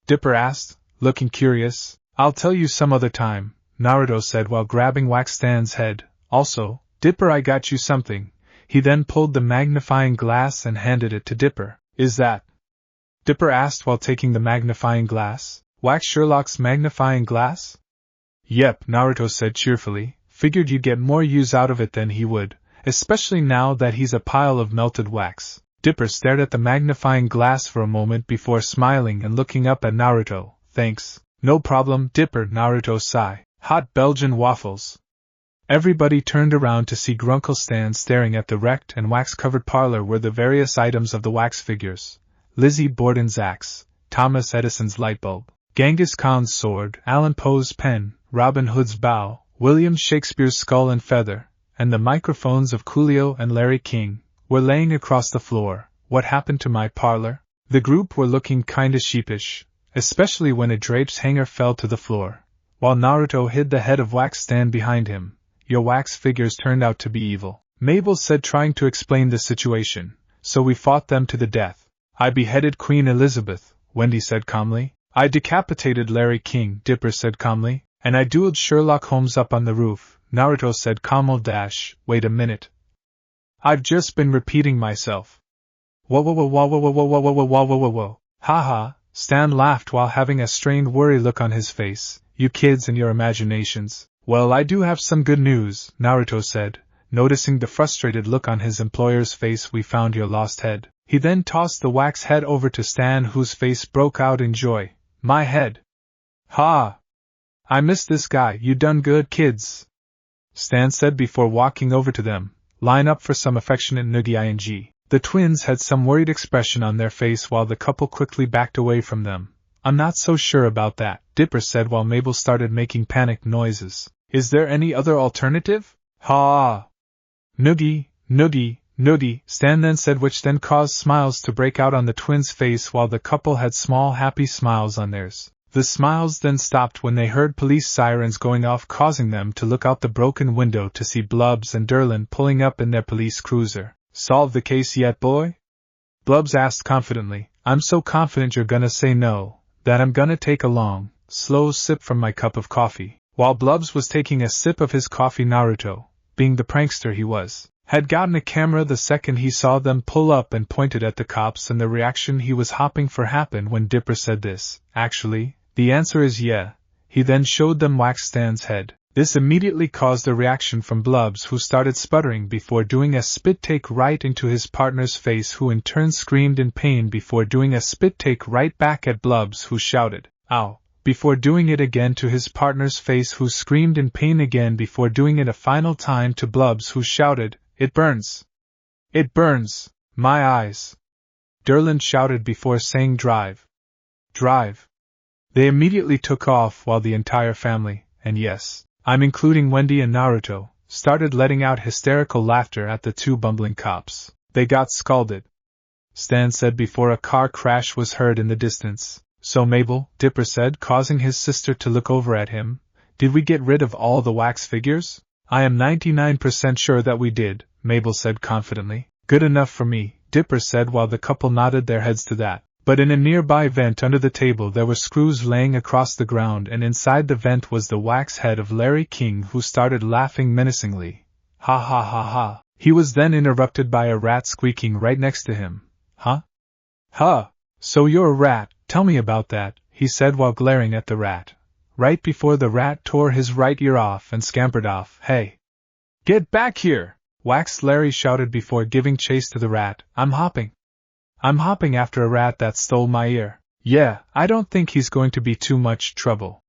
Dipper asked, looking curious. I'll tell you some other time, Naruto said while grabbing Wax Stan's head. Also, Dipper, I got you something. He then pulled the magnifying glass and handed it to Dipper. Is that? Dipper asked while taking the magnifying glass. Wax Sherlock's magnifying glass? Yep, Naruto said cheerfully. Figured you'd get more use out of it than he would, especially now that he's a pile of melted wax. Dipper stared at the magnifying glass for a moment before smiling and looking up at Naruto. Thanks. No problem, Dipper, Naruto sighed. Hot Belgian waffles. Everybody turned around to see Grunkle Stan staring at the wrecked and wax-covered parlor where the various items of the wax figures. Lizzie Borden's axe, Thomas Edison's light bulb, Genghis Khan's sword, Allan Poe's pen, Robin Hood's bow, William Shakespeare's skull and feather, and the microphones of Coolio and Larry King, were laying across the floor. What happened to my parlor? The group were looking kinda sheepish, especially when a drape's hanger fell to the floor, while Naruto hid the head of Wax Stan behind him. Your wax figures turned out to be evil, Mabel said, trying to explain the situation. So we fought them to the death. I beheaded Queen Elizabeth, Wendy said calmly. I decapitated Larry King, Dipper said calmly. And I dueled Sherlock Holmes up on the roof, Naruto said calmly. Wait a minute. I've just been repeating myself. Whoa. Haha, Stan laughed while having a strained worry look on his face. You kids and your imaginations. Well, I do have some good news, Naruto said, noticing the frustrated look on his employer's face. We found your lost head. He then tossed the wax head over to Stan, whose face broke out in joy. My head. Ha! I missed this guy. You done good, kids, Stan said before walking over to them. Line up for some affectionate noogie ing. The twins had some worried expression on their face while the couple quickly backed away from them. I'm not so sure about that, Dipper said while Mabel started making panicked noises. Is there any other alternative? Ha! Noogie, Stan then said, which then caused smiles to break out on the twins' face while the couple had small happy smiles on theirs. The smiles then stopped when they heard police sirens going off, causing them to look out the broken window to see Blubs and Derlin pulling up in their police cruiser. Solved the case yet, boy? Blubs asked confidently. I'm so confident you're gonna say no, that I'm gonna take a long, slow sip from my cup of coffee. While Blubs was taking a sip of his coffee, Naruto, being the prankster he was, had gotten a camera the second he saw them pull up and pointed at the cops, and the reaction he was hoping for happened when Dipper said this. Actually, the answer is yeah. He then showed them Wax Stan's head. This immediately caused a reaction from Blubs, who started sputtering before doing a spit take right into his partner's face, who in turn screamed in pain before doing a spit take right back at Blubs, who shouted, "Ow!" before doing it again to his partner's face, who screamed in pain again before doing it a final time to Blubs, who shouted, "It burns! It burns! My eyes!" Derlin shouted before saying, "Drive! Drive!" They immediately took off while the entire family, and yes, I'm including Wendy and Naruto, started letting out hysterical laughter at the two bumbling cops. They got scalded, Stan said before a car crash was heard in the distance. So Mabel, Dipper said, causing his sister to look over at him. Did we get rid of all the wax figures? I am 99% sure that we did, Mabel said confidently. Good enough for me, Dipper said while the couple nodded their heads to that. But in a nearby vent under the table there were screws laying across the ground, and inside the vent was the wax head of Larry King, who started laughing menacingly. Ha ha ha ha. He was then interrupted by a rat squeaking right next to him. Huh? Huh! So you're a rat, tell me about that, he said while glaring at the rat. Right before the rat tore his right ear off and scampered off. Hey! Get back here! Wax Larry shouted before giving chase to the rat. I'm hopping after a rat that stole my ear. Yeah, I don't think he's going to be too much trouble.